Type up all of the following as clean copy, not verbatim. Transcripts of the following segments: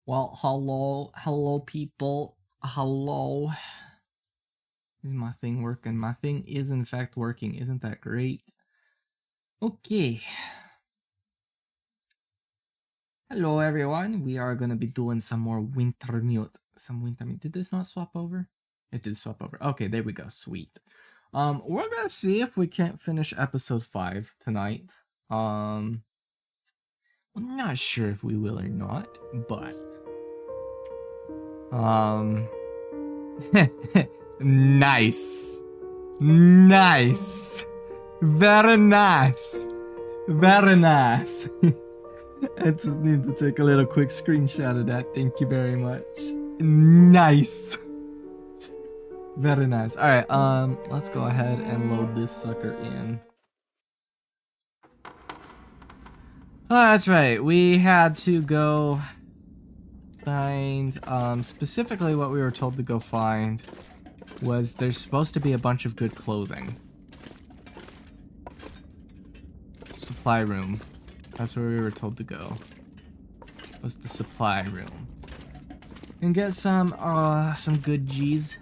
Well, hello people, hello. Is my thing working? My thing is in fact working. Isn't that great? Okay. Hello everyone. We are gonna be doing some more Wintermute. Did this not swap over? It did swap over. Okay, there we go. Sweet. We're gonna see if we can't finish episode 5 tonight. I'm not sure if we will or not, but nice. Nice. Very nice. Very nice. I just need to take a little quick screenshot of that. Thank you very much. Nice. Very nice. Alright, let's go ahead and load this sucker in. Oh, that's right. We had to go find, specifically what we were told to go find was there's supposed to be a bunch of good clothing. Supply room. That's where we were told to go. Was the supply room. And get some good G's.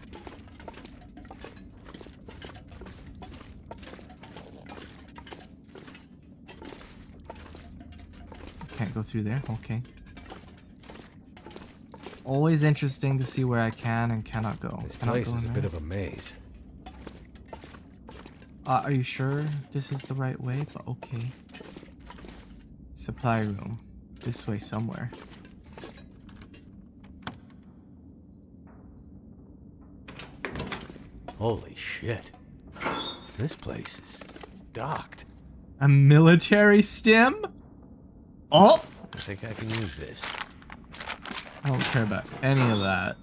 Can't go through there, okay. Always interesting to see where I can and cannot go. This place is a bit of a maze. Are you sure this is the right way? But okay. Supply room. This way somewhere. Holy shit. This place is docked. A military stim? Oh! I think I can use this. I don't care about any of that.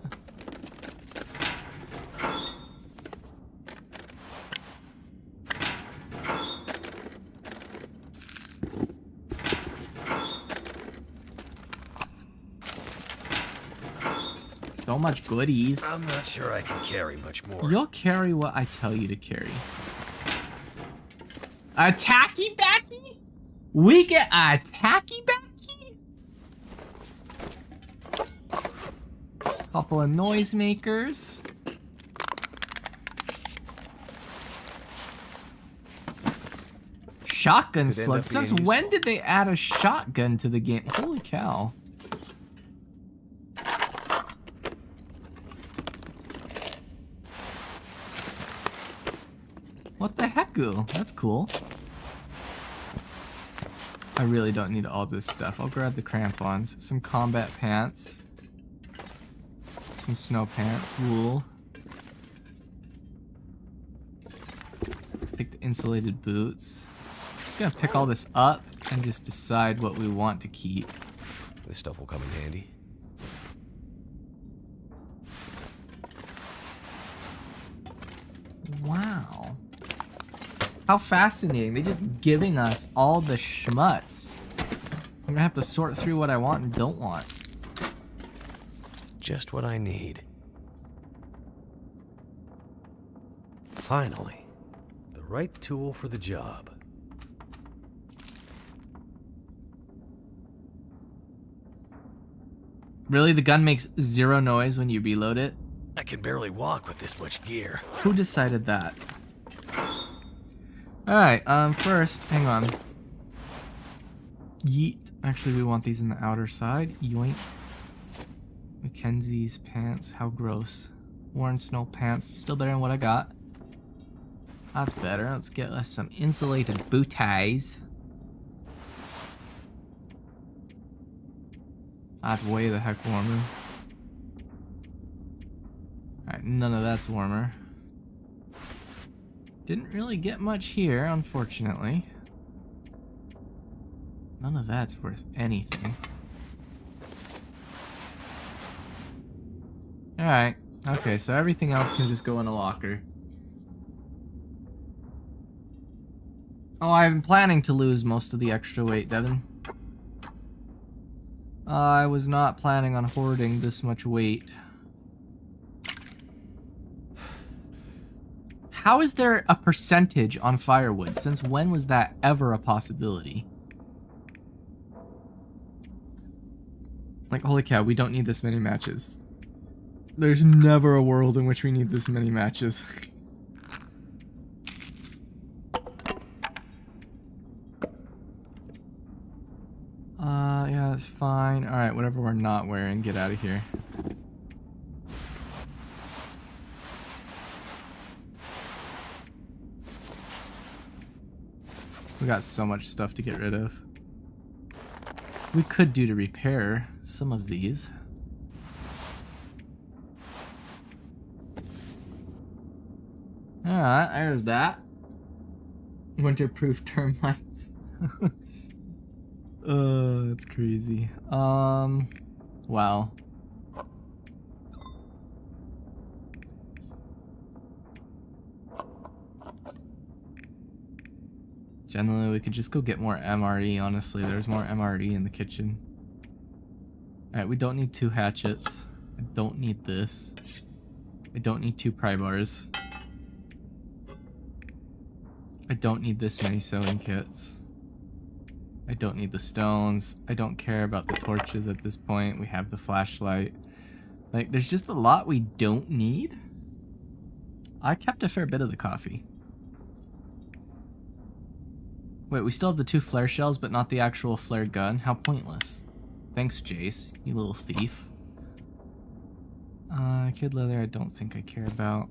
So much goodies. I'm not sure I can carry much more. You'll carry what I tell you to carry. A tacky backy? We get a tacky backy? Couple of noisemakers. Shotgun slugs. Since when did they add a shotgun to the game? Holy cow. What the heck-oo? That's cool. I really don't need all this stuff. I'll grab the crampons. Some combat pants. Some snow pants. Wool. Pick the insulated boots. Just gonna pick all this up and just decide what we want to keep. This stuff will come in handy. Wow. How fascinating. They're just giving us all the schmutz. I'm gonna have to sort through what I want and don't want. Just what I need. Finally, the right tool for the job. Really? The gun makes zero noise when you reload it? I can barely walk with this much gear. Who decided that? Alright, first, hang on. Yeet. Actually, we want these in the outer side. Yoink. Mackenzie's pants. How gross. Worn snow pants. Still better than what I got. That's better. Let's get us some insulated booties. That's way the heck warmer. Alright, none of that's warmer. Didn't really get much here, unfortunately. None of that's worth anything. Alright. Okay, so everything else can just go in a locker. Oh, I'm planning to lose most of the extra weight, Devin. I was not planning on hoarding this much weight. How is there a percentage on firewood? Since when was that ever a possibility? Like, holy cow, we don't need this many matches. There's never a world in which we need this many matches. Yeah, that's fine. Alright, whatever we're not wearing, get out of here. We got so much stuff to get rid of. We could do to repair some of these. Alright, there's that. Winterproof termites. That's crazy. Wow. Generally, we could just go get more MRE, honestly. There's more MRE in the kitchen. Alright, we don't need 2 hatchets. I don't need this. I don't need 2 pry bars. I don't need this many sewing kits. I don't need the stones. I don't care about the torches at this point. We have the flashlight. Like, there's just a lot we don't need. I kept a fair bit of the coffee. Wait, we still have the 2 flare shells, but not the actual flare gun? How pointless. Thanks, Jace, you little thief. Kid leather, I don't think I care about.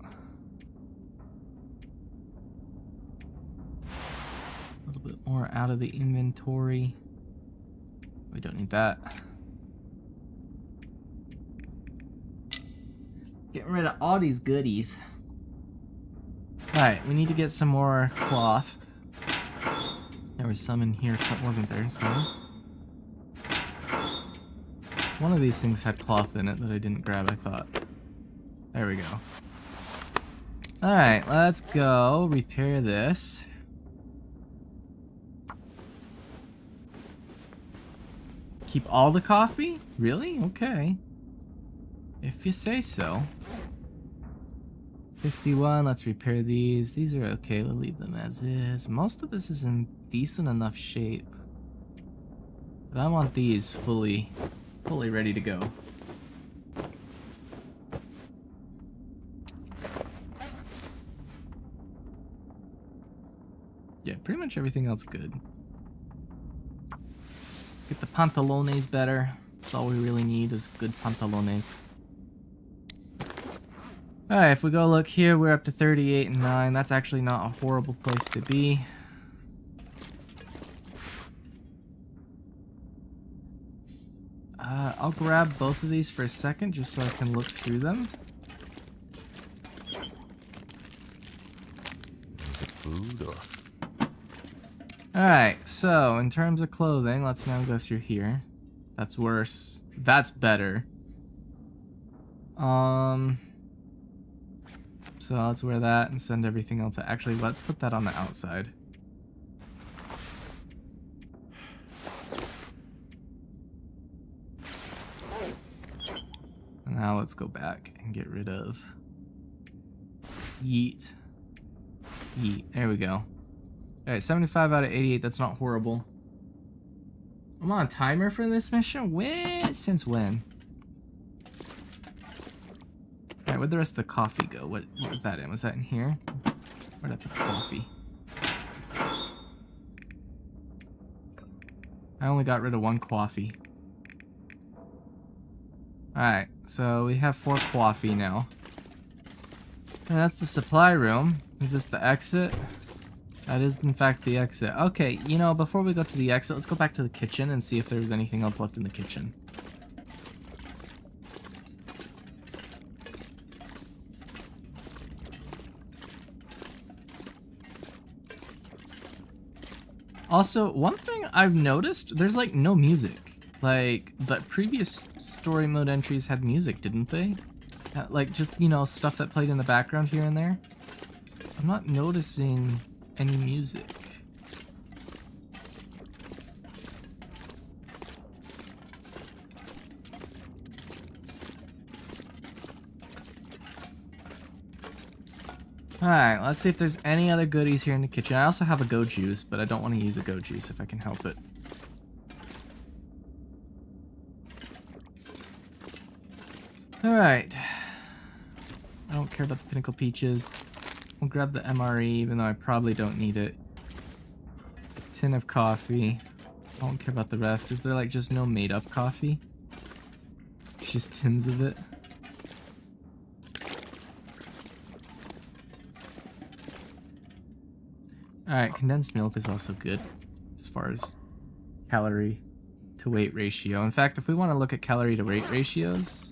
A little bit more out of the inventory. We don't need that. Getting rid of all these goodies. Alright, we need to get some more cloth. There was some in here, so it wasn't there, so... One of these things had cloth in it that I didn't grab, I thought. There we go. Alright, let's go repair this. Keep all the coffee? Really? Okay. If you say so. 51, let's repair these. These are okay, we'll leave them as is. Most of this is in decent enough shape. But I want these fully ready to go. Yeah, pretty much everything else good. Let's get the pantalones better. That's all we really need is good pantalones. Alright, if we go look here, we're up to 38 and 9. That's actually not a horrible place to be. I'll grab both of these for a second just so I can look through them. Is it food or? Alright, so in terms of clothing, let's now go through here. That's worse. That's better. So let's wear that and send everything else. Actually, let's put that on the outside. And now let's go back and get rid of yeet. Yeet. There we go. Alright, 75 out of 88. That's not horrible. I'm on a timer for this mission? When? Since when? Alright, where'd the rest of the coffee go? What was that in? Was that in here? Where'd I put the coffee? I only got rid of 1 coffee. Alright, so we have 4 coffee now. And that's the supply room. Is this the exit? That is in fact the exit. Okay, you know, before we go to the exit, let's go back to the kitchen and see if there's anything else left in the kitchen. Also, one thing I've noticed, there's like no music. Like, the previous story mode entries had music, didn't they? Like, just, you know, stuff that played in the background here and there. I'm not noticing any music. Alright, let's see if there's any other goodies here in the kitchen. I also have a go juice, but I don't want to use a go juice if I can help it. Alright. I don't care about the Pinnacle Peaches. We'll grab the MRE, even though I probably don't need it. Tin of coffee. I don't care about the rest. Is there like just no made up coffee? Just tins of it. Alright, condensed milk is also good as far as calorie to weight ratio. In fact, if we want to look at calorie to weight ratios,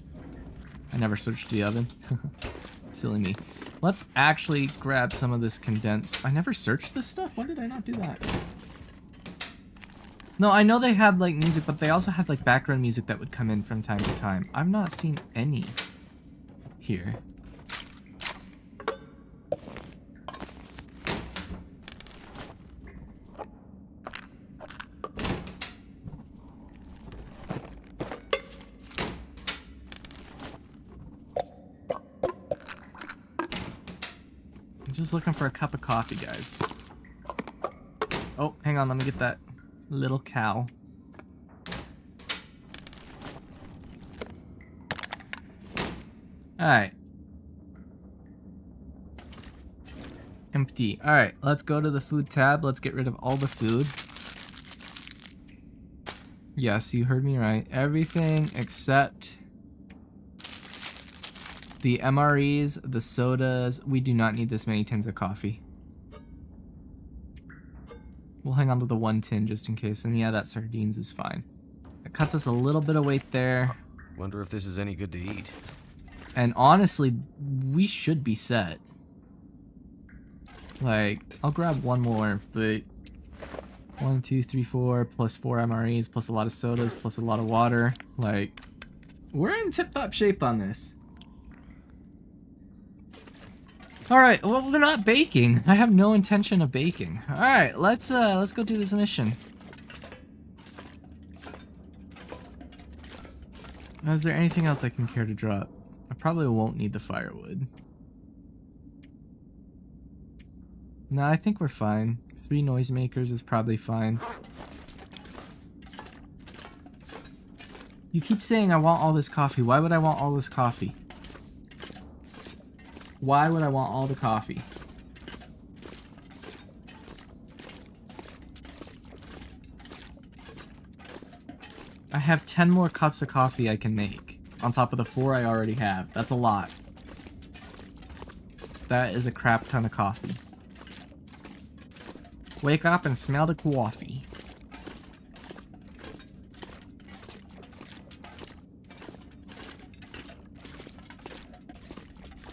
I never searched the oven. Silly me. Let's actually grab some of this condensed. I never searched this stuff? Why did I not do that? No, I know they had like music, but they also had like background music that would come in from time to time. I've not seen any here. I'm just looking for a cup of coffee, guys. Oh, hang on, let me get that little cow. Alright. Empty. Alright, let's go to the food tab. Let's get rid of all the food. Yes, you heard me right. Everything except the MREs, the sodas. We do not need this many tins of coffee. We'll hang on to the one tin just in case. And yeah, that sardines is fine. It cuts us a little bit of weight there. Wonder if this is any good to eat. And honestly, we should be set. Like, I'll grab one more, but 1, 2, 3, 4, plus 4 MREs, plus a lot of sodas, plus a lot of water. Like, we're in tip-top shape on this. Alright, well, we're not baking. I have no intention of baking. Alright, let's go do this mission. Is there anything else I can care to drop? I probably won't need the firewood. No, I think we're fine. 3 noisemakers is probably fine. You keep saying I want all this coffee. Why would I want all this coffee? Why would I want all the coffee? I have 10 more cups of coffee I can make. On top of the 4 I already have. That's a lot. That is a crap ton of coffee. Wake up and smell the coffee.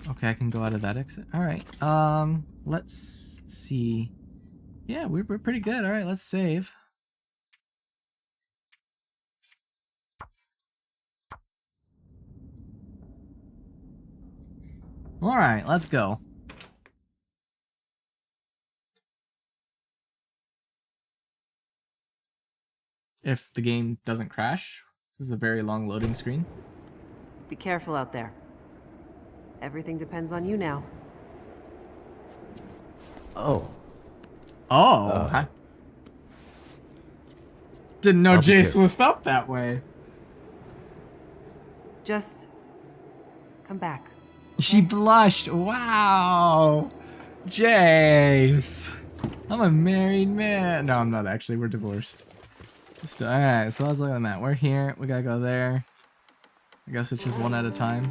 Okay, I can go out of that exit. Alright, let's see. Yeah, we're pretty good. Alright, let's save. Alright, let's go. If the game doesn't crash. This is a very long loading screen. Be careful out there. Everything depends on you now. Oh. Oh, huh? Didn't know Jason felt that way. Just come back. She blushed. Wow. Jace. I'm a married man. No, I'm not actually. We're divorced. Alright, so let's look at that. We're here. We gotta go there. I guess it's just one at a time.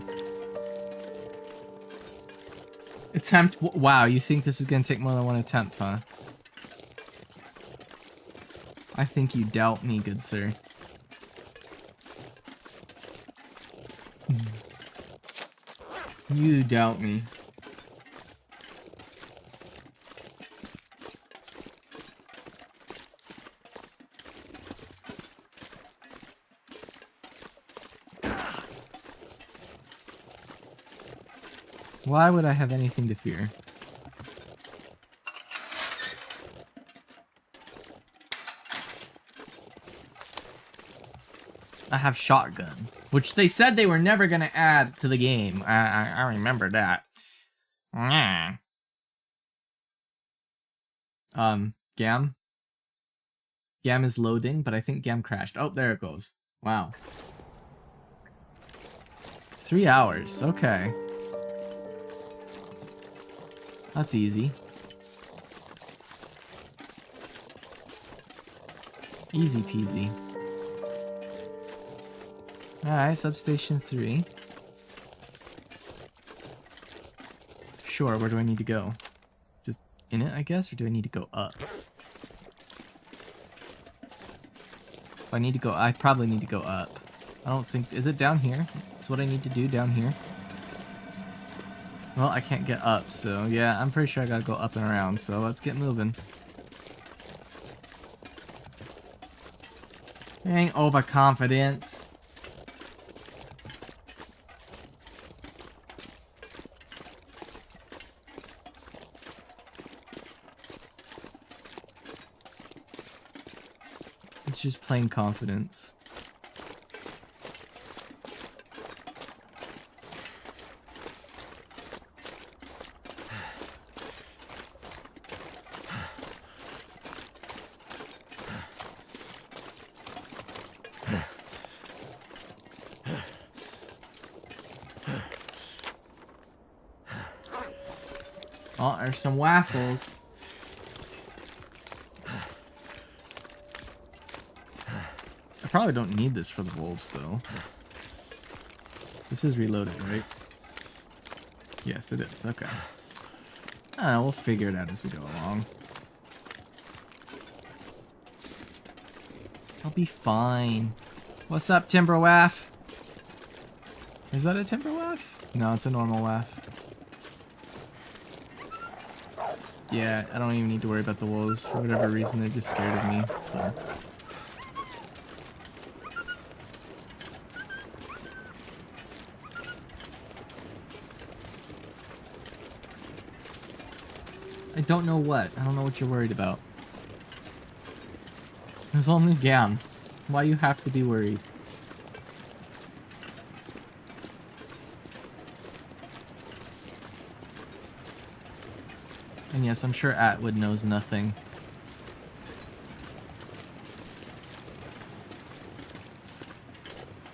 Attempt. Wow, you think this is gonna take more than one attempt, huh? I think you doubt me, good sir. You doubt me. Why would I have anything to fear? I have shotgun, which they said they were never gonna add to the game. I remember that. Gam? Gam is loading, but I think Gam crashed. Oh, there it goes. Wow. 3 hours. Okay. That's easy. Easy peasy. Alright, substation 3. Sure, where do I need to go? Just in it, I guess, or do I need to go up? If I need to go, I probably need to go up. I don't think, is it down here? That's what I need to do down here. Well, I can't get up, so yeah, I'm pretty sure I gotta go up and around, so let's get moving. Dang overconfidence. It's just plain confidence. Oh, there's some waffles. I probably don't need this for the wolves, though. This is reloaded, right? Yes, it is. Okay. We'll figure it out as we go along. I'll be fine. What's up, Timberwaff? Is that a Timberwaff? No, it's a normal waff. Yeah, I don't even need to worry about the wolves. For whatever reason, they're just scared of me, so... I don't know what. I don't know what you're worried about. There's only Gam. Why you have to be worried? And yes, I'm sure Atwood knows nothing.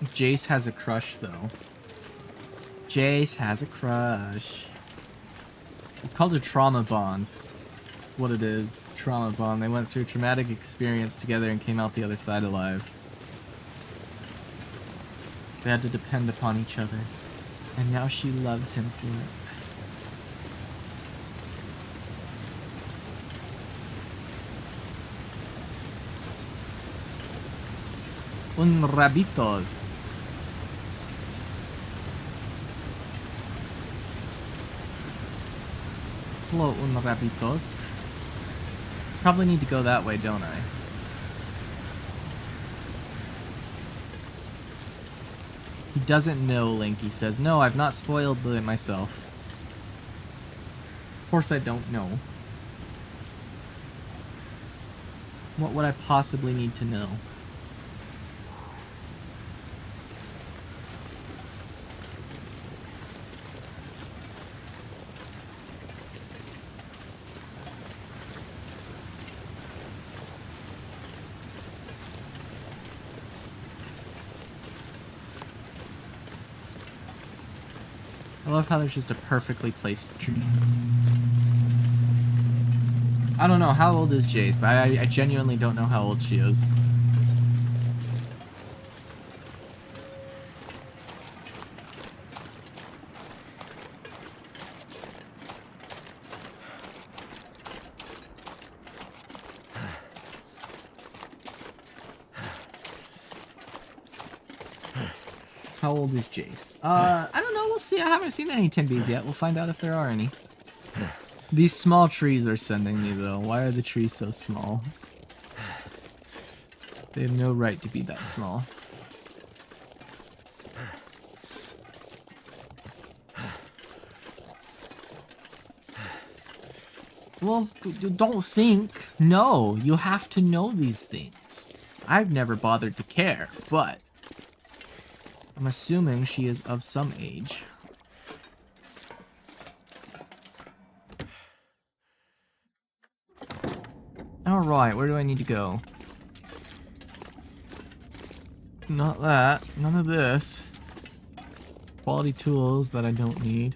Jace has a crush, though. Jace has a crush. It's called a trauma bond. What it is, trauma bond. They went through a traumatic experience together and came out the other side alive. They had to depend upon each other. And now she loves him for it. Un rabitos. Hello, un rabitos. Probably need to go that way, don't I? He doesn't know, Link, he says. No, I've not spoiled it myself. Of course I don't know. What would I possibly need to know? I love how there's just a perfectly placed tree. I don't know, how old is Jace? I genuinely don't know how old she is. How old is Jace? I don't know, we'll see. I haven't seen any Timbies yet. We'll find out if there are any. These small trees are sending me, though. Why are the trees so small? They have no right to be that small. Well, don't think. No, you have to know these things. I've never bothered to care, but... I'm assuming she is of some age. Alright, where do I need to go? Not that. None of this. Quality tools that I don't need.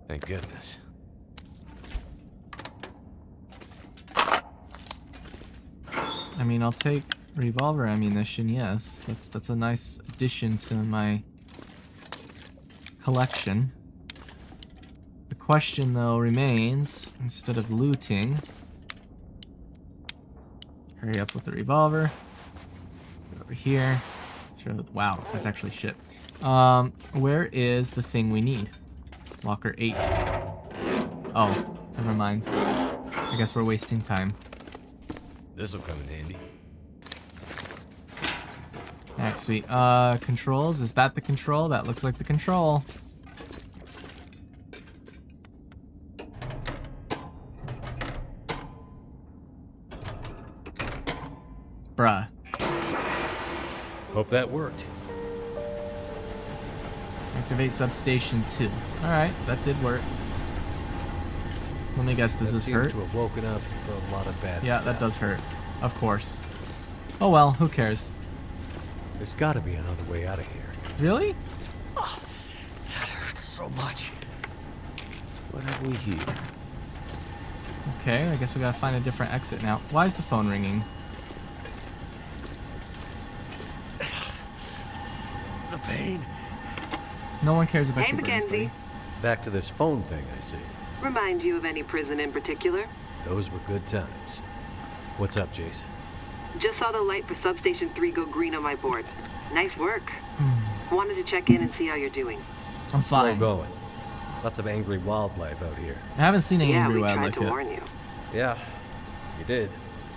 Thank goodness. I mean, I'll take revolver ammunition, yes. That's a nice addition to my collection. The question, though, remains, instead of looting... Hurry up with the revolver. Go over here. Wow, that's actually shit. Where is the thing we need? Locker 8. Oh, never mind. I guess we're wasting time. This'll come in handy. Alright, sweet. Controls. Is that the control? That looks like the control. Bruh. Hope that worked. Activate substation 2. Alright, that did work. Let me guess, this is seems hurt? to have woken up for a lot of bad Yeah, stuff. that does hurt. Of course. Oh well, who cares? There's got to be another way out of here. Really? That hurts so much. What have we here? Okay, I guess we gotta find a different exit now. Why is the phone ringing? The pain. No one cares about Hey, your brains, Mackenzie. buddy. Back to this phone thing, I see. Remind you of any prison in particular? Those were good times. What's up, Jace? Just saw the light for substation 3 go green on my board. Nice work. Wanted to check in and see how you're doing. I'm Slow fine. going. Lots of angry wildlife out here. I haven't seen any Yeah, angry we tried wildlife to yet. warn you. Yeah, you did.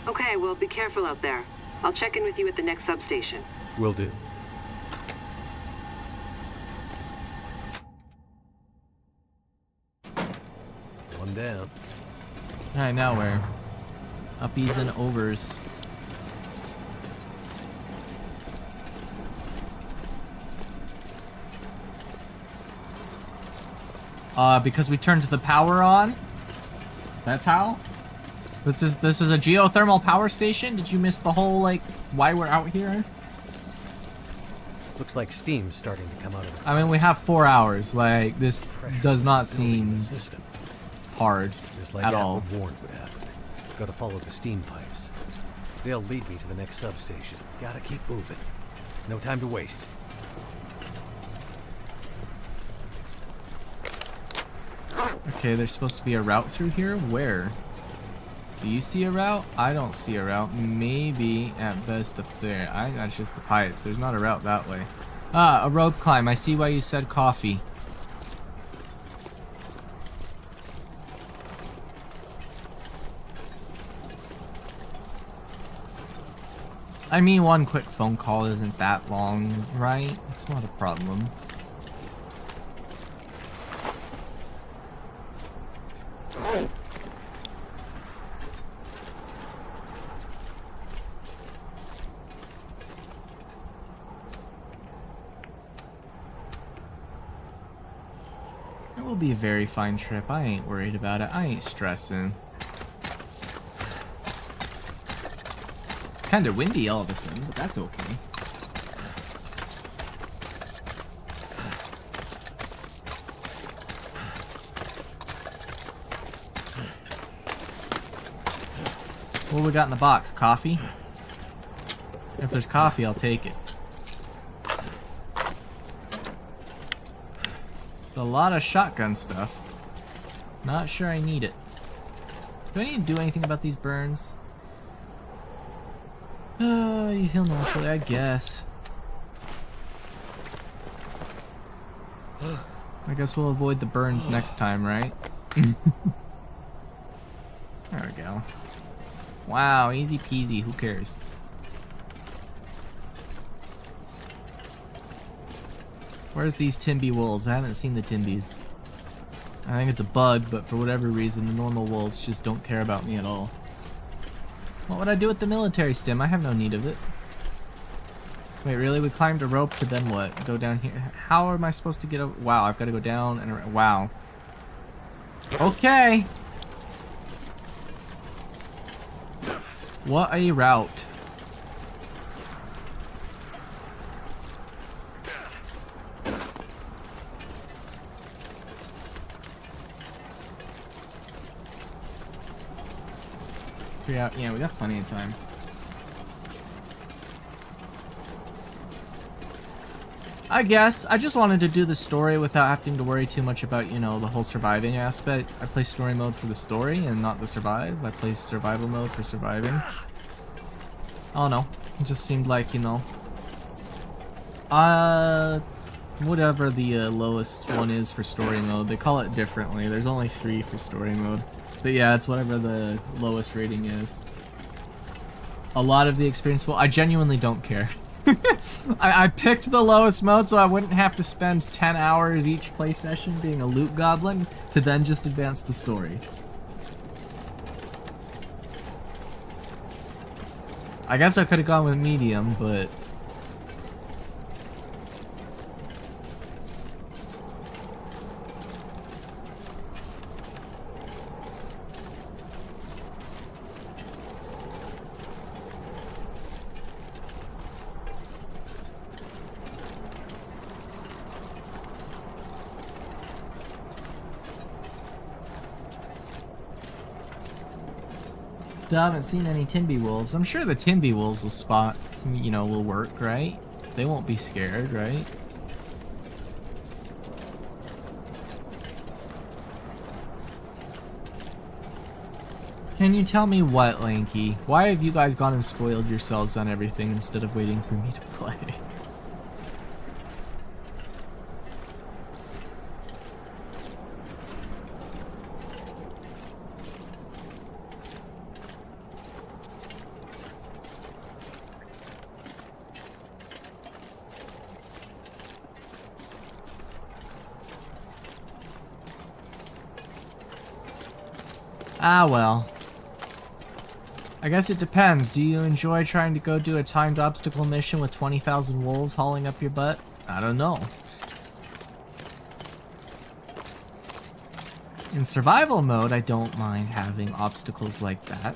Okay, well, be careful out there. I'll check in with you at the next substation. Will do. One down. Alright, now where? Uppies and overs. Because we turned the power on? That's how? This is a geothermal power station? Did you miss the whole, like, why we're out here? Looks like steam's starting to come out of the I mean, we have 4 hours. Like, this pressure does not is building in seem the system. hard Just like at Atwood all. warned would happen. Gotta follow the steam pipes. They'll lead me to the next substation. Gotta keep moving. No time to waste. Okay, there's supposed to be a route through here. Where? Do you see a route? I don't see a route. Maybe at best up there. I think that's just the pipes. There's not a route that way. Ah, a rope climb. I see why you said coffee. I mean, one quick phone call isn't that long, right? It's not a problem. It will be a very fine trip. I ain't worried about it. I ain't stressing. It's kind of windy all of a sudden, but that's okay. What we got in the box? Coffee? If there's coffee, I'll take it. It's a lot of shotgun stuff. Not sure I need it. Do I need to do anything about these burns? You heal naturally, I guess. I guess we'll avoid the burns next time, right? There we go. Wow, easy peasy, who cares? Where's these Timby wolves? I haven't seen the Timbies. I think it's a bug, but for whatever reason, the normal wolves just don't care about me at all. What would I do with the military stim? I have no need of it. Wait, really? We climbed a rope to then what? Go down here? How am I supposed to get over? Wow, I've got to go down and around. Wow. Okay. What a route. 3 hours. Yeah, we got plenty of time. I guess. I just wanted to do the story without having to worry too much about, you know, the whole surviving aspect. I play story mode for the story and not the survive. I play survival mode for surviving. I don't know. It just seemed like, you know... whatever the lowest one is for story mode. They call it differently. There's only 3 for story mode. But yeah, it's whatever the lowest rating is. A lot of the experience... Well, I genuinely don't care. I picked the lowest mode so I wouldn't have to spend 10 hours each play session being a loot goblin to then just advance the story. I guess I could have gone with medium, but... Still haven't seen any Timby Wolves. I'm sure the Timby Wolves will spot, you know, will work, right? They won't be scared, right? Can you tell me what, Lanky? Why have you guys gone and spoiled yourselves on everything instead of waiting for me to play? Ah, well. I guess it depends. Do you enjoy trying to go do a timed obstacle mission with 20,000 wolves hauling up your butt? I don't know. In survival mode, I don't mind having obstacles like that.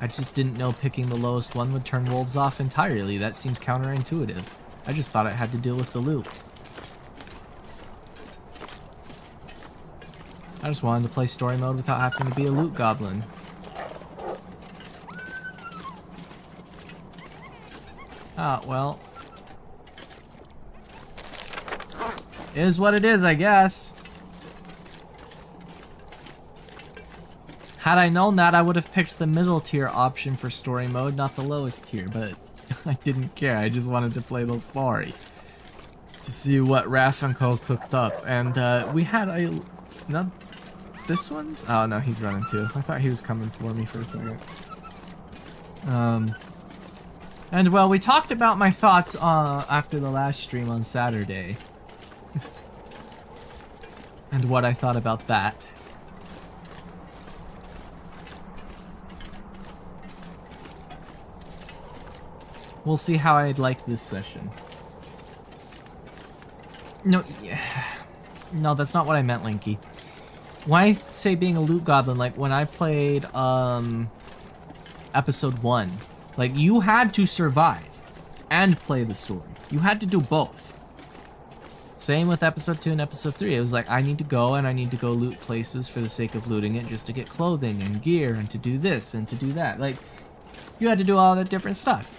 I just didn't know picking the lowest one would turn wolves off entirely. That seems counterintuitive. I just thought it had to deal with the loot. I just wanted to play story mode without having to be a loot goblin. Ah, well. Is what it is, I guess. Had I known that, I would have picked the middle tier option for story mode, not the lowest tier, but I didn't care. I just wanted to play the story. To see what Raph and Co cooked up. And we had a... Not this one's? Oh no, he's running too. I thought he was coming for me for a second. And well, we talked about my thoughts after the last stream on Saturday. And what I thought about that. We'll see how I'd like this session. No, yeah. No, that's not what I meant, Linky. When I say being a loot goblin, like when I played episode 1, like you had to survive and play the story. You had to do both. Same with episode 2 and episode 3. It was like I need to go and I need to go loot places for the sake of looting it just to get clothing and gear and to do this and to do that. Like you had to do all that different stuff.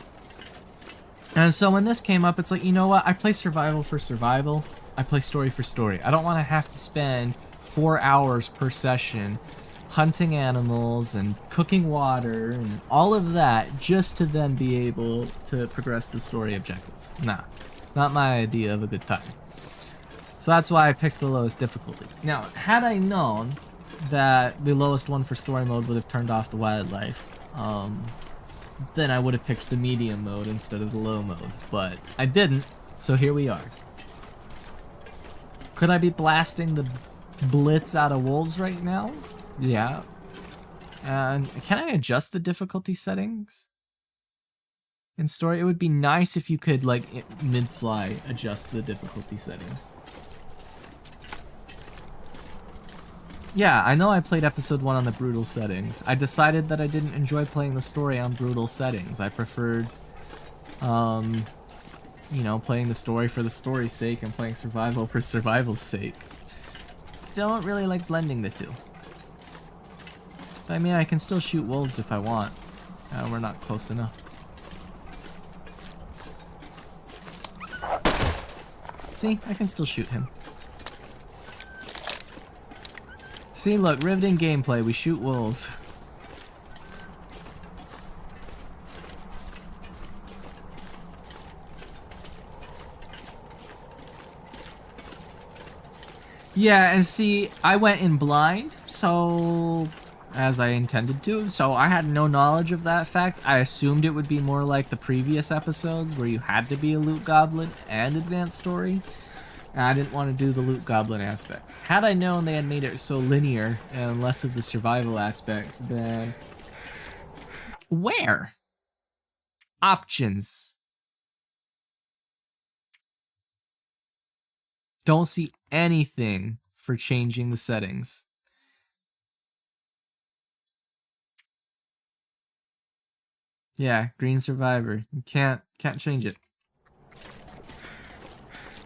And so when this came up, it's like, you know what? I play survival for survival. I play story for story. I don't want to have to spend 4 hours per session hunting animals and cooking water and all of that just to then be able to progress the story objectives. Nah, not my idea of a good time. So that's why I picked the lowest difficulty. Now, had I known that the lowest one for story mode would have turned off the wildlife, then I would have picked the medium mode instead of the low mode, but I didn't, so here we are. Could I be blasting the blitz out of wolves right now? Yeah. And can I adjust the difficulty settings? In story, it would be nice if you could, like, mid-fly adjust the difficulty settings. Yeah, I know I played episode 1 on the brutal settings. I decided that I didn't enjoy playing the story on brutal settings. I preferred, you know, playing the story for the story's sake and playing survival for survival's sake. Don't really like blending the two. I mean, I can still shoot wolves if I want. We're not close enough. See, I can still shoot him. See, look, riveting gameplay. We shoot wolves. Yeah, and see, I went in blind, so as I intended to, so I had no knowledge of that fact. I assumed it would be more like the previous episodes where you had to be a loot goblin and advanced story. And I didn't want to do the loot goblin aspects. Had I known they had made it so linear and less of the survival aspects, then where? Options. Don't see anything for changing the settings. Yeah, green survivor. You can't change it.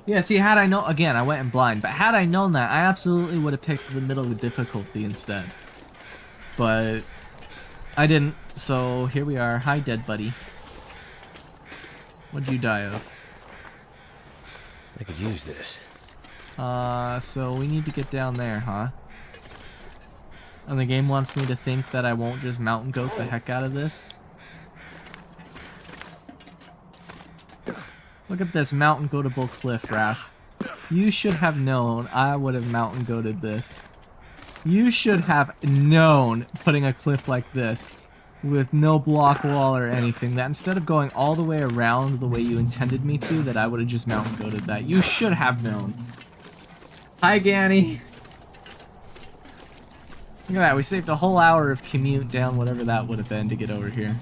Yeah, see, had I known, again, I went in blind, but had I known that, I absolutely would have picked the middle of the difficulty instead. But I didn't, so here we are. Hi, dead buddy. What'd you die of? I could use this. So we need to get down there, huh? And the game wants me to think that I won't just mountain goat the heck out of this. Look at this mountain goatable cliff, Raph. You should have known I would have mountain goated this. You should have known putting a cliff like this with no block wall or anything, that instead of going all the way around the way you intended me to, that I would have just mountain goated that. You should have known. Hi, Ganny. Look at that, we saved a whole hour of commute down whatever that would have been to get over here.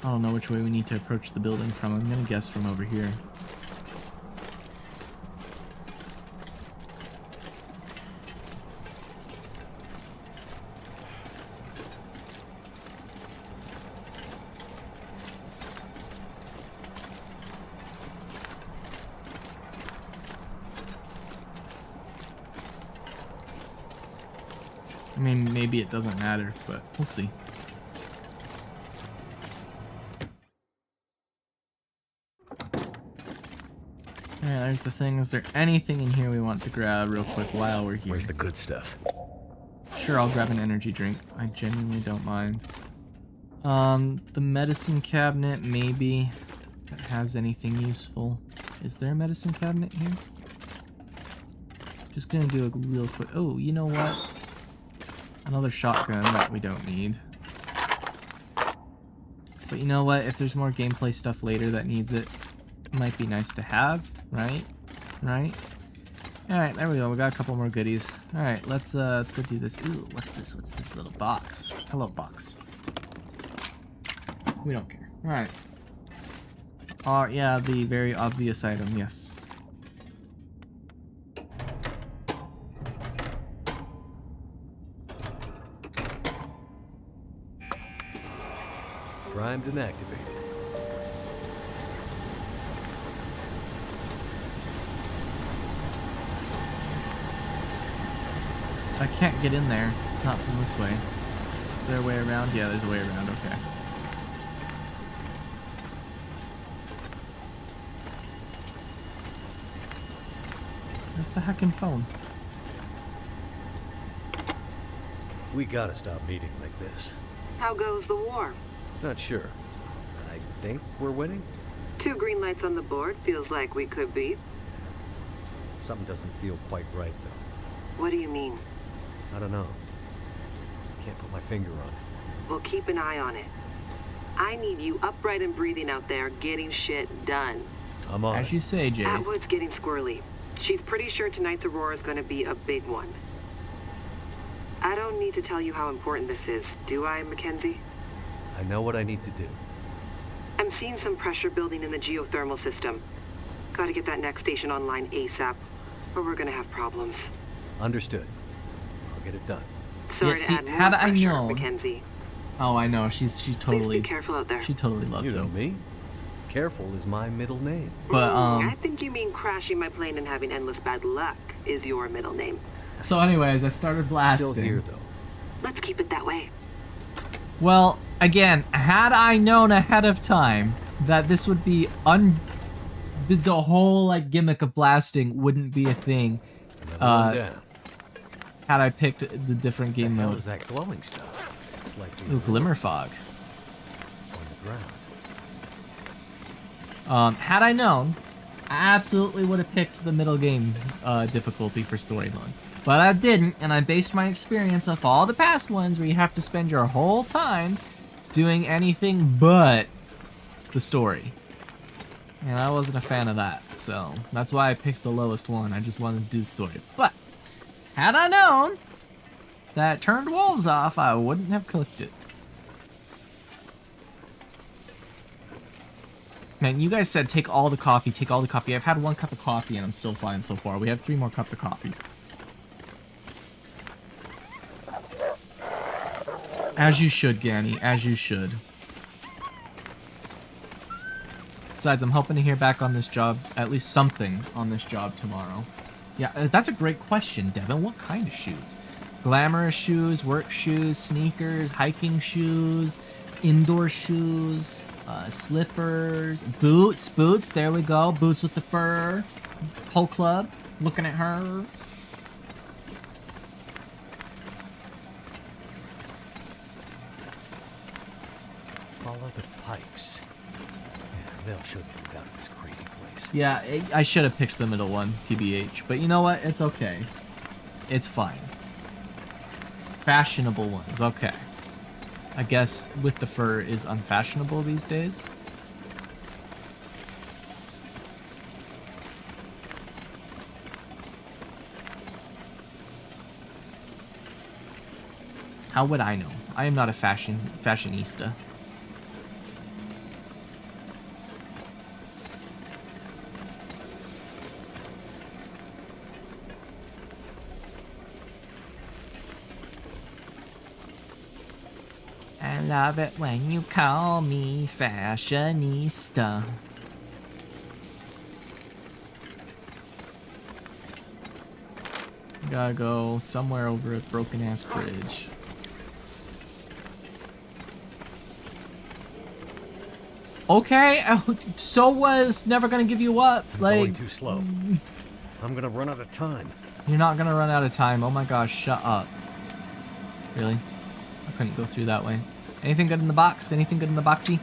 I don't know which way we need to approach the building from. I'm gonna guess from over here. I mean, maybe it doesn't matter, but we'll see. Alright, there's the thing. Is there anything in here we want to grab real quick while we're here? Where's the good stuff? Sure, I'll grab an energy drink. I genuinely don't mind. The medicine cabinet, maybe. If it has anything useful. Is there a medicine cabinet here? Just gonna do a real quick... Oh, you know what? Another shotgun that we don't need. But you know what? If there's more gameplay stuff later that needs it, it might be nice to have, right? Right? Alright, there we go. We got a couple more goodies. Alright, let's go do this. Ooh, what's this? What's this little box? Hello, box. We don't care. Alright. Yeah, the very obvious item, yes. Primed and activated. I can't get in there. Not from this way. Is there a way around? Yeah, there's a way around. Okay. Where's the heckin' phone? We gotta stop meeting like this. How goes the war? Not sure. I think we're winning? 2 green lights on the board. Feels like we could be. Something doesn't feel quite right, though. What do you mean? I don't know. Can't put my finger on it. We'll keep an eye on it. I need you upright and breathing out there, getting shit done. I'm on As it. you say, Jace. Atwood's getting squirrely. She's pretty sure tonight's Aurora is going to be a big one. I don't need to tell you how important this is, do I, Mackenzie? I know what I need to do. I'm seeing some pressure building in the geothermal system. Gotta get that next station online ASAP, or we're gonna have problems. Understood. I'll get it done. Sorry Yeah, see, to add more had I pressure, known- Mackenzie. Oh, I know. She Please totally. be careful out there. She totally loves You know him. me. Careful is my middle name. But I think you mean crashing my plane and having endless bad luck is your middle name. So, anyways, I started blasting. Still here though. Let's keep it that way. Well, again, had I known ahead of time that this would be the whole like gimmick of blasting wouldn't be a thing, Another one down. had I picked the different game What mode. is that glowing stuff? It's like Ooh, glimmer fog. on the ground. Had I known, I absolutely would have picked the middle game difficulty for story mode. But I didn't, and I based my experience off all the past ones where you have to spend your whole time doing anything but the story. And I wasn't a fan of that, so that's why I picked the lowest one. I just wanted to do the story. But had I known that it turned wolves off, I wouldn't have clicked it. Man, you guys said take all the coffee, take all the coffee. I've had 1 cup of coffee and I'm still fine so far. We have 3 more cups of coffee. As you should, Ganny, as you should. Besides, I'm hoping to hear back on this job, at least something on this job tomorrow. Yeah, that's a great question, Devin. What kind of shoes? Glamorous shoes, work shoes, sneakers, hiking shoes, indoor shoes, slippers, boots, there we go. Boots with the fur. Whole club, looking at her. Follow the pipes. Yeah, they'll show you out of this crazy place. Yeah, I should have picked the middle one, TBH. But you know what? It's okay. It's fine. Fashionable ones, okay. I guess with the fur is unfashionable these days. How would I know? I am not a fashionista. I love it when you call me fashionista. Gotta go somewhere over a broken ass bridge. Okay, so was never gonna give you up. I'm Like, going too slow. I'm gonna run out of time. you're not gonna run out of time. Oh my gosh, shut up. Really? I couldn't go through that way. Anything good in the box? Anything good in the boxy?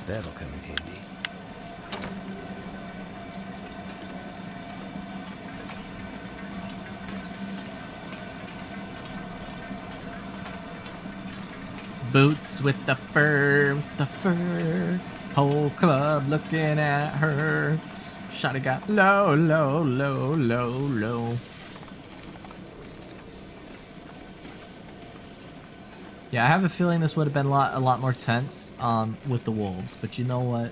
That'll come in handy. Boots with the fur, whole club looking at her. Shawty got low, low, low, low, low. Yeah, I have a feeling this would have been a lot more tense with the wolves, but you know what?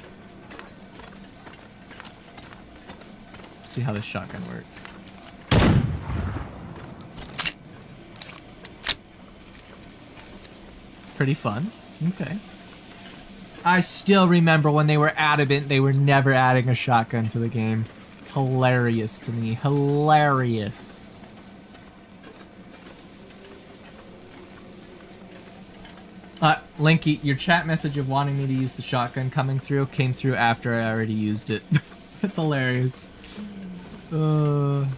See how this shotgun works. Pretty fun. Okay. I still remember when they were adamant they were never adding a shotgun to the game. It's hilarious to me. Hilarious. Linky, your chat message of wanting me to use the shotgun came through after I already used it. That's hilarious. Maybe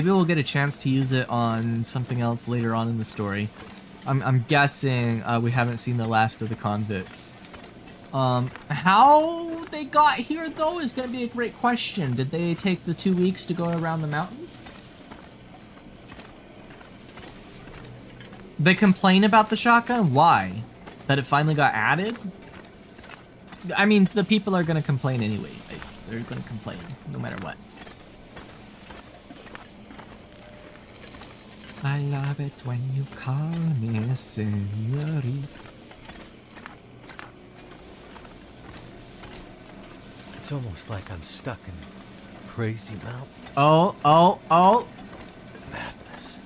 we'll get a chance to use it on something else later on in the story. I'm guessing we haven't seen the last of the convicts. How they got here, though, is going to be a great question. Did they take the 2 weeks to go around the mountains? They complain about the shotgun? Why? That it finally got added? I mean, the people are going to complain anyway. They're going to complain no matter what. I love it when you call me a señorita. It's almost like I'm stuck in crazy mountains. Oh. Madness.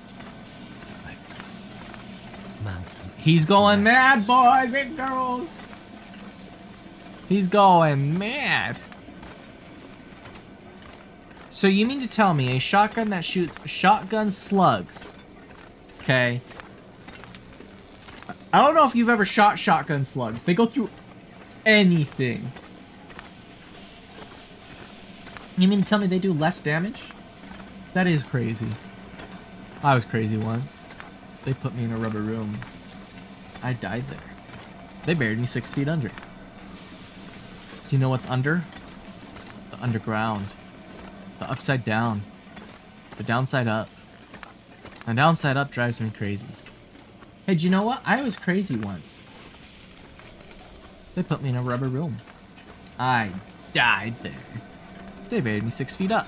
mountain. He's going mad, boys and girls. He's going mad. So you mean to tell me a shotgun that shoots shotgun slugs, okay? I don't know if you've ever shot shotgun slugs. They go through anything. You mean to tell me they do less damage? That is crazy. I was crazy once. They put me in a rubber room. I died there. They buried me 6 feet under. Do you know what's under? The underground. The upside down. The downside up. The downside up drives me crazy. Hey, do you know what? I was crazy once. They put me in a rubber room. I died there. They buried me 6 feet up.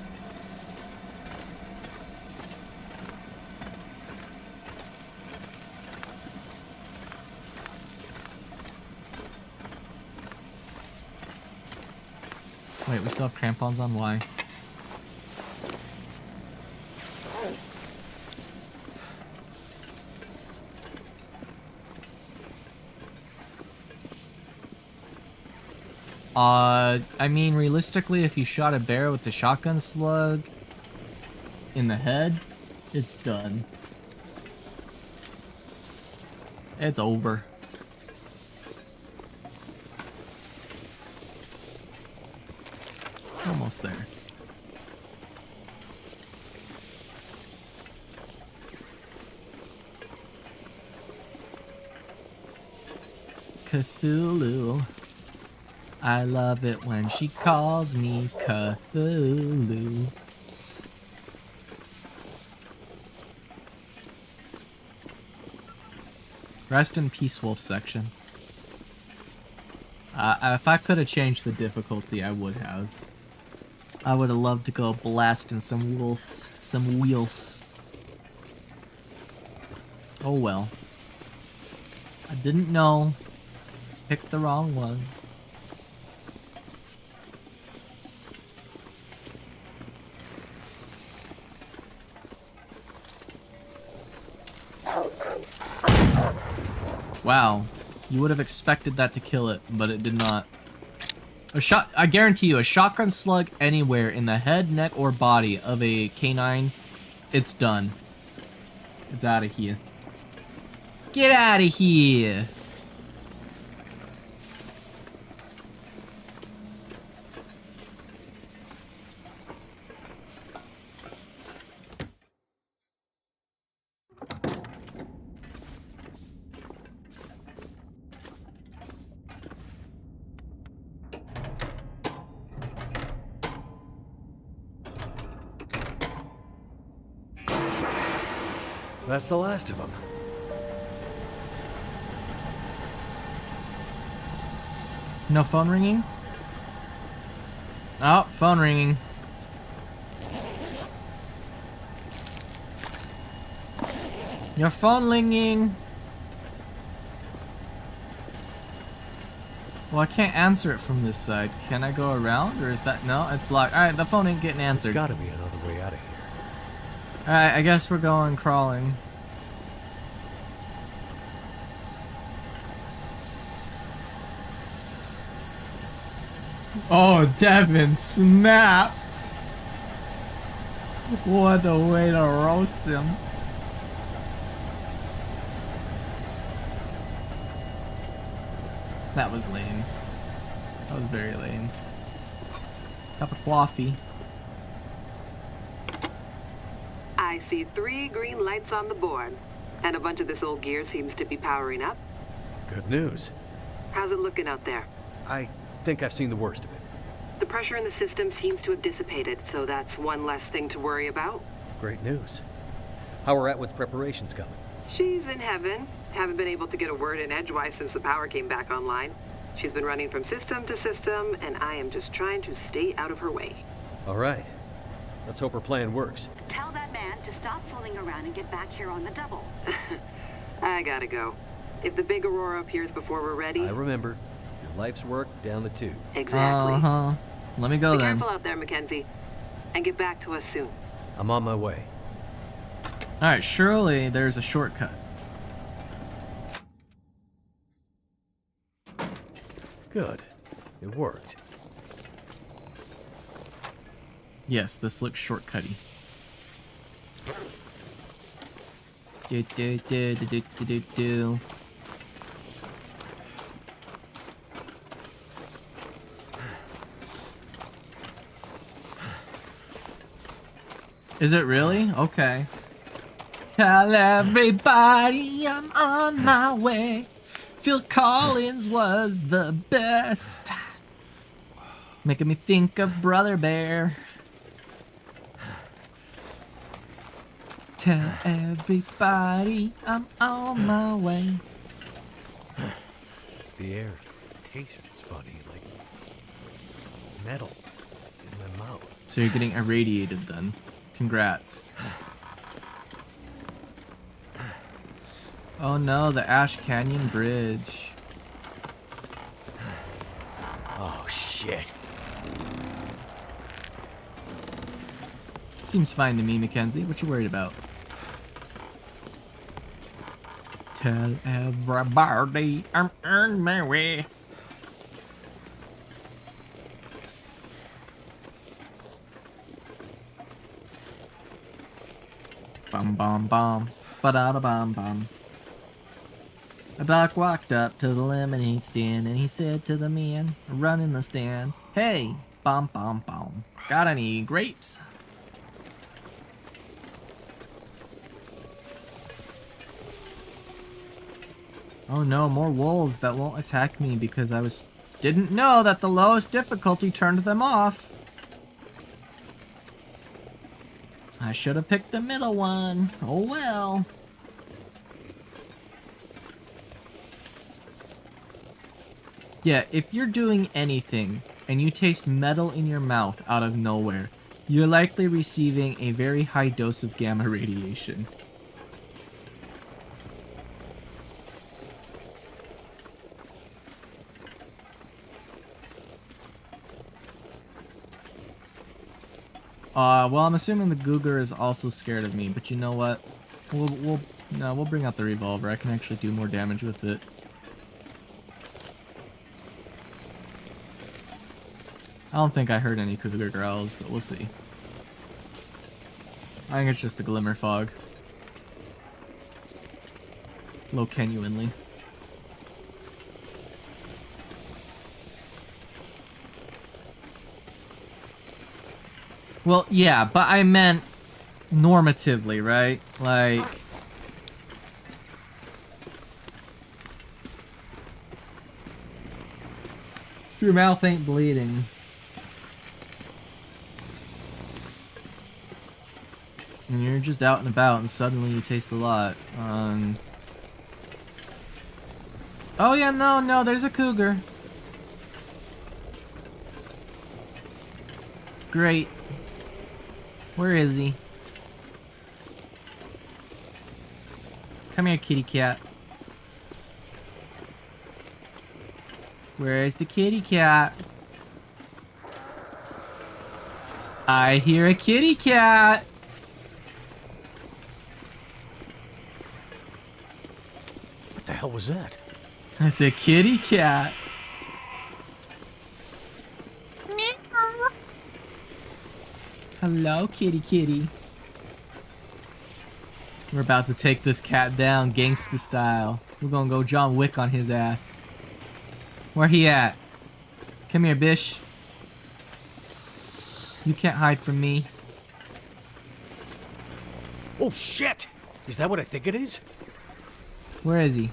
Wait, we still have crampons on? Why? I mean, realistically, if you shot a bear with the shotgun slug in the head, it's done. It's over. Almost there. Cthulhu. I love it when she calls me Cthulhu. Rest in peace, wolf section. If I could have changed the difficulty, I would have. I would have loved to go blasting some wolves. Some wheels. Oh well. I didn't know. Picked the wrong one. Wow. You would have expected that to kill it, but it did not. I guarantee you, a shotgun slug anywhere in the head, neck, or body of a canine, it's done. It's out of here. Get out of here! That's the last of them. No phone ringing? Oh, phone ringing. Your phone ringing. Well, I can't answer it from this side. Can I go around, or is that... No, it's blocked. Alright, the phone ain't getting answered. There's gotta be another way out of here. Alright, I guess we're going crawling. Oh, Devin, snap! What a way to roast him. That was lame. That was very lame. Cup of coffee. I see 3 green lights on the board, and a bunch of this old gear seems to be powering up. Good news. How's it looking out there? I think I've seen the worst of it. The pressure in the system seems to have dissipated, so that's one less thing to worry about. Great news. How we're at with preparations coming? She's in heaven. Haven't been able to get a word in edgewise since the power came back online. She's been running from system to system, and I am just trying to stay out of her way. All right. Let's hope her plan works. Tell that man to stop fooling around and get back here on the double. I gotta go. If the big Aurora appears before we're ready... I remember. Your life's work down the tube. Exactly. Uh-huh. Let me go Be then. careful out there, Mackenzie. And get back to us soon. I'm on my way. Alright, surely there's a shortcut. Good. It worked. Yes, this looks shortcutty. Do do do do do do do do. Is it really? Okay. Tell everybody I'm on my way. Phil Collins was the best. Making me think of Brother Bear. Tell everybody I'm on my way. The air tastes funny, like metal in my mouth. So you're getting irradiated then. Congrats. Oh no, the Ash Canyon Bridge. Oh shit. Seems fine to me, Mackenzie. What you worried about? Tell everybody I'm on my way. Bum bum bum. Ba-da-da bum bum. A doc walked up to the lemonade stand and he said to the man running the stand, "Hey, bum bum bum. Got any grapes?" Oh no, more wolves that won't attack me because I didn't know that the lowest difficulty turned them off. I should have picked the middle one. Oh well. Yeah, if you're doing anything and you taste metal in your mouth out of nowhere, you're likely receiving a very high dose of gamma radiation. Well, I'm assuming the Cougar is also scared of me, but you know what? We'll bring out the revolver. I can actually do more damage with it. I don't think I heard any Cougar growls, but we'll see. I think it's just the glimmer fog. Low-genuinely. Well, yeah, but I meant normatively, right? Like... if your mouth ain't bleeding... and you're just out and about and suddenly you taste a lot. Oh yeah, no, there's a Cougar. Great. Where is he? Come here, kitty cat. Where's the kitty cat? I hear a kitty cat. What the hell was that? It's a kitty cat. Hello, kitty kitty. We're about to take this cat down gangsta style. We're gonna go John Wick on his ass. Where he at? Come here, bish. You can't hide from me. Oh shit! Is that what I think it is? Where is he?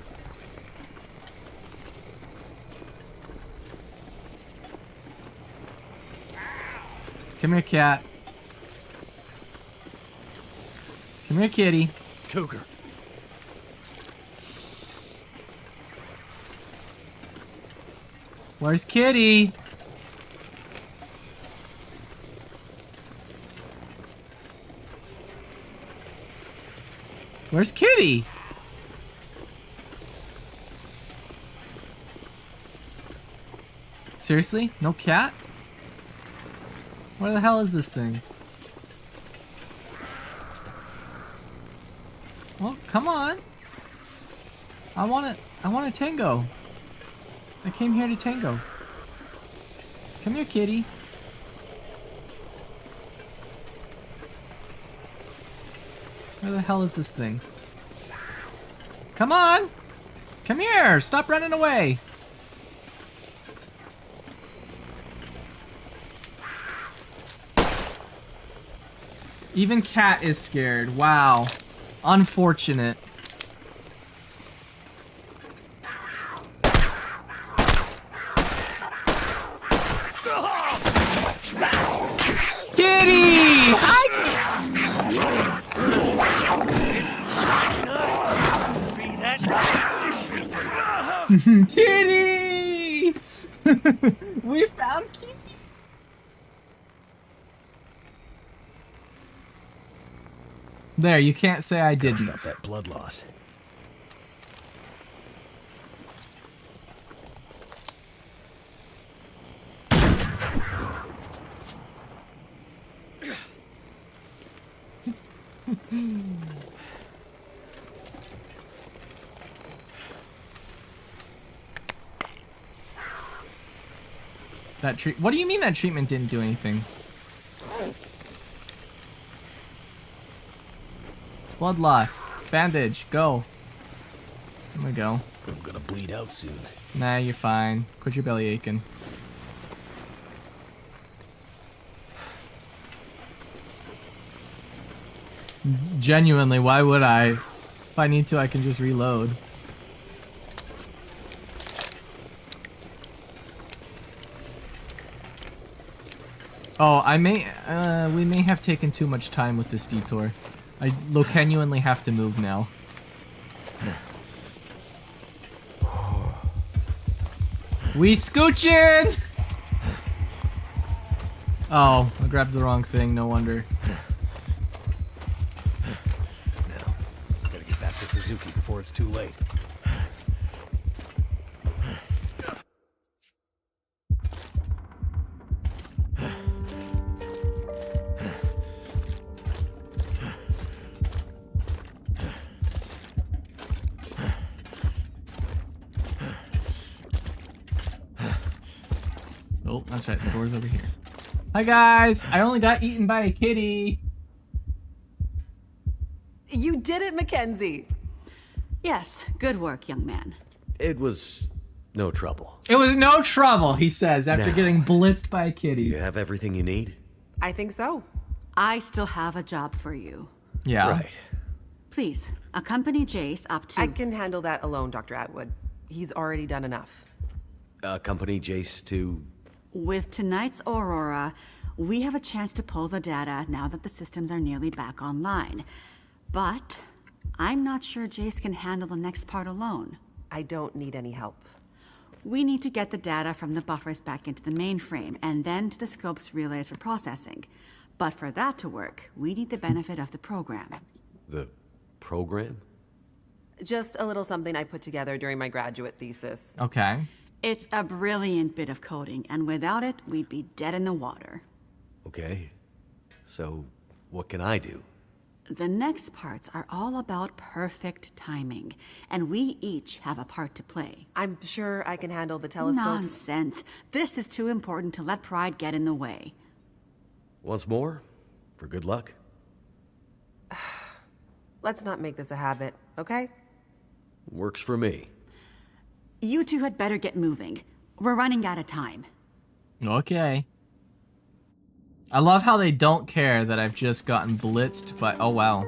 Come here, cat. Come here, kitty. Cougar. Where's kitty? Where's kitty? Seriously? No cat? Where the hell is this thing? Well, come on. I want a tango. I came here to tango. Come here, kitty. Where the hell is this thing? Come on! Come here! Stop running away! Even Cat is scared. Wow. Unfortunate. Kitty! Hi! Kitty! We found Kitty! There, you can't say I didn't. Stop that blood loss. What do you mean that treatment didn't do anything? Blood loss. Bandage. Go. There we go. I'm gonna bleed out soon. Nah, you're fine. Quit your belly aching. Genuinely, why would I? If I need to, I can just reload. Oh, we may have taken too much time with this detour. I genuinely have to move now. We scoochin'! Oh, I grabbed the wrong thing, no wonder. Now, gotta get back to Suzuki before it's too late. Oh, that's right, the door's over here. Hi guys! I only got eaten by a kitty! You did it, Mackenzie! Yes, good work, young man. It was no trouble. It was no trouble, he says, after Now, getting blitzed by a Do kitty. you have everything you need? I think so. I still have a job for you. Yeah. Right. Please, accompany Jace up to... I can handle that alone, Dr. Atwood. He's already done enough. Accompany Jace to... With tonight's Aurora, we have a chance to pull the data now that the systems are nearly back online. But I'm not sure Jace can handle the next part alone. I don't need any help. We need to get the data from the buffers back into the mainframe and then to the scope's relays for processing. But for that to work, we need the benefit of the program. The program? Just a little something I put together during my graduate thesis. Okay. It's a brilliant bit of coding, and without it, we'd be dead in the water. Okay. So, what can I do? The next parts are all about perfect timing, and we each have a part to play. I'm sure I can handle the telescope. Nonsense. This is too important to let pride get in the way. Once more, for good luck. Let's not make this a habit, okay? Works for me. You two had better get moving. We're running out of time. Okay. I love how they don't care that I've just gotten blitzed by... Oh, wow.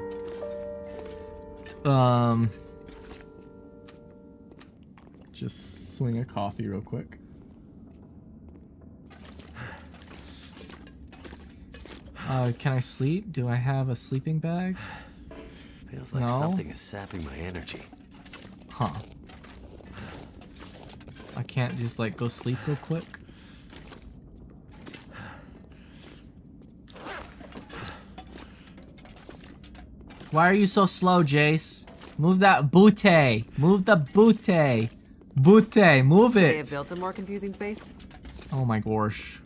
Just swing a coffee real quick. Can I sleep? Do I have a sleeping bag? Feels like No? something is sapping my energy. Huh. I can't just, like, go sleep real quick? Why are you so slow, Jace? Move that booty. Move the booty. Booty, move They have it. built a more confusing space. Oh my gosh.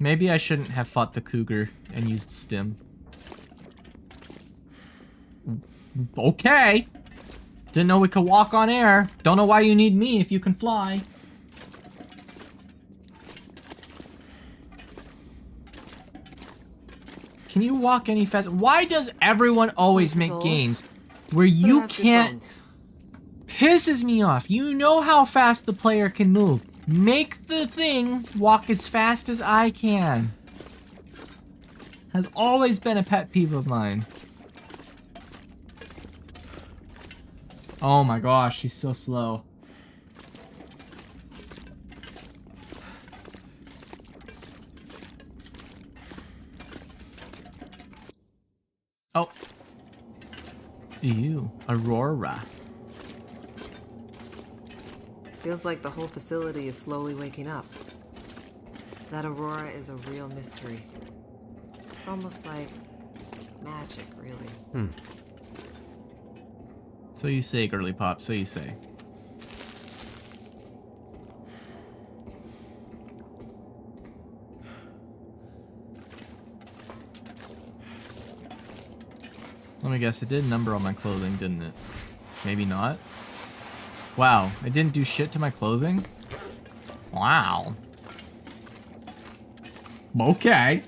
Maybe I shouldn't have fought the cougar and used stim. Okay. Didn't know we could walk on air. Don't know why you need me if you can fly. Can you walk any faster? Why does everyone always make games where you can't... Pisses me off. You know how fast the player can move. Make the thing walk as fast as I can. Has always been a pet peeve of mine. Oh my gosh, she's so slow. Oh. Ew, Aurora. Feels like the whole facility is slowly waking up. That Aurora is a real mystery. It's almost like magic, really. So you say, girly pop, so you say. Let me guess, it did number on my clothing, didn't it? Maybe not. Wow, it didn't do shit to my clothing? Wow. Okay.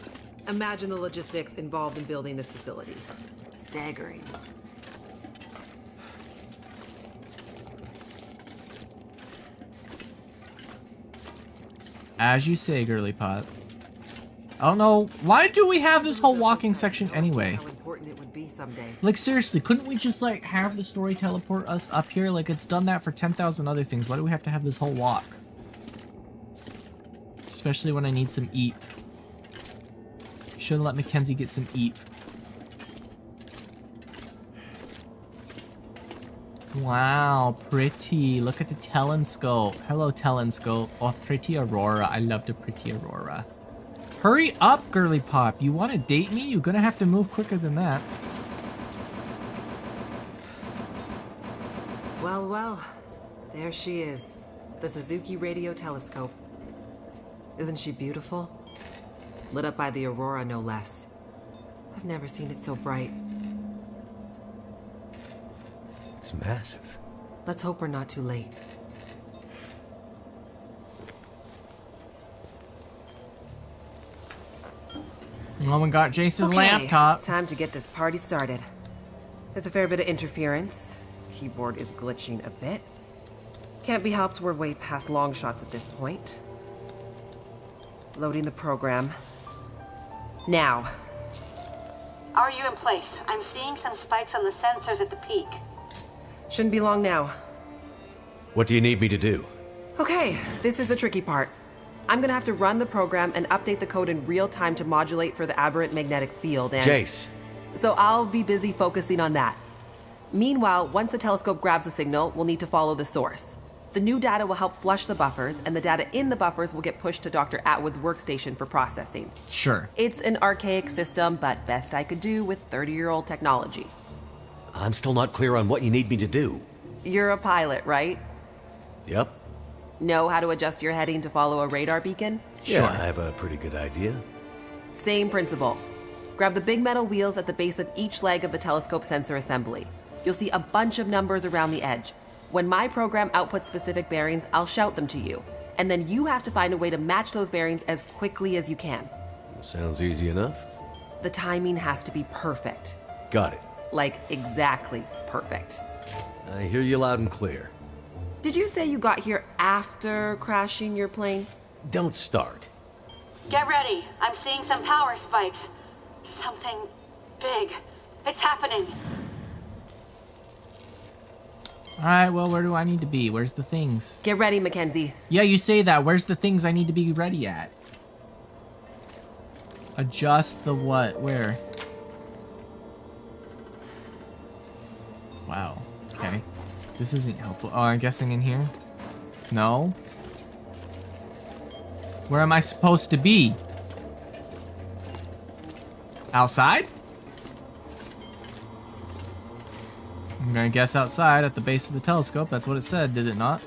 Imagine the logistics involved in building this facility. Staggering. As you say, girly pop. I don't know. Why do we have this whole walking section anyway? How important it would be someday. Like, seriously, couldn't we just, like, have the story teleport us up here? Like, it's done that for 10,000 other things. Why do we have to have this whole walk? Especially when I need some eat. Should've let Mackenzie get some eat. Wow, pretty. Look at the telescope. Hello, telescope. Oh, pretty Aurora. I love the pretty Aurora. Hurry up, girly pop. You want to date me? You're gonna have to move quicker than that. Well, well. There she is. The Suzuki radio telescope. Isn't she beautiful? Lit up by the Aurora, no less. I've never seen it so bright. It's massive. Let's hope we're not too late. Oh my god, Jace's Okay, laptop. time to get this party started. There's a fair bit of interference. Keyboard is glitching a bit. Can't be helped, we're way past long shots at this point. Loading the program. Now. Are you in place? I'm seeing some spikes on the sensors at the peak. Shouldn't be long now. What do you need me to do? Okay, this is the tricky part. I'm gonna have to run the program and update the code in real time to modulate for the aberrant magnetic field and... Jace. So I'll be busy focusing on that. Meanwhile, once the telescope grabs a signal, we'll need to follow the source. The new data will help flush the buffers, and the data in the buffers will get pushed to Dr. Atwood's workstation for processing. Sure. It's an archaic system, but best I could do with 30-year-old technology. I'm still not clear on what you need me to do. You're a pilot, right? Yep. Know how to adjust your heading to follow a radar beacon? Yeah, I have a pretty good idea. Same principle. Grab the big metal wheels at the base of each leg of the telescope sensor assembly. You'll see a bunch of numbers around the edge. When my program outputs specific bearings, I'll shout them to you. And then you have to find a way to match those bearings as quickly as you can. Sounds easy enough. The timing has to be perfect. Got it. Like, exactly perfect. I hear you loud and clear. Did you say you got here after crashing your plane? Don't start. Get ready. I'm seeing some power spikes. Something big. It's happening. Alright, well, where do I need to be? Where's the things? Get ready, Mackenzie. Yeah, you say that. Where's the things I need to be ready at? Adjust the what? Where? Wow. Okay. This isn't helpful. Oh, I'm guessing in here? No? Where am I supposed to be? Outside? I'm gonna guess outside at the base of the telescope. That's what it said, did it not?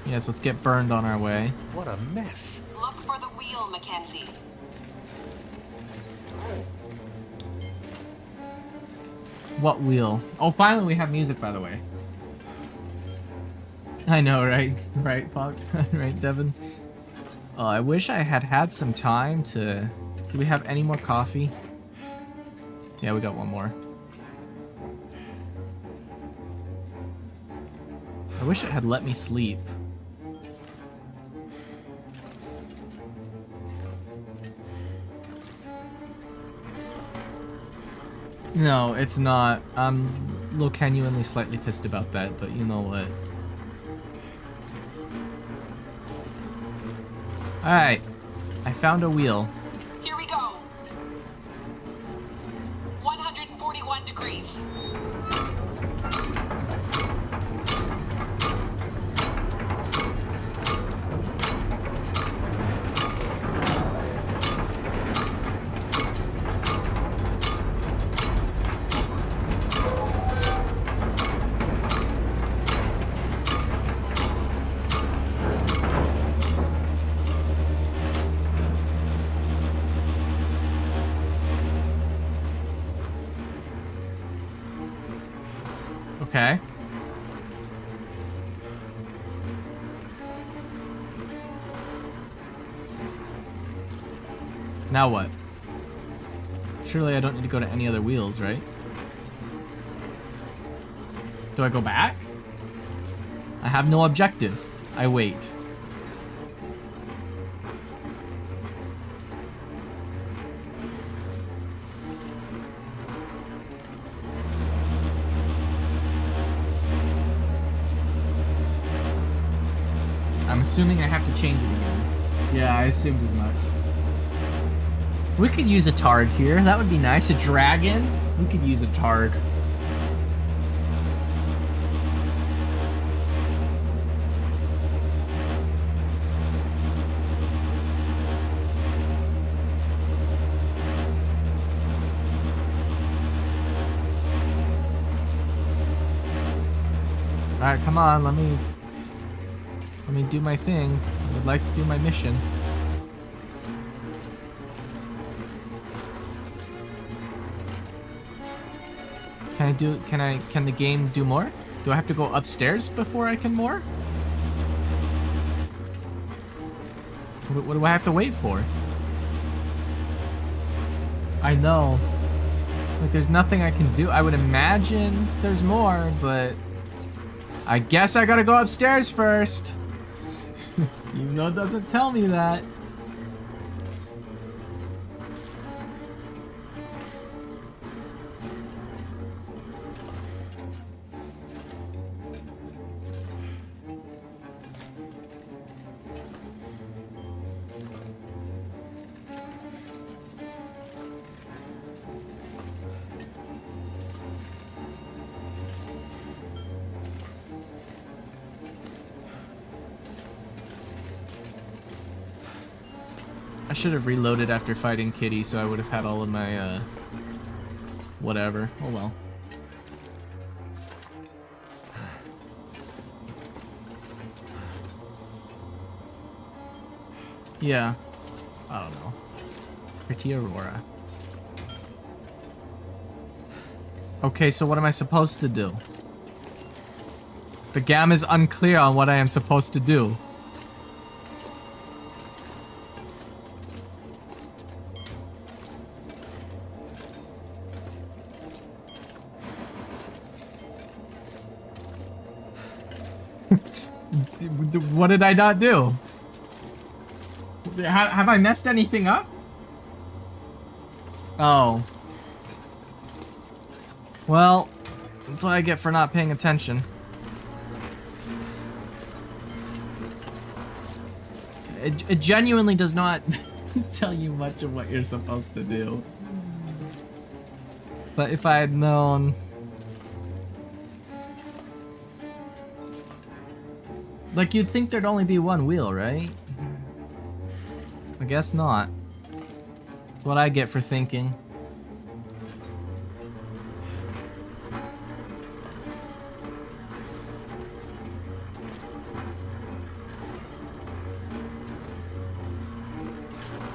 Yes, let's get burned on our way. What a mess. wheel, Mackenzie. What wheel? Oh, finally we have music, by the way. I know, right? Right, Fuck? Right, Devin? Oh, I wish I had had some time to... Do we have any more coffee? Yeah, we got one more. I wish it had let me sleep. No, it's not. I'm a little genuinely slightly pissed about that, but you know what? Alright. I found a wheel. Here we go. 141 degrees. Okay. Now what? Surely I don't need to go to any other wheels, right? Do I go back? I have no objective. I wait. I'm assuming I have to change it again. Yeah, I assumed as much. We could use a Targ here. That would be nice. A dragon? We could use a Targ. Alright, come on, let me do my thing. I would like to do my mission. Can the game do more? Do I have to go upstairs before I can more? What do I have to wait for? I know. Like, there's nothing I can do. I would imagine there's more, but I guess I gotta go upstairs first. Even though it doesn't tell me that. I should have reloaded after fighting Kitty, so I would have had all of my, whatever. Oh well. Yeah. I don't know. Pretty Aurora. Okay, so what am I supposed to do? The game is unclear on what I am supposed to do. What did I not do? Have I messed anything up? Oh. Well, that's what I get for not paying attention. It genuinely does not tell you much of what you're supposed to do. But if I had known... Like, you'd think there'd only be one wheel, right? I guess not. That's what I get for thinking.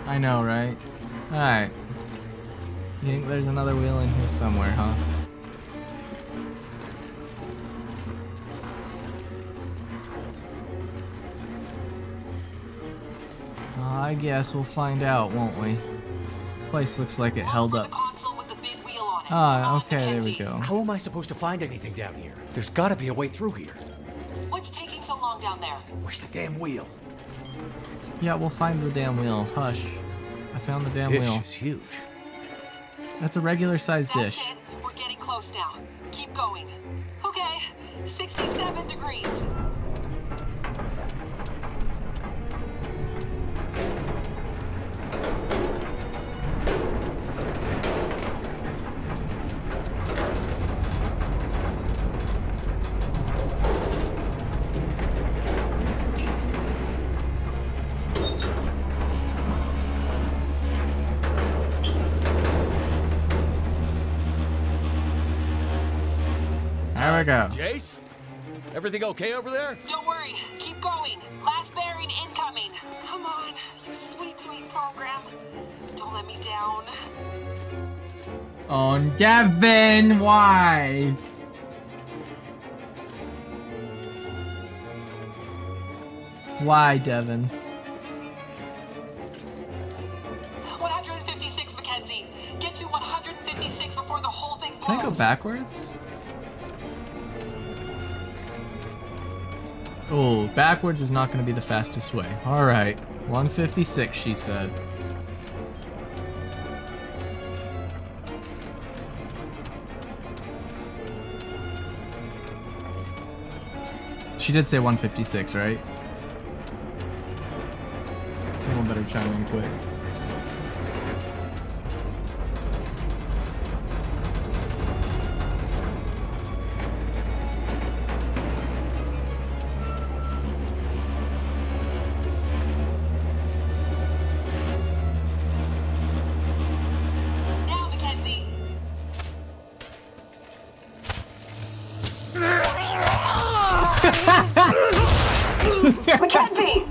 I know, right? Alright. You think there's another wheel in here somewhere, huh? I guess we'll find out, won't we? This place looks like it held up. Ah, okay, there we go. How am I supposed to find anything down here? There's gotta be a way through here. What's taking so long down there? Where's the damn wheel? Yeah, we'll find the damn wheel. Hush. I found the damn Dish wheel. is huge. That's a regular sized That's dish. it. We're getting close now. Keep going. Okay, 67 degrees. There we go. Jace? Everything okay over there? Don't worry. Keep going. Last bearing incoming. Come on, you sweet, sweet program. Don't let me down. Oh, Devin, why? Why, Devin? 156, Mackenzie. Get to 156 before the whole thing blows. Can I go backwards? Oh, backwards is not going to be the fastest way. Alright, 156, she said. She did say 156, right? Someone better chime in quick. Now, Mackenzie. Mackenzie!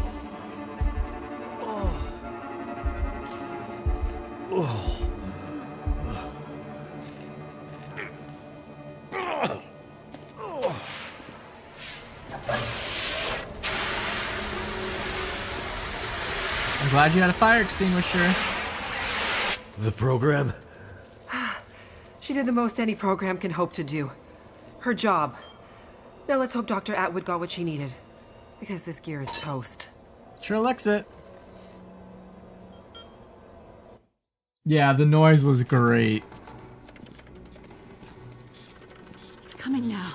I'm glad you had a fire extinguisher. The program? She did the most any program can hope to do. Her job. Now let's hope Dr. Atwood got what she needed. Because this gear is toast. Sure looks it. Yeah, the noise was great. It's coming now.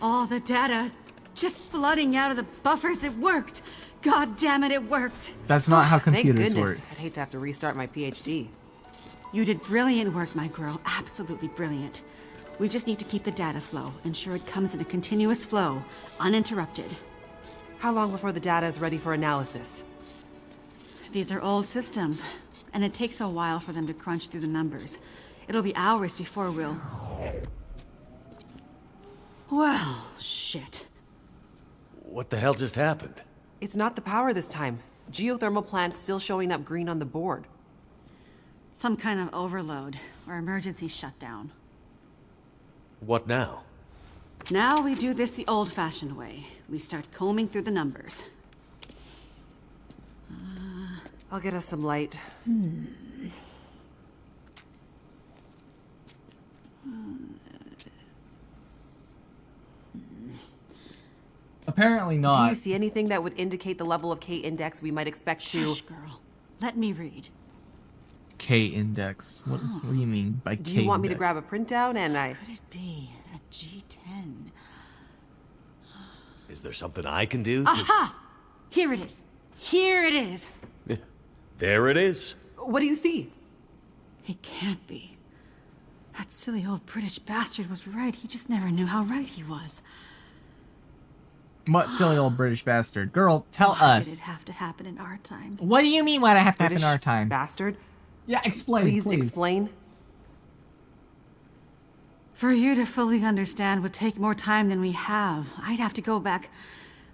All the data just flooding out of the buffers. It worked. God damn it, it worked. That's not how Thank computers goodness. work. I'd hate to have to restart my PhD. You did brilliant work, my girl. Absolutely brilliant. We just need to keep the data flow. Ensure it comes in a continuous flow, uninterrupted. How long before the data is ready for analysis? These are old systems, and it takes a while for them to crunch through the numbers. It'll be hours before we'll... Well, shit. What the hell just happened? It's not the power this time. Geothermal plant's still showing up green on the board. Some kind of overload, or emergency shutdown. What now? Now we do this the old-fashioned way. We start combing through the numbers. I'll get us some light. Apparently Do not. you see anything that would indicate the level of K index we might expect to... Shush, girl. Let me read. K index. What do you mean by K Do you want me to index? grab a printout and I... Could it be a G10? Is there something I can do to... Aha! Here it is. Here it is. Yeah, there it is. What do you see? It can't be. That silly old British bastard was right. He just never knew how right he was. What silly old British bastard? Girl, tell Why us. did it have to happen in our time? What do you mean why did I have to happen in British our time? bastard? Yeah, explain, Please please. explain. For you to fully understand would take more time than we have. I'd have to go back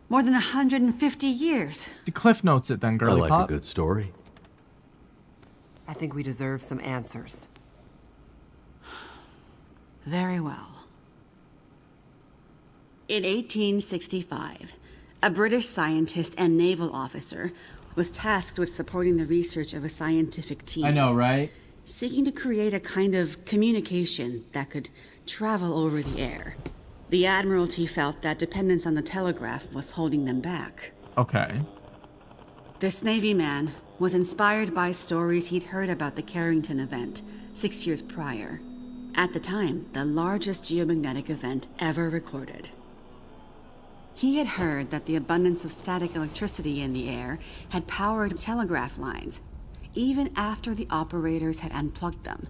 more than 150 years. The Cliff Notes it then, I girly like pop. a good story. I think we deserve some answers. Very well. In 1865, a British scientist and naval officer was tasked with supporting the research of a scientific team. I know, right? Seeking to create a kind of communication that could travel over the air. The Admiralty felt that dependence on the telegraph was holding them back. Okay. This Navy man was inspired by stories he'd heard about the Carrington event 6 years prior. At the time, the largest geomagnetic event ever recorded. He had heard that the abundance of static electricity in the air had powered telegraph lines, even after the operators had unplugged them.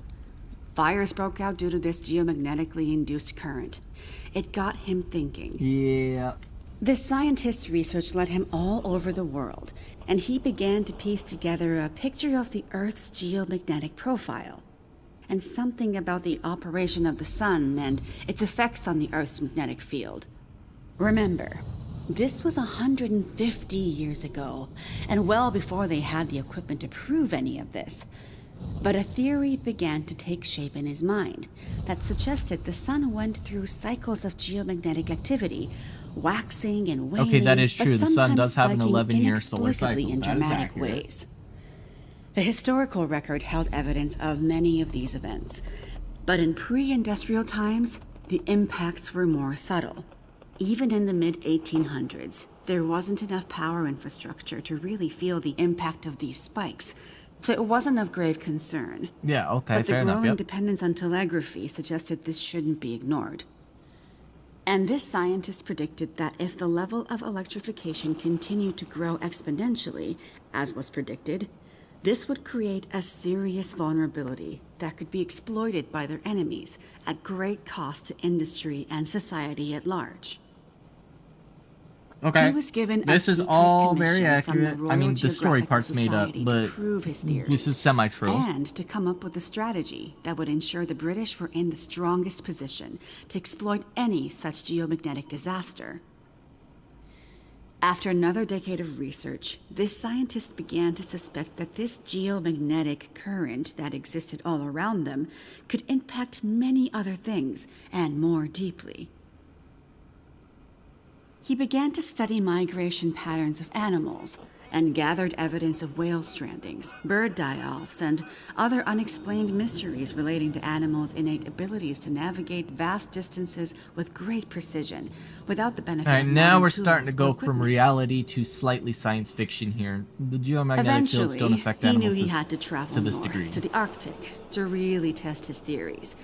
Fires broke out due to this geomagnetically induced current. It got him thinking. Yeah. This scientist's research led him all over the world, and he began to piece together a picture of the Earth's geomagnetic profile, and something about the operation of the sun and its effects on the Earth's magnetic field. Remember, this was 150 years ago, and well before they had the equipment to prove any of this. But a theory began to take shape in his mind that suggested the sun went through cycles of geomagnetic activity, waxing and waning. Okay, that is true. But The sun does have an sometimes 11-year solar inexplicably cycle. in That is dramatic accurate. ways. The historical record held evidence of many of these events, but in pre-industrial times, the impacts were more subtle. Even in the mid-1800s, there wasn't enough power infrastructure to really feel the impact of these spikes, so it wasn't of grave concern. Yeah, okay, But the fair enough, growing yep. dependence on telegraphy suggested this shouldn't be ignored. And this scientist predicted that if the level of electrification continued to grow exponentially, as was predicted, this would create a serious vulnerability that could be exploited by their enemies at great cost to industry and society at large. Okay. He was given a This is secret all very commission from the accurate. I Royal mean, the story Geographical part's made up, Society to but prove his theories, this is semi-true. and to come up with a strategy that would ensure the British were in the strongest position to exploit any such geomagnetic disaster. After another decade of research, this scientist began to suspect that this geomagnetic current that existed all around them could impact many other things, and more deeply. He began to study migration patterns of animals, and gathered evidence of whale strandings, bird die-offs, and other unexplained mysteries relating to animals' innate abilities to navigate vast distances with great precision, without the benefit Alright, of now modern we're starting to tools go or from equipment. reality to slightly science fiction here. The geomagnetic fields Eventually, don't affect he animals knew he had to travel to this north, degree. to the Arctic, to really test his theories.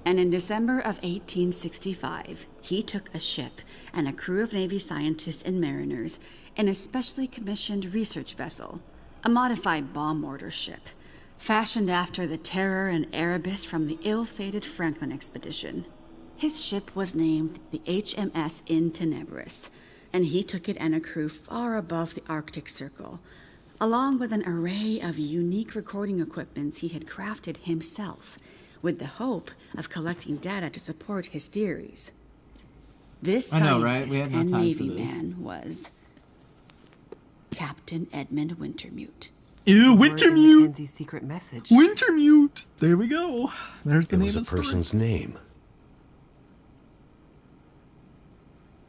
And in December of 1865, he took a ship and a crew of Navy scientists and mariners in a specially commissioned research vessel, a modified bomb mortar ship, fashioned after the Terror and Erebus from the ill-fated Franklin expedition. His ship was named the HMS In Tenebris, and he took it and a crew far above the Arctic Circle, along with an array of unique recording equipments he had crafted himself, with the hope of collecting data to support his theories. This I know, right? We scientist have no and time for Navy this. man was Captain Edmund Wintermute. Ew, Word in Wintermute! Mackenzie's secret message. Wintermute! There we go. There's the There name was of a the story. person's name.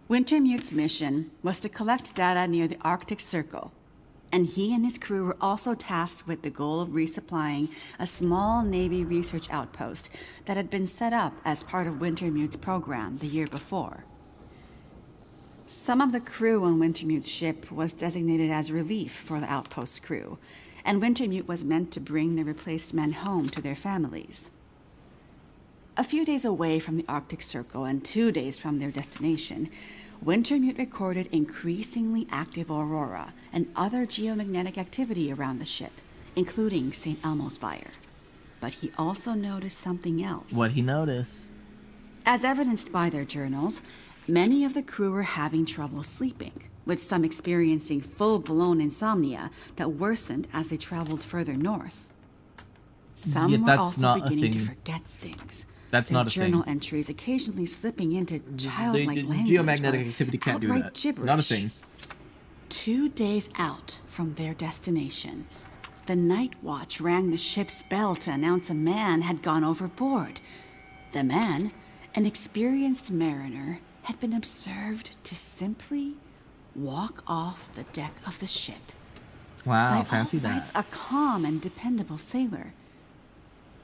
Wintermute's mission was to collect data near the Arctic Circle, and he and his crew were also tasked with the goal of resupplying a small Navy research outpost that had been set up as part of Wintermute's program the year before. Some of the crew on Wintermute's ship was designated as relief for the outpost crew, and Wintermute was meant to bring the replaced men home to their families. A few days away from the Arctic Circle and 2 days from their destination, Wintermute recorded increasingly active aurora and other geomagnetic activity around the ship, including St. Elmo's fire. But he also noticed something else. What he noticed. As evidenced by their journals, many of the crew were having trouble sleeping, with some experiencing full-blown insomnia that worsened as they traveled further north. Some Yeah, were that's also not a beginning to thing. forget things. That's their not a journal thing. entries occasionally slipping into The childlike language geomagnetic or activity can't do outright that. gibberish. Not a thing. 2 days out from their destination, The night watch rang the ship's bell to announce a man had gone overboard. The man, an experienced mariner, had been observed to simply walk off the deck of the ship. Wow, By fancy all rights, that. a calm and dependable sailor.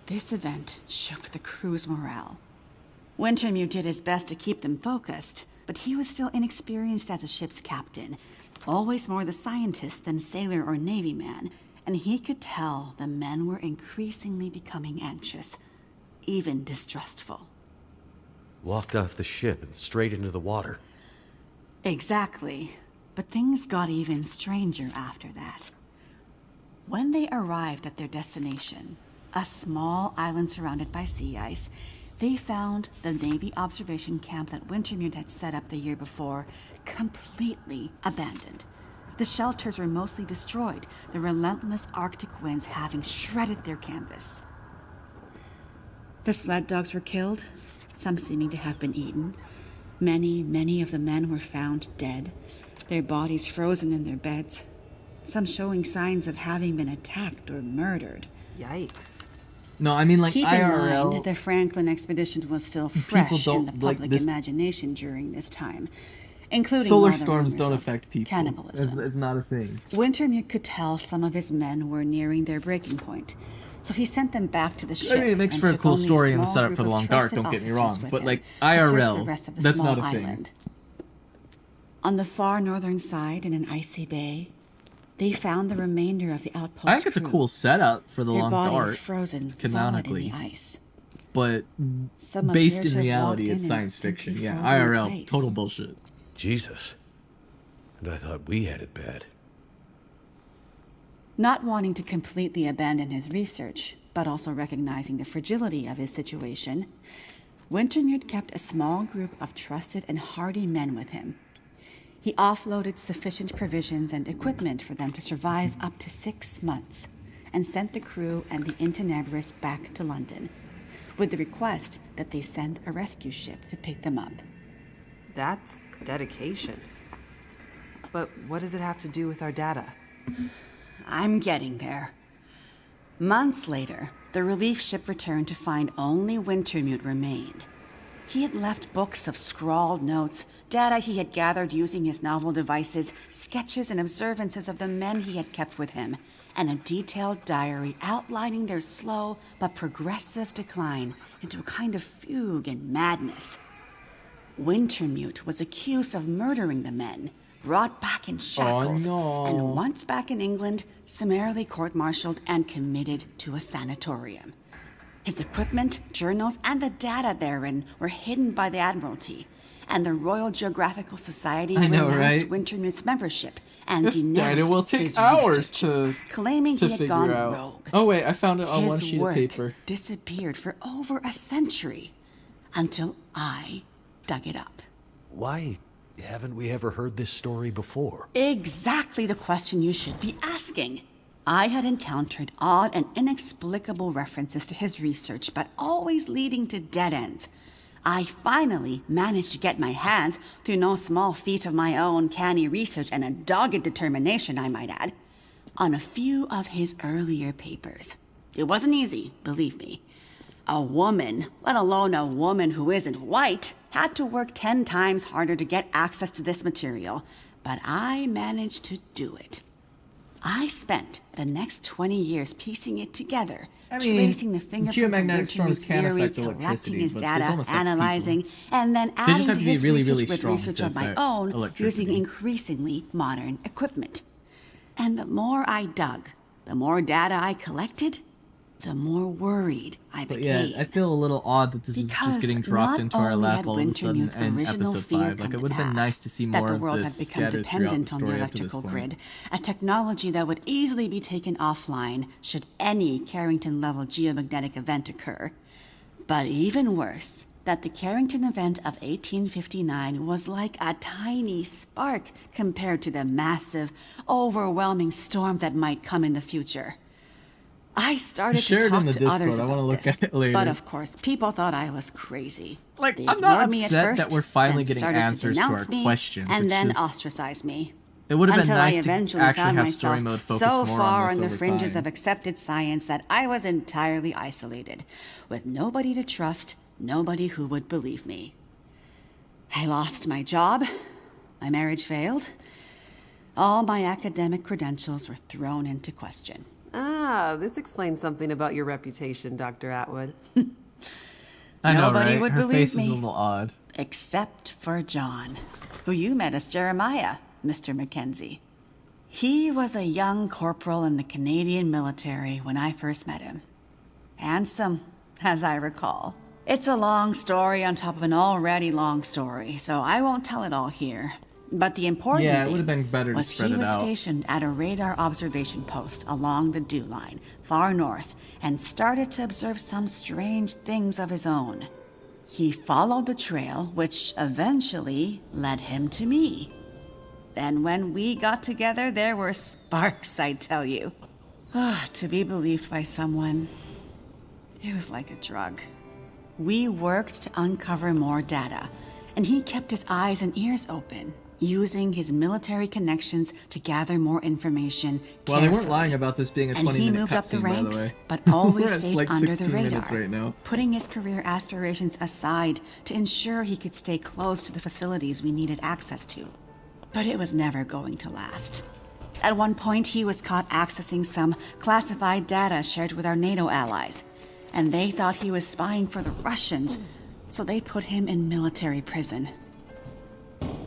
This event shook the crew's morale. Wintermute did his best to keep them focused, but he was still inexperienced as a ship's captain, always more the scientist than sailor or Navy man, and he could tell the men were increasingly becoming anxious, even distrustful. Walked off the ship and straight into the water. Exactly, but things got even stranger after that. When they arrived at their destination, a small island surrounded by sea ice, they found the Navy observation camp that Wintermute had set up the year before completely abandoned. The shelters were mostly destroyed, the relentless Arctic winds having shredded their canvas. The sled dogs were killed, some seeming to have been eaten. Many of the men were found dead, their bodies frozen in their beds, some showing signs of having been attacked or murdered. Yikes. No, I mean like Keep IRL. in mind, the Franklin expedition was still fresh in the like public this- imagination during this time, including Solar all the storms rumors don't of affect people. cannibalism. It's not a thing. Wintermute could tell some of his men were nearing their breaking point, so he sent them back to the ship. I mean, it makes and for a took cool only story in the small setup group for the of Long Dark, trusted don't get me officers wrong, with but him like to search IRL, the rest of the that's small not a thing. island. On the far northern side, in an icy bay, they found the remainder of the outpost. I think it's a crew. cool setup for the Their Long bodies Dark, frozen solid in canonically. the ice. but Some based appear in to have reality, walked in it's and science simply fiction. Yeah, frozen in IRL, place. total bullshit. Jesus. And I thought we had it bad. Not wanting to completely abandon his research, but also recognizing the fragility of his situation, Wintermute kept a small group of trusted and hardy men with him. He offloaded sufficient provisions and equipment for them to survive up to 6 months, and sent the crew and the Intenebris back to London, with the request that they send a rescue ship to pick them up. That's dedication. But what does it have to do with our data? I'm getting there. Months later, the relief ship returned to find only Wintermute remained. He had left books of scrawled notes, data he had gathered using his novel devices, sketches and observances of the men he had kept with him, and a detailed diary outlining their slow but progressive decline into a kind of fugue and madness. Wintermute was accused of murdering the men, brought back in shackles, no. and once back in England, summarily court-martialed and committed to a sanatorium. His equipment, journals, and the data therein were hidden by the Admiralty, and the Royal Geographical Society I know, renounced right? Wintermute's membership and This denounced data will take his hours research, claiming to he had figure gone out. rogue. Oh wait, I found it on one His sheet work of paper. disappeared for over a century, until I dug it up. Why haven't we ever heard this story before? Exactly the question you should be asking. I had encountered odd and inexplicable references to his research, but always leading to dead ends. I finally managed to get my hands, through no small feat of my own canny research and a dogged determination, I might add, on a few of his earlier papers. It wasn't easy, believe me. A woman, let alone a woman who isn't white, had to work 10 times harder to get access to this material, but I managed to do it. I spent the next 20 years piecing it together, I mean, tracing the fingerprints of geomagnetic storms Wintermute's can theory, affect collecting electricity, his but they data, don't affect analyzing, people. and then just adding have to to be his really, research really with strong research to of my affect own, electricity. using increasingly modern equipment. And the more I dug, the more data I collected, the more worried I But became. yeah, I feel a little odd that this is Because just getting dropped not into our only lap had all of a sudden Wintermute's in original episode fear 5. Like, come it to would have been pass, nice to see that more the of world this had become scattered throughout the dependent on the story up to this electrical point. grid, a technology that would easily be taken offline should any Carrington-level geomagnetic event occur. But even worse, that the Carrington event of 1859 was like a tiny spark compared to the massive, overwhelming storm that might come in the future. I started Share to it in talk the to Discord. others I wanna about look this, at it later. but of course, people thought I was crazy. Like, They I'm not ignored me at upset first, that we're finally then getting started answers to denounce our me, questions. and It's then just- ostracize me. It would have been Until nice I to eventually actually found have story myself mode focus so more far on this on the over fringes time. of accepted science that I was entirely isolated, with nobody to trust, nobody who would believe me. I lost my job, my marriage failed, all my academic credentials were thrown into question. Ah, this explains something about your reputation, Dr. Atwood. I know, Nobody right? would Her believe face is a me. little odd. Except for John, who you met as Jeremiah, Mr. Mackenzie. He was a young corporal in the Canadian military when I first met him. Handsome, as I recall. It's a long story on top of an already long story, so I won't tell it all here. But the important Yeah, it thing would have been better to was spread he it was out. stationed at a radar observation post along the dew line, far north, and started to observe some strange things of his own. He followed the trail, which eventually led him to me. And when we got together, there were sparks, I tell you. To be believed by someone, it was like a drug. We worked to uncover more data, and he kept his eyes and ears open, using his military connections to gather more information Well, they weren't carefully. lying about this being a And he 20-minute moved up the cutscene, by the ranks, way. but always We're at, stayed like, under the 16 radar, minutes right now. putting his career aspirations aside to ensure he could stay close to the facilities we needed access to. But it was never going to last. At one point, he was caught accessing some classified data shared with our NATO allies, and they thought he was spying for the Russians, so they put him in military prison.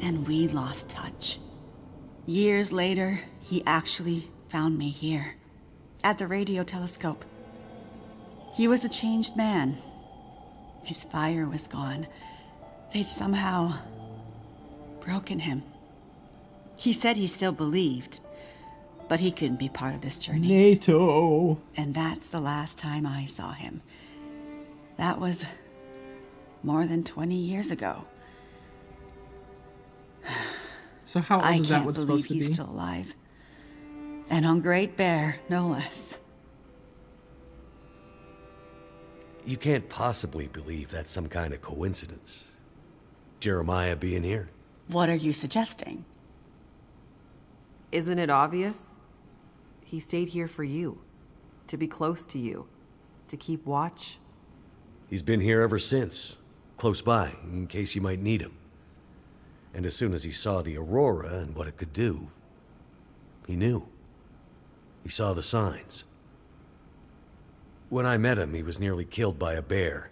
And we lost touch. Years later, he actually found me here, at the radio telescope. He was a changed man. His fire was gone. They'd somehow broken him. He said he still believed, but he couldn't be part of this journey. NATO. And that's the last time I saw him. That was more than 20 years ago. So how old I is that can't what's believe supposed to he's be? still alive. And on Great Bear, no less. You can't possibly believe that's some kind of coincidence. Jeremiah being here. What are you suggesting? Isn't it obvious? He stayed here for you, to be close to you, to keep watch. He's been here ever since, close by, in case you might need him. And as soon as he saw the aurora and what it could do, he knew. He saw the signs. When I met him, he was nearly killed by a bear,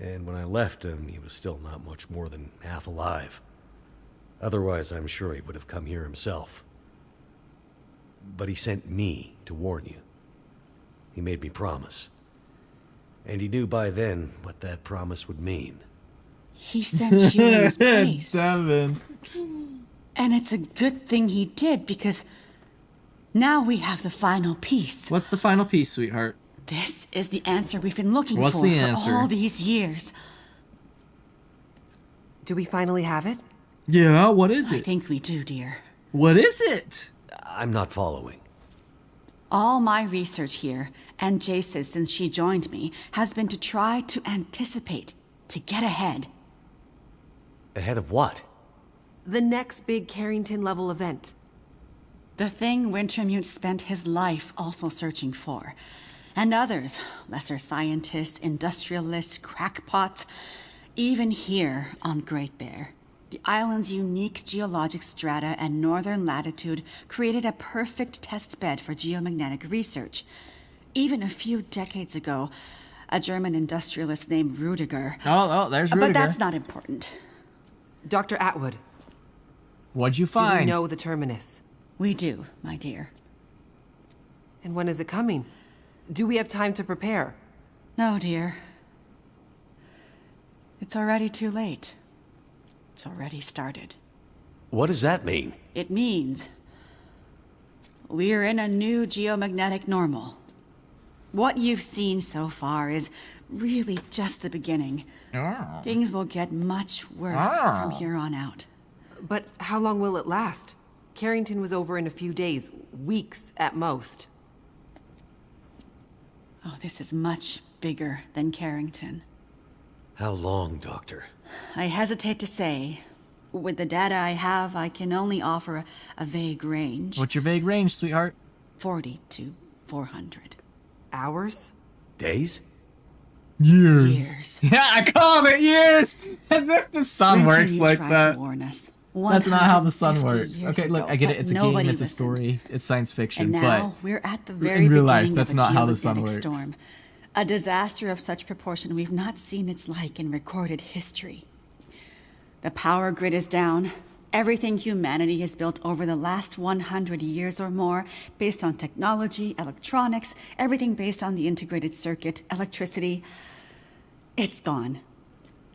and when I left him, he was still not much more than half alive. Otherwise, I'm sure he would have come here himself. But he sent me to warn you. He made me promise. And he knew by then what that promise would mean. He sent you in his place. Devin. And it's a good thing he did, because now we have the final piece. What's the final piece, sweetheart? This is the answer we've been looking What's for the answer? all these years. Do we finally have it? Yeah, what is I it? think we do, dear. What is it? I'm not following. All my research here, and Jace's since she joined me, has been to try to anticipate, to get ahead. Ahead of what? The next big Carrington-level event. The thing Wintermute spent his life also searching for. And others, lesser scientists, industrialists, crackpots, even here on Great Bear. The island's unique geologic strata and northern latitude created a perfect test bed for geomagnetic research. Even a few decades ago, a German industrialist named Rudiger. Oh, there's Rudiger. But that's not important. Dr. Atwood, What'd you do find? we know the terminus? We do, my dear. And when is it coming? Do we have time to prepare? No, dear. It's already too late. It's already started. What does that mean? It means we're in a new geomagnetic normal. What you've seen so far is really just the beginning. Oh. Things will get much worse from here on out. But how long will it last? Carrington was over in a few days, weeks at most. Oh, this is much bigger than Carrington. How long, Doctor? I hesitate to say, With the data I have, I can only offer a vague range. What's your vague range, sweetheart? 40 to 400. Hours? Days? Years. Yeah, I called it years! As if the sun works Wintermute like tried that. to warn us. That's not how the sun 150 works. years Okay, look, ago, I get it. but It's a game, nobody it's a listened. story, it's science fiction, And but now we're at the very in real beginning life, that's of a not how the sun geomagnetic works. storm. A disaster of such proportion we've not seen its like in recorded history. The power grid is down. Everything humanity has built over the last 100 years or more, based on technology, electronics, everything based on the integrated circuit, electricity, it's gone.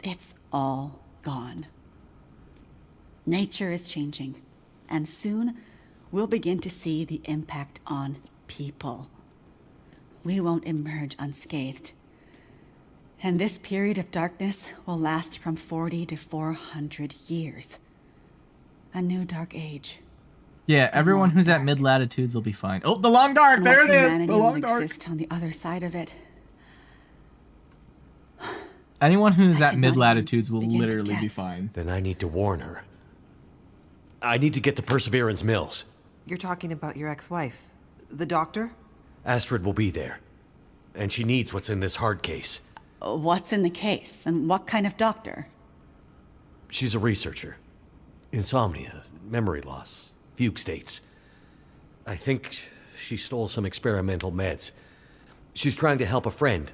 It's all gone. Nature is changing, and soon we'll begin to see the impact on people. We won't emerge unscathed. And this period of darkness will last from 40 to 400 years. A new dark age. yeah, everyone who's at mid-latitudes will be fine. Oh, the long dark! And There what it is! humanity The long will dark! exist on the other side of it. Anyone who's I at cannot mid-latitudes will even begin to literally be guess. fine. Then I need to warn her. I need to get to Perseverance Mills. You're talking about your ex-wife. The doctor? Astrid will be there. And she needs what's in this hard case. What's in the case, and what kind of doctor? She's a researcher. Insomnia, memory loss, fugue states. I think she stole some experimental meds. She's trying to help a friend.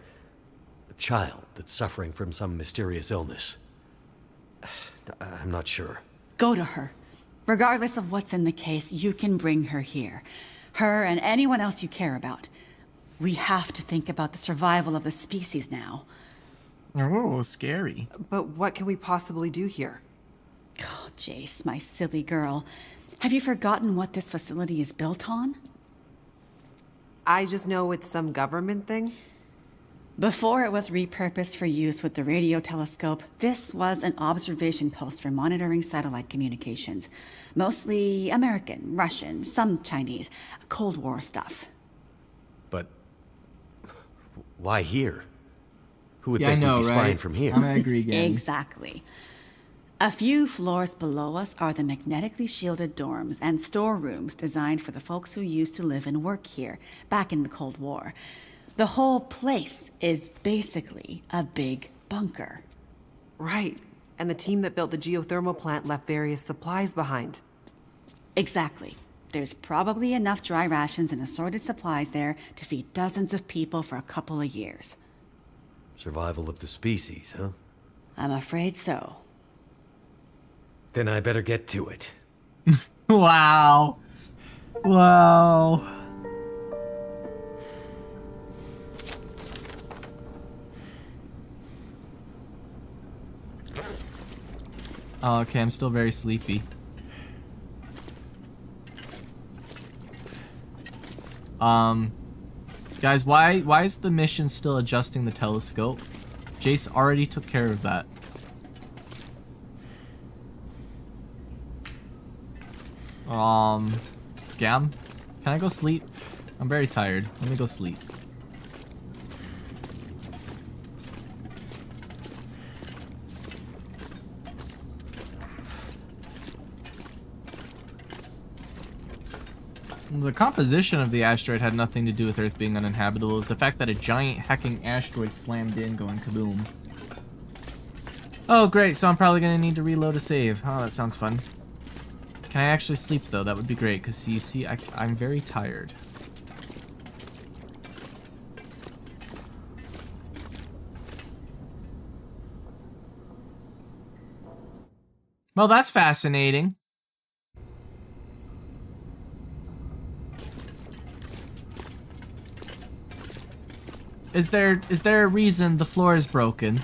A child that's suffering from some mysterious illness. I'm not sure. Go to her. Regardless of what's in the case, you can bring her here. Her and anyone else you care about. We have to think about the survival of the species now. Oh, scary. But what can we possibly do here? Oh, Jace, my silly girl. Have you forgotten what this facility is built on? I just know it's some government thing. Before it was repurposed for use with the radio telescope, this was an observation post for monitoring satellite communications. Mostly American, Russian, some Chinese, Cold War stuff. But why here? Who would Yeah, I think know, we'd be right? spying from here? I agree, gang. Exactly. A few floors below us are the magnetically shielded dorms and storerooms designed for the folks who used to live and work here, back in the Cold War. The whole place is basically a big bunker. Right. And the team that built the geothermal plant left various supplies behind. Exactly. There's probably enough dry rations and assorted supplies there to feed dozens of people for a couple of years. Survival of the species, huh? I'm afraid so. Then I better get to it. Wow. Wow. Oh, okay, I'm still very sleepy. Guys, why is the mission still adjusting the telescope? Jace already took care of that. Gam? Can I go sleep? I'm very tired. Let me go sleep. The composition of the asteroid had nothing to do with Earth being uninhabitable. It was the fact that a giant hacking asteroid slammed in going kaboom. Oh, great. So I'm probably going to need to reload a save. Oh, that sounds fun. Can I actually sleep, though? That would be great, because you see, I'm very tired. Well, that's fascinating. Is there a reason the floor is broken?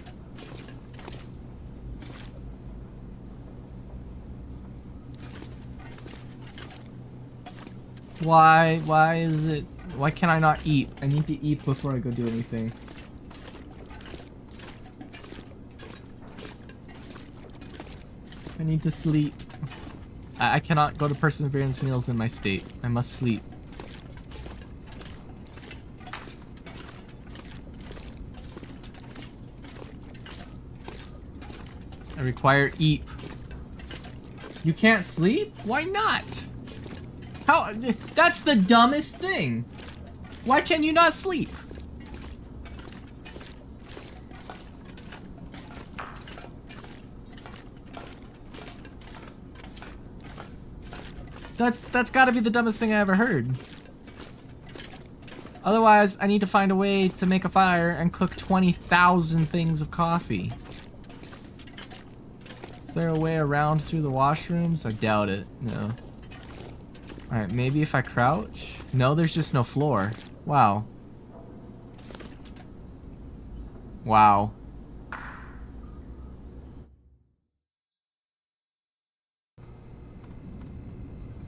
Why is it... Why can I not eat? I need to eat before I go do anything. I need to sleep. I cannot go to Perseverance Meals in my state. I must sleep. I require eat. You can't sleep? Why not? How? That's the dumbest thing. Why can you not sleep? That's gotta be the dumbest thing I ever heard. Otherwise, I need to find a way to make a fire and cook 20,000 things of coffee. Is there a way around through the washrooms? I doubt it. No. Alright, maybe if I crouch? No, there's just no floor. Wow. Wow.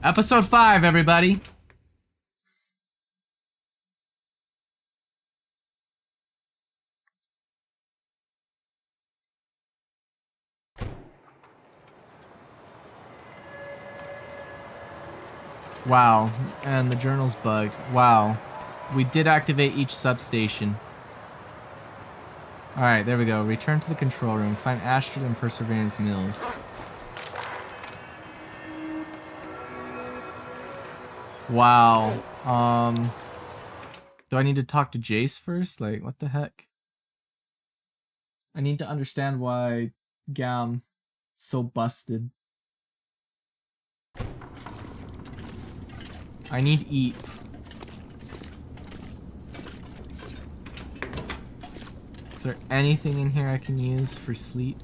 Episode 5, everybody. Wow, and the journal's bugged. Wow. We did activate each substation. Alright, there we go. Return to the control room. Find Astrid and Perseverance Mills. Wow. Do I need to talk to Jace first? Like, what the heck? I need to understand why Gam so busted. I need eat. Is there anything in here I can use for sleep?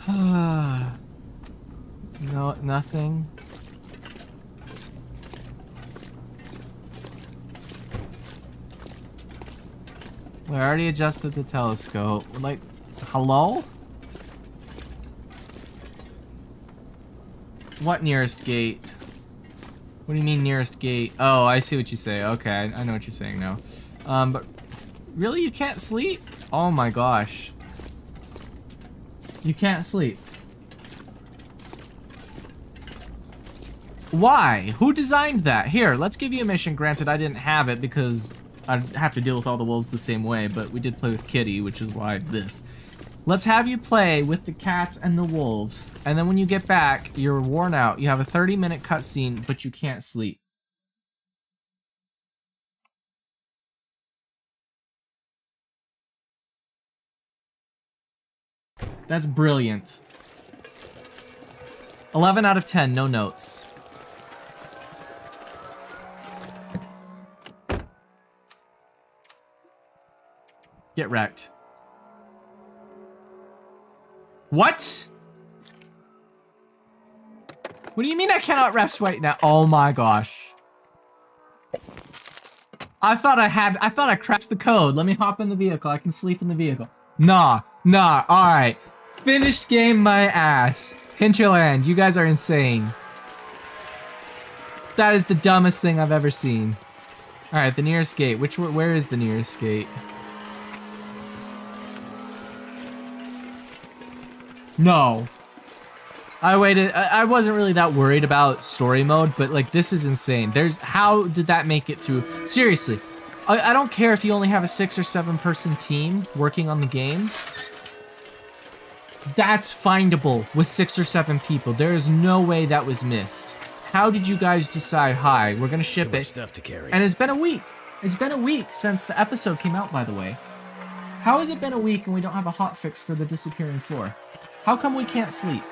No, nothing. We already adjusted the telescope. Like, hello? What nearest gate? What do you mean nearest gate? Oh, I see what you say. Okay, I know what you're saying now. But really, you can't sleep? Oh my gosh. You can't sleep. Why? Who designed that? Here, let's give you a mission. Granted, I didn't have it because I'd have to deal with all the wolves the same way, but we did play with Kitty, which is why this. Let's have you play with the cats and the wolves, and then when you get back, you're worn out. You have a 30-minute cutscene, but you can't sleep. That's brilliant. 11 out of 10, no notes. Get wrecked. What? What do you mean I cannot rest right now? Oh my gosh. I thought I cracked the code. Let me hop in the vehicle. I can sleep in the vehicle. Nah, alright. Finished game my ass. Hinterland, you guys are insane. That is the dumbest thing I've ever seen. Alright, the nearest gate. Where is the nearest gate? No. I waited. I wasn't really that worried about story mode, but like this is insane. How did that make it through? Seriously. I don't care if you only have a 6 or 7 person team working on the game. That's findable with 6 or 7 people. There is no way that was missed. How did you guys decide, hi, we're gonna ship Too much it? stuff to carry. And it's been a week. It's been a week since the episode came out, by the way. How has it been a week and we don't have a hotfix for the disappearing floor? How come we can't sleep?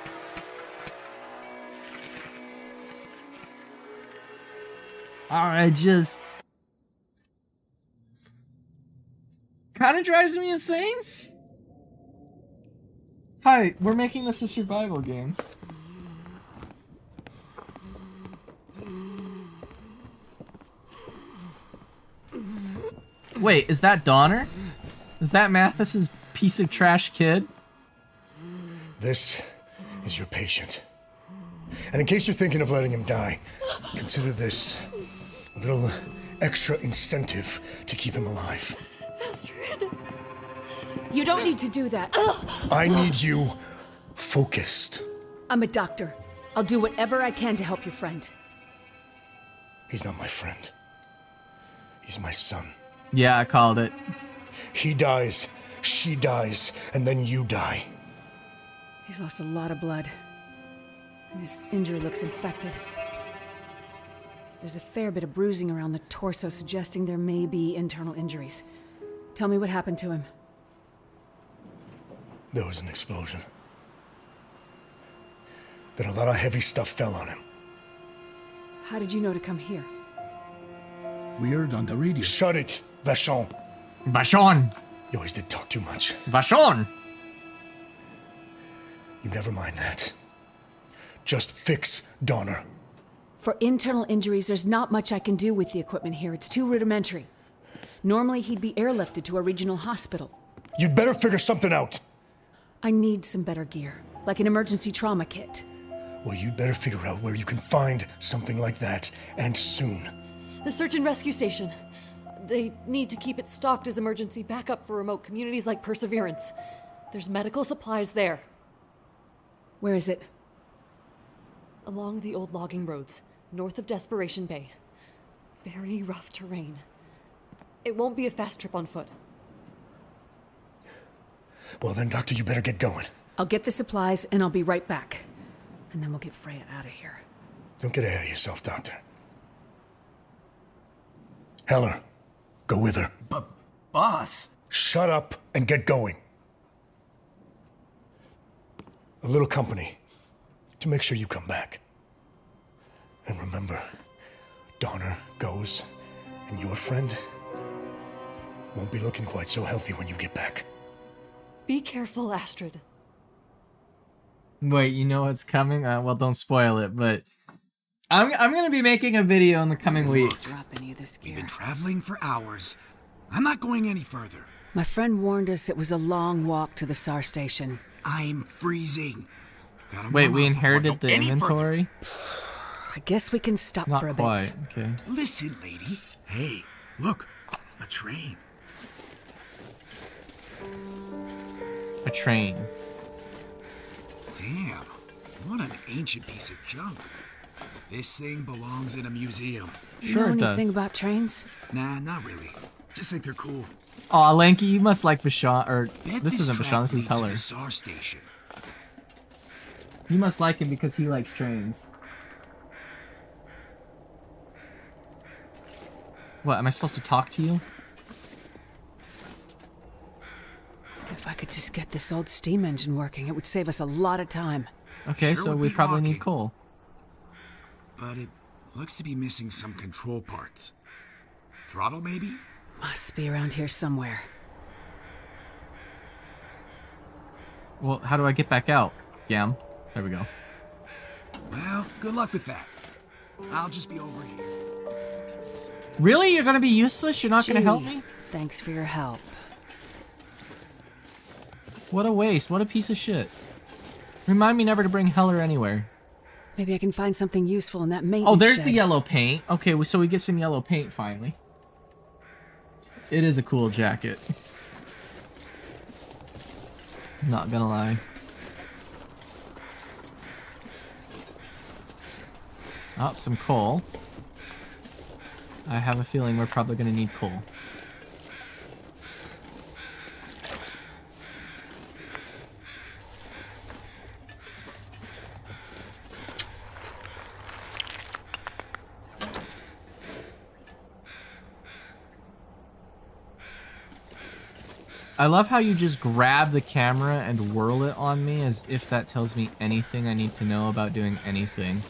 Just... kind of drives me insane. Hi, we're making this a survival game. Wait, is that Donner? Is that Mathis's piece of trash kid? This is your patient. And in case you're thinking of letting him die, consider this a little extra incentive to keep him alive. Astrid, you don't need to do that. I need you focused. I'm a doctor. I'll do whatever I can to help your friend. He's not my friend. He's my son. Yeah, I called it. He dies, she dies, and then you die. He's lost a lot of blood. And his injury looks infected. There's a fair bit of bruising around the torso, suggesting there may be internal injuries. Tell me what happened to him. There was an explosion. Then a lot of heavy stuff fell on him. How did you know to come here? We heard on the radio. Shut it, Vachon. Vachon! You always did talk too much. Vachon! You never mind that. Just fix Donner. For internal injuries, there's not much I can do with the equipment here. It's too rudimentary. Normally, he'd be airlifted to a regional hospital. You'd better figure something out. I need some better gear, like an emergency trauma kit. Well, you'd better figure out where you can find something like that, and soon. The search and rescue station. They need to keep it stocked as emergency backup for remote communities like Perseverance. There's medical supplies there. Where is it? Along the old logging roads, north of Desperation Bay. Very rough terrain. It won't be a fast trip on foot. Well then, Doctor, you better get going. I'll get the supplies and I'll be right back. And then we'll get Freya out of here. Don't get ahead of yourself, Doctor. Heller, go with her. But, boss. Shut up and get going. A little company to make sure you come back. And remember, Donner goes, and your friend won't be looking quite so healthy when you get back. Be careful, Astrid. Wait, you know what's coming? Well, don't spoil it, but I'm gonna be making a video in the coming weeks. Drop any of this gear. We've been traveling for hours. I'm not going any further. My friend warned us it was a long walk to the SAR station. I'm freezing. Gotta Wait, warm we up before I inherited go the any further. inventory? I guess we can stop Not for a quite, bit. okay. Listen, lady. Hey, look. A train. A train. Damn. What an ancient piece of junk. This thing belongs in a museum. Sure know it anything does. about trains? Nah, not really. Just think they're cool. Aw, Lanky, you must like Vachon, or Bet this isn't track Vachon, this is leads to Heller. the SAR station. You must like him because he likes trains. What, am I supposed to talk to you? If I could just get this old steam engine working, it would save us a lot of time. Okay, Sure so would we be probably need rocking. coal. But it looks to be missing some control parts. Throttle, maybe? Must be around here somewhere. Well, how do I get back out? Yam. There we go. Well, good luck with that. I'll just be over here. Really? You're gonna be useless? You're not gonna help Gee, me? Thanks for your help. What a waste. What a piece of shit. Remind me never to bring Heller anywhere. Maybe I can find something useful in that maintenance Oh, there's shed. the yellow paint. Okay, so we get some yellow paint finally. It is a cool jacket. Not gonna lie. Oh, some coal. I have a feeling we're probably gonna need coal. I love how you just grab the camera and whirl it on me as if that tells me anything I need to know about doing anything.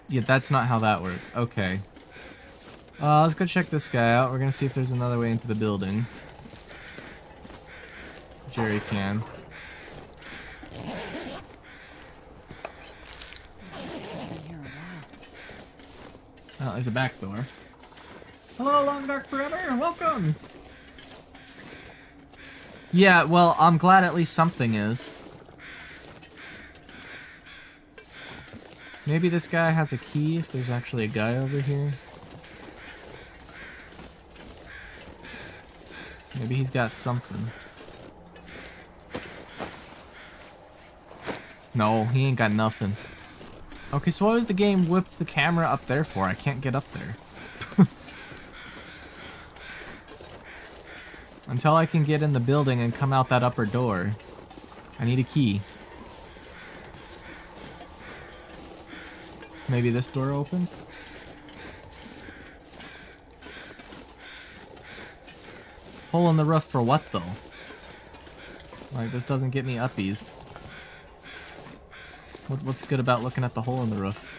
Yeah, that's not how that works. Okay. Let's go check this guy out. We're gonna see if there's another way into the building. Jerry can. Oh, there's a back door. Hello, Long Dark Forever! Welcome! Yeah, well, I'm glad at least something is. Maybe this guy has a key if there's actually a guy over here. Maybe he's got something. No, he ain't got nothing. Okay, so what was the game whipped the camera up there for? I can't get up there. Until I can get in the building and come out that upper door. I need a key. Maybe this door opens? Hole in the roof for what, though? Like, this doesn't get me uppies. What's good about looking at the hole in the roof?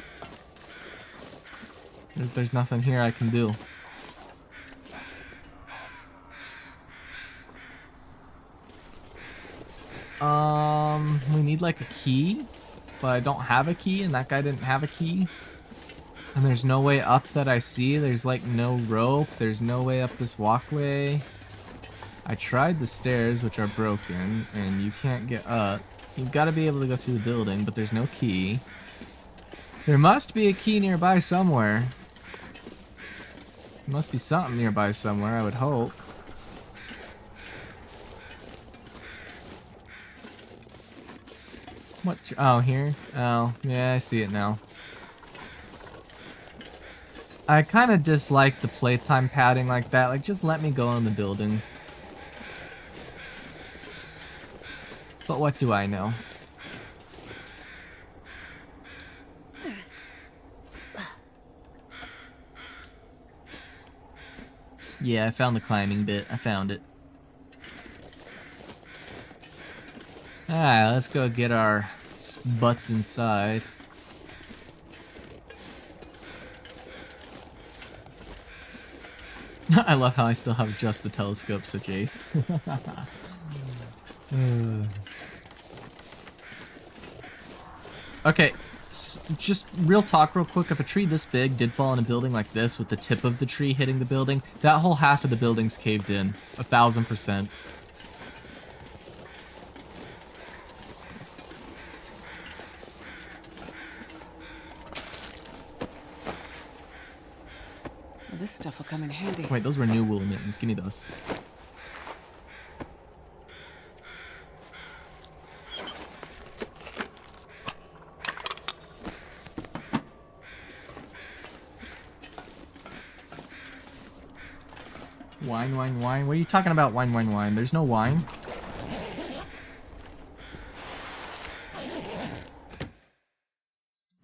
There's nothing here I can do. We need like a key, but I don't have a key, and that guy didn't have a key. And there's no way up that I see. There's like no rope. There's no way up this walkway. I tried the stairs, which are broken, and you can't get up. You've got to be able to go through the building, but there's no key. There must be a key nearby somewhere. There must be something nearby somewhere, I would hope. What? Oh, here? Oh, yeah, I see it now. I kind of dislike the playtime padding like that. Like, just let me go in the building. But what do I know? Yeah, I found the climbing bit. I found it. Alright, let's go get our butts inside. I love how I still have just the telescope, so Jace. Okay, just real talk real quick. If a tree this big did fall in a building like this with the tip of the tree hitting the building, that whole half of the building's caved in. 1000%. Well, this stuff will come in handy. Wait, those were new wool mittens. Give me those. Wine, wine, wine. What are you talking about, wine, wine, wine? There's no wine.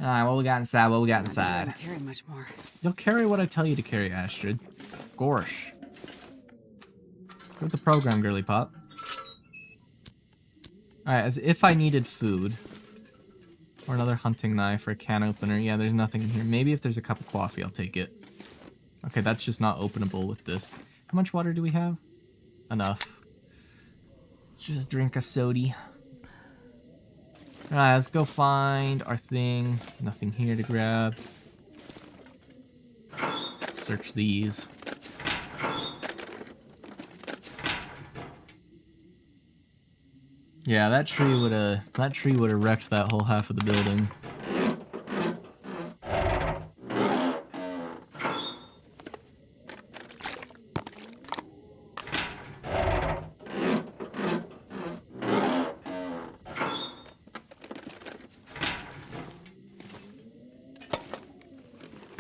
Alright, what we got inside? What we got inside? Not sure I can carry much more. You'll carry what I tell you to carry, Astrid. Gorsh. Go with the program, girly pop. Alright, as if I needed food. Or another hunting knife or a can opener. Yeah, there's nothing in here. Maybe if there's a cup of coffee, I'll take it. Okay, that's just not openable with this. How much water do we have? Enough. Just drink a sody. Alright, let's go find our thing. Nothing here to grab. Search these. Yeah, that tree would've wrecked that whole half of the building.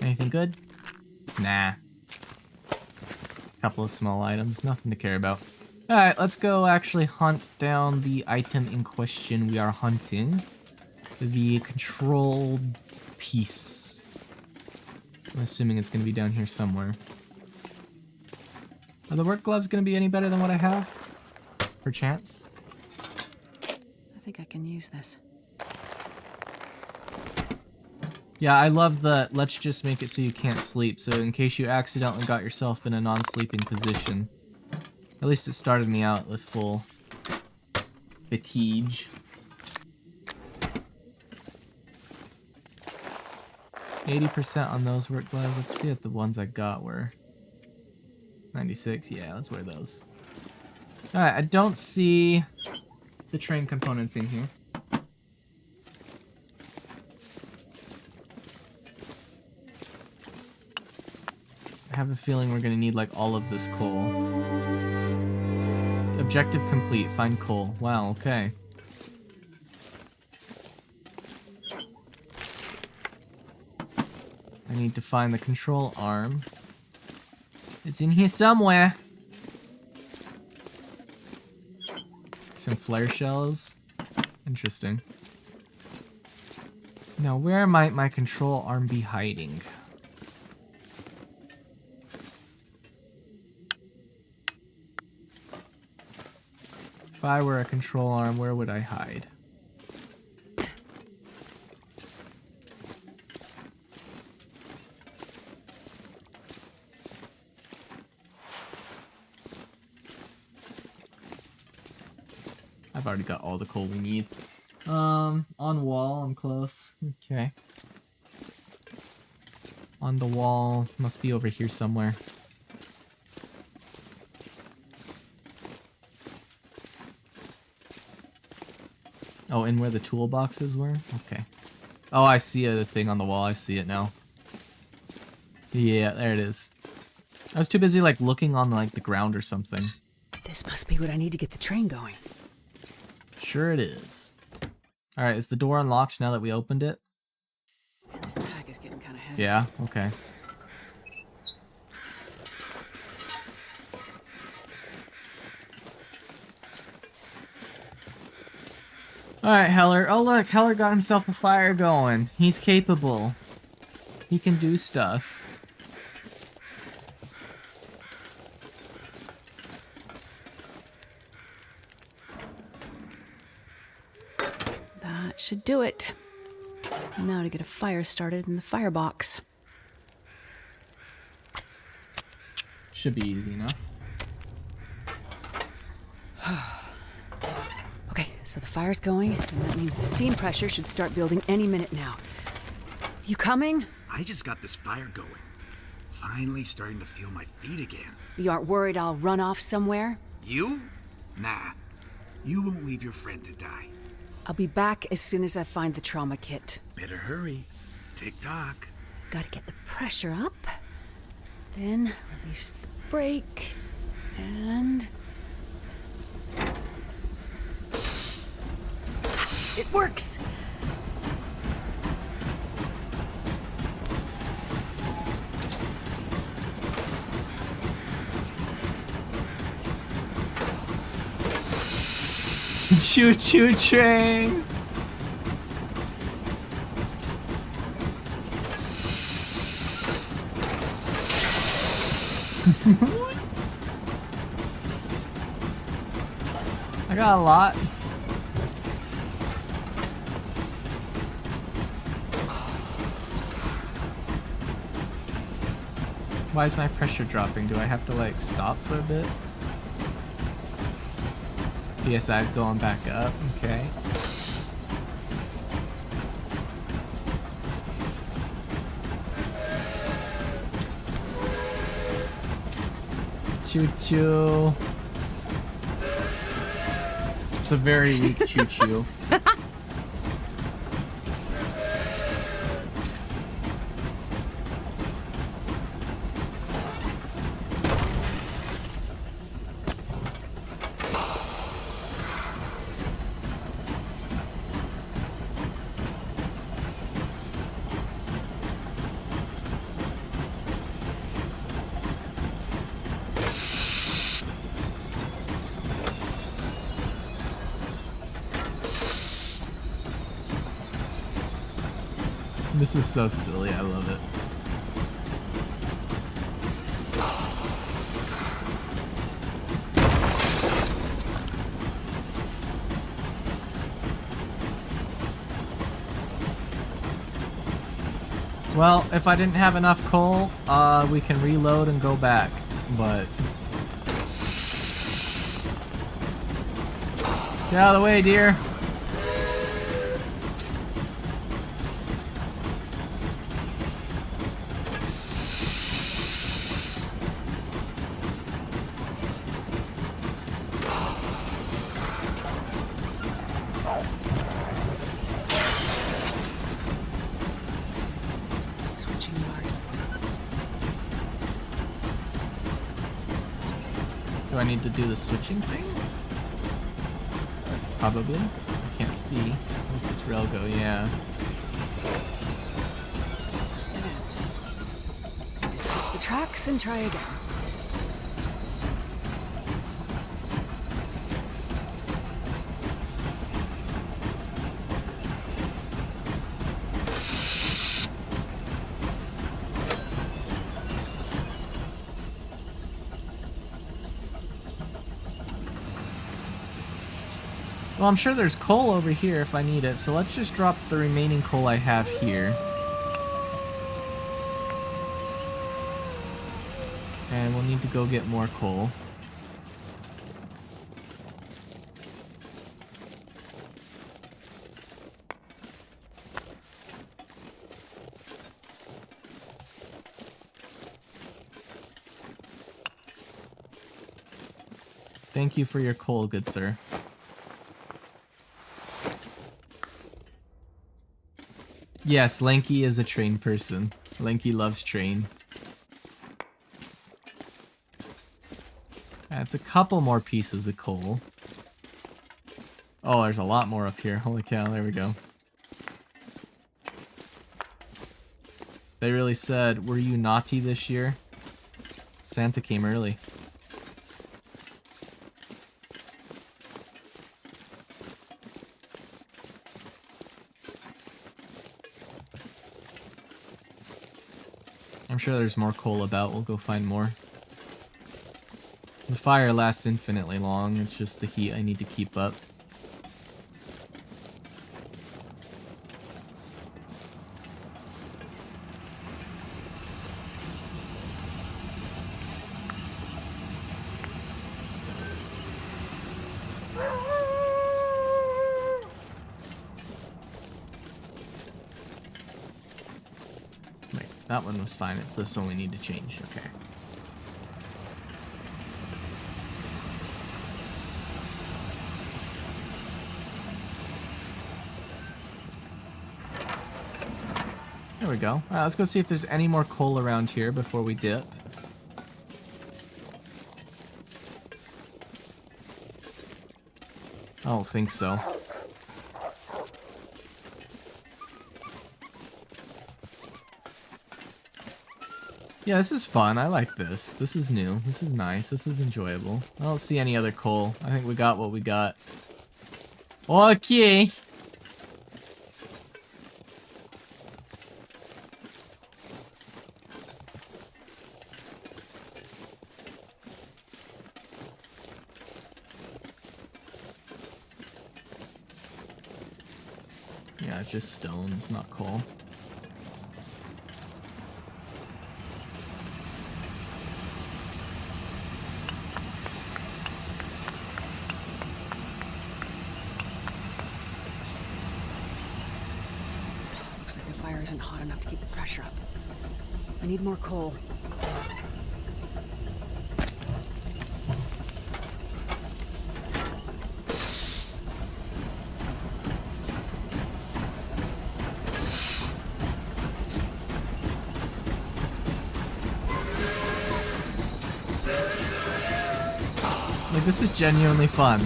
Anything good? Nah. Couple of small items, nothing to care about. Alright, let's go actually hunt down the item in question we are hunting. The control piece. I'm assuming it's going to be down here somewhere. Are the work gloves going to be any better than what I have? Perchance? I think I can use this. Yeah, I love the let's just make it so you can't sleep, so in case you accidentally got yourself in a non-sleeping position. At least it started me out with full fatigue. 80% on those work gloves. Let's see what the ones I got were. 96, yeah, let's wear those. Alright, I don't see the train components in here. I have a feeling we're gonna need like all of this coal. Objective complete, find coal. Wow, okay. I need to find the control arm. It's in here somewhere. Some flare shells. Interesting. Now, where might my control arm be hiding? If I were a control arm, where would I hide? I've already got all the coal we need. On wall, I'm close. Okay. On the wall, must be over here somewhere. Oh, and where the toolboxes were? Okay. Oh, I see the thing on the wall. I see it now. Yeah, there it is. I was too busy, like, looking on, like, the ground or something. This must be what I need to get the train going. Sure it is. Alright, is the door unlocked now that we opened it? Man, this pack is getting kind of heavy. Yeah, okay. Alright, Heller. Oh look, Heller got himself a fire going. He's capable. He can do stuff. That should do it. Now to get a fire started in the firebox. Should be easy enough. Okay, so the fire's going, and that means the steam pressure should start building any minute now. You coming? I just got this fire going. Finally starting to feel my feet again. You aren't worried I'll run off somewhere? You? Nah. You won't leave your friend to die. I'll be back as soon as I find the trauma kit. Better hurry. Tick-tock. Gotta get the pressure up. Then release the brake. And... it works! Choo-choo train! I got a lot. Why is my pressure dropping? Do I have to like stop for a bit? PSI's going back up, okay. Choo-choo. It's a very weak choo-choo. This is so silly, I love it. Well, if I didn't have enough coal, we can reload and go back, but... Get out of the way, dear! Do I need to do the switching thing? Probably. I can't see. Where's this rail go? Yeah. Just switch the tracks and try again. Well, I'm sure there's coal over here if I need it, so let's just drop the remaining coal I have here. And we'll need to go get more coal. Thank you for your coal, good sir. Yes, Lanky is a train person. Lanky loves train. That's a couple more pieces of coal. Oh, there's a lot more up here. Holy cow, there we go. They really said, were you naughty this year? Santa came early. I'm sure there's more coal about. We'll go find more. The fire lasts infinitely long. It's just the heat I need to keep up. Wait, that one was fine. It's this one we need to change. Okay. There we go. Alright, let's go see if there's any more coal around here before we dip. I don't think so. Yeah, this is fun. I like this. This is new. This is nice. This is enjoyable. I don't see any other coal. I think we got what we got. Okay. Yeah, it's just stones, not coal. Looks like the fire isn't hot enough to keep the pressure up. I need more coal. Like, this is genuinely fun.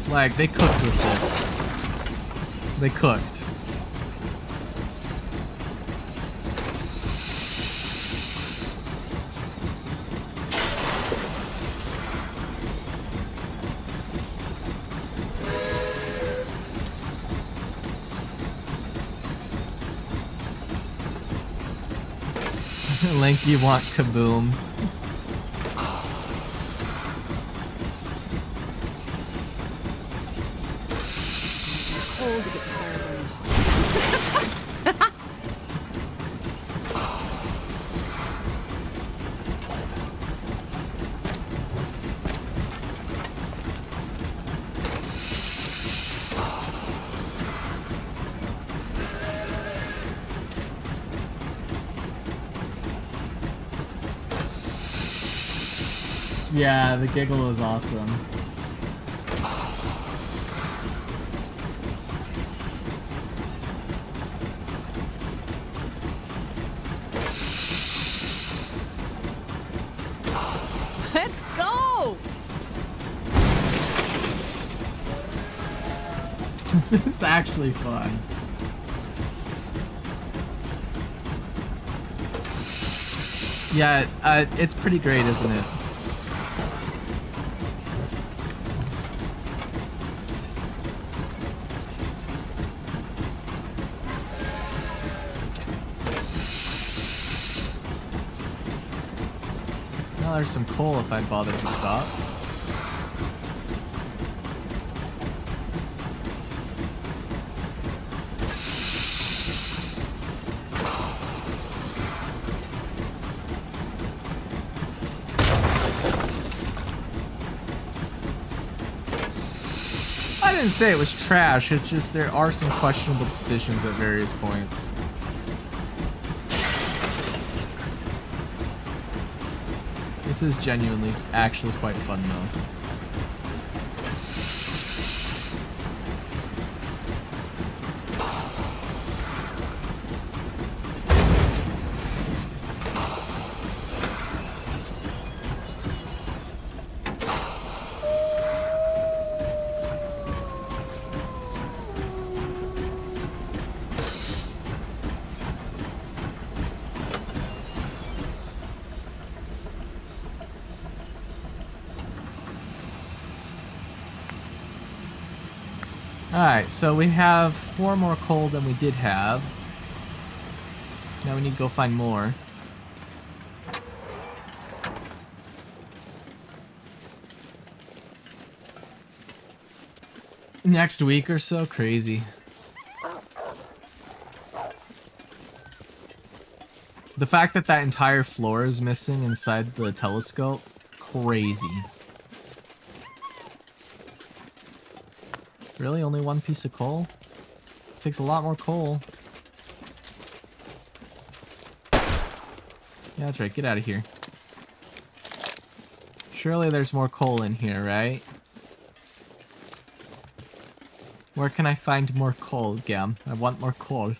Like, they cooked with this. They cooked. Lanky want kaboom. Coal to get the fire burning. Yeah, the giggle was awesome. Let's go! This is actually fun. Yeah, it's pretty great, isn't it? Now there's some coal if I'd bothered to stop. I didn't say it was trash, it's just there are some questionable decisions at various points. This is genuinely actually quite fun though. Alright, so we have 4 more coal than we did have. Now we need to go find more. Next week or so? Crazy. The fact that that entire floor is missing inside the telescope, crazy. Really? Only 1 piece of coal? Takes a lot more coal. Yeah, that's right. Get out of here. Surely there's more coal in here, right? Where can I find more coal, Gam? I want more coal.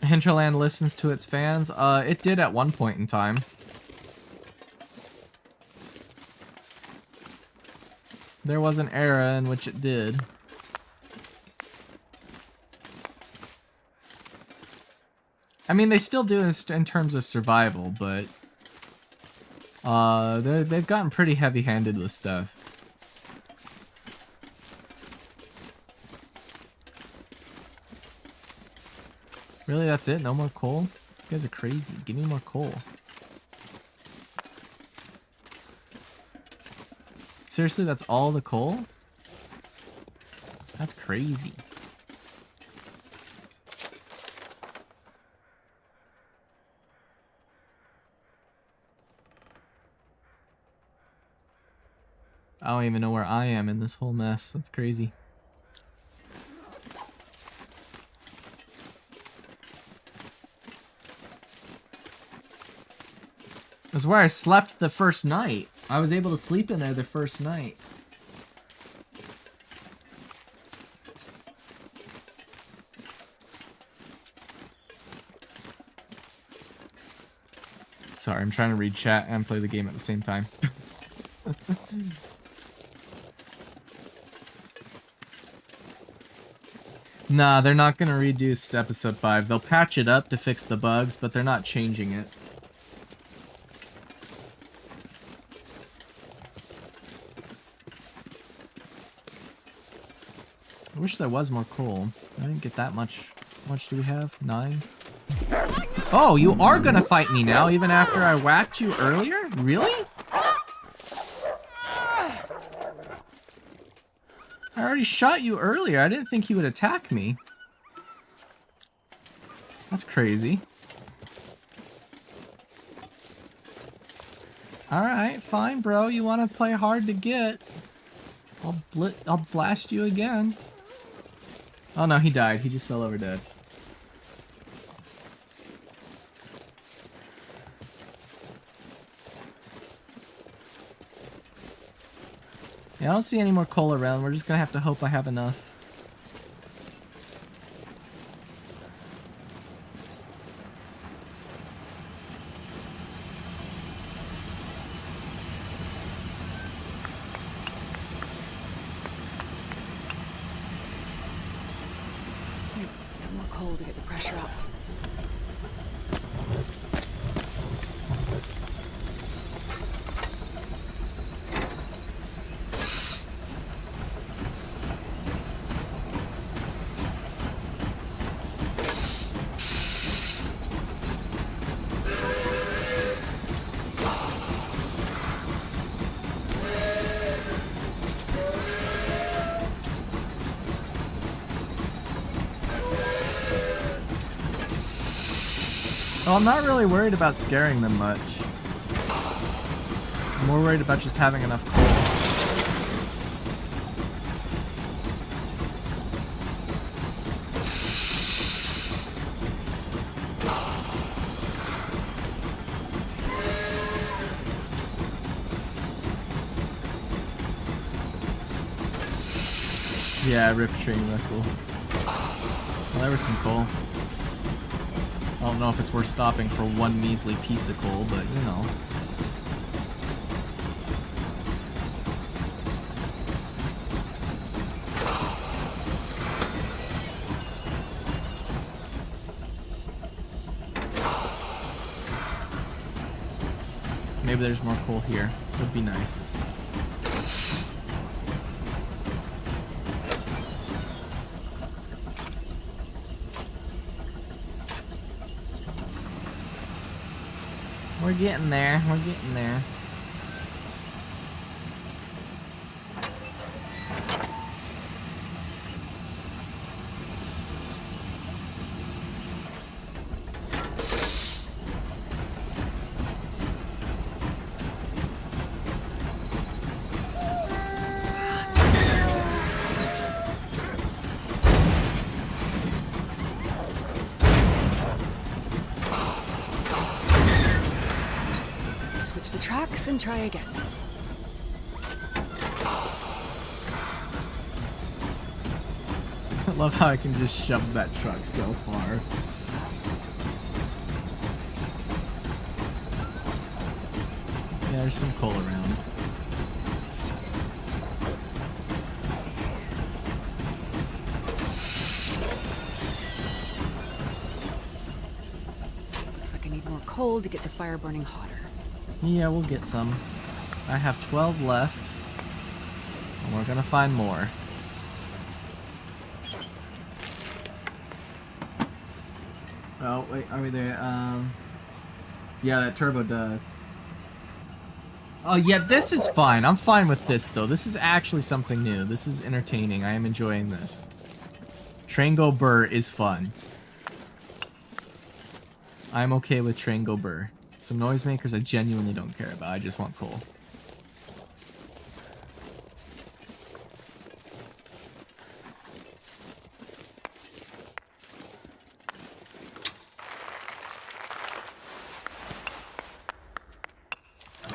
Hinterland listens to its fans. It did at one point in time. There was an era in which it did. I mean, they still do this in terms of survival, but they've gotten pretty heavy-handed with stuff. Really, that's it? No more coal? You guys are crazy. Give me more coal. Seriously, that's all the coal? That's crazy. I don't even know where I am in this whole mess. That's crazy. It was where I slept the first night. I was able to sleep in there the first night. Sorry, I'm trying to read chat and play the game at the same time. Nah, they're not gonna redo episode 5. They'll patch it up to fix the bugs, but they're not changing it. I wish there was more coal. I didn't get that much. How much do we have? 9? Oh, you are gonna fight me now, even after I whacked you earlier? Really? I already shot you earlier. I didn't think you would attack me. That's crazy. Alright, fine, bro. You want to play hard to get. I'll blast you again. Oh no, he died. He just fell over dead. Yeah, I don't see any more coal around. We're just gonna have to hope I have enough. More coal to get the pressure up. Well, I'm not really worried about scaring them much. I'm more worried about just having enough coal. Yeah, rip train vessel. Well, there was some coal. I don't know if it's worth stopping for one measly piece of coal, but you know. Maybe there's more coal here. Would be nice. We're getting there. We're getting there. Switch the tracks and try again. I love how I can just shove that truck so far. Yeah, there's some coal around. Looks like I need more coal to get the fire burning hotter. Yeah, we'll get some. I have 12 left. And we're gonna find more. Oh, wait, are we there? Yeah, that turbo does. Oh, yeah, this is fine. I'm fine with this, though. This is actually something new. This is entertaining. I am enjoying this. Train Go Burr is fun. I'm okay with Train Go Burr. Some noisemakers I genuinely don't care about. I just want coal.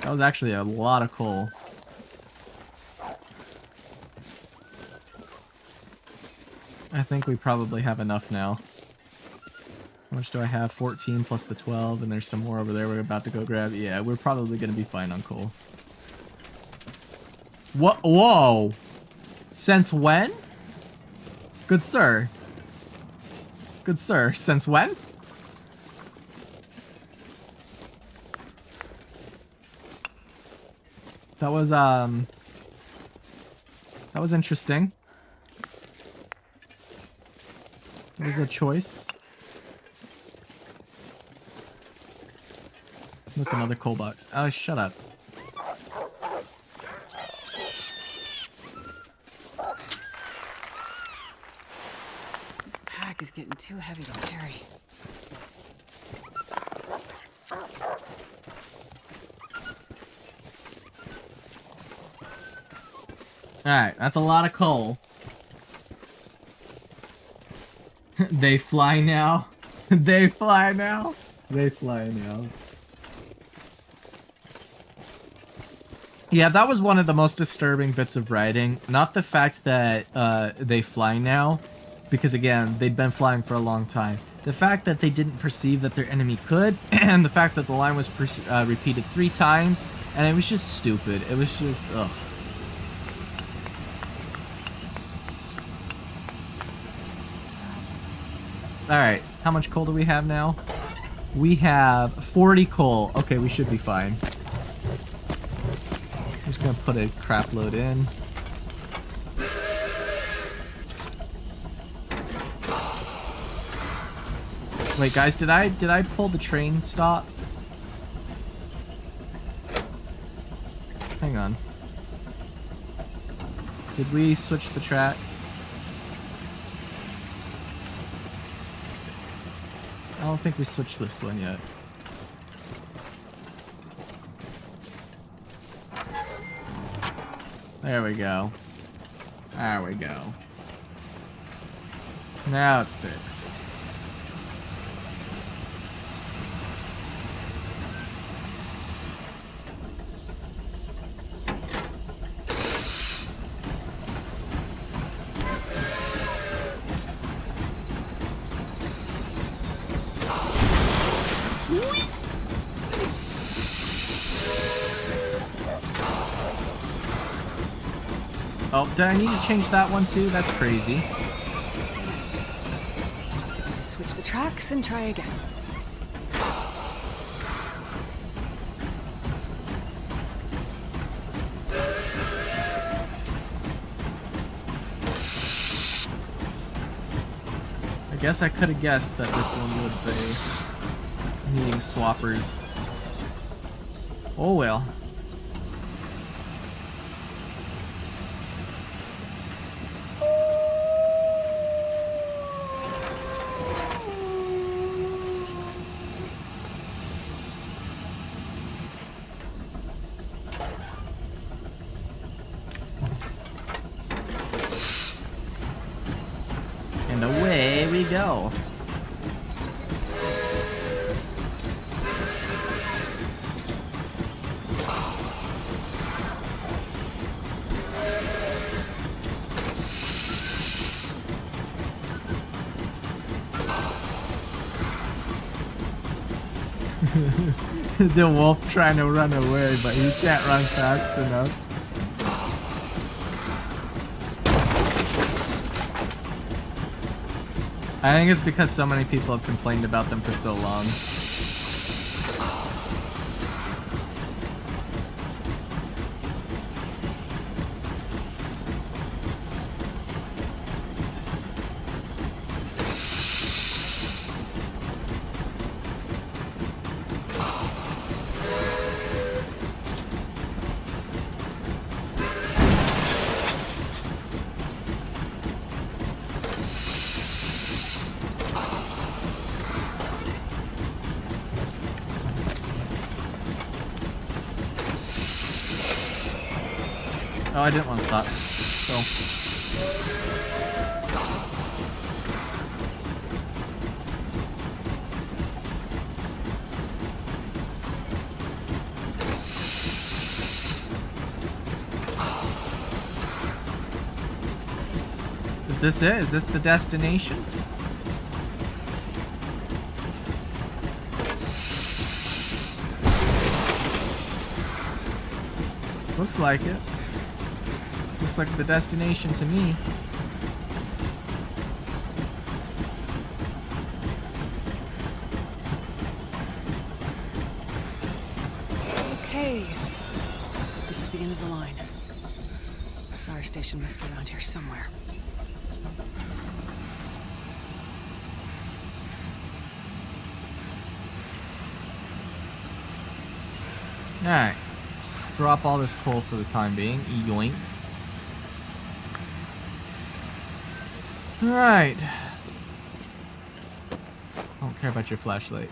That was actually a lot of coal. I think we probably have enough now. How much do I have? 14 plus the 12, and there's some more over there we're about to go grab. Yeah, we're probably going to be fine on coal. What? Whoa! Since when? Good sir. Good sir. Since when? That was interesting. It was a choice. Look, another coal box. Oh, shut up. This pack is getting too heavy to carry. Alright, that's a lot of coal. They fly now. They fly now. They fly now. Yeah, that was one of the most disturbing bits of writing. Not the fact that they fly now, because again, they'd been flying for a long time. The fact that they didn't perceive that their enemy could, and the fact that the line was repeated 3 times, and it was just stupid. It was just, ugh. Alright, how much coal do we have now? We have 40 coal. Okay, we should be fine. I'm just gonna put a crap load in. Wait, guys, did I pull the train stop? Hang on. Did we switch the tracks? don't think we switched this one yet. There we go. There we go. Now it's fixed. Oh, did I need to change that one too? That's crazy. Switch the tracks and try again. I guess I could have guessed that this one would be needing swappers. Oh well. And away we go. The wolf trying to run away, but he can't run fast enough. I think it's because so many people have complained about them for so long. Oh, I didn't want to stop. So. Is this it? Is this the destination? Looks like it. Looks like the destination to me. Okay. Looks like this is the end of the line. The SAR station must be around here somewhere. Alright. Let's drop all this coal for the time being. Yoink. Alright. Don't care about your flashlight.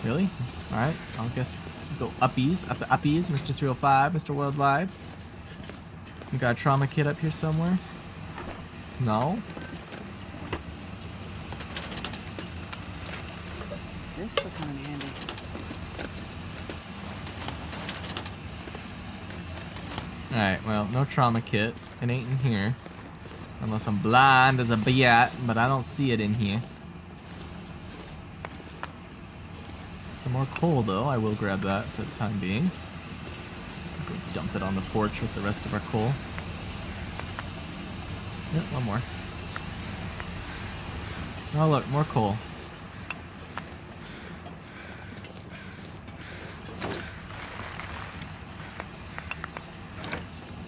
Really? Alright, I'll guess go uppies, up the uppies, Mr. 305, Mr. Worldwide. You got a trauma kit up here somewhere? No? This will come in handy. Alright, well, no trauma kit. It ain't in here. Unless I'm blind as a bat, but I don't see it in here. Some more coal, though. I will grab that for the time being. Go dump it on the porch with the rest of our coal. Yep, one more. Oh, look, more coal.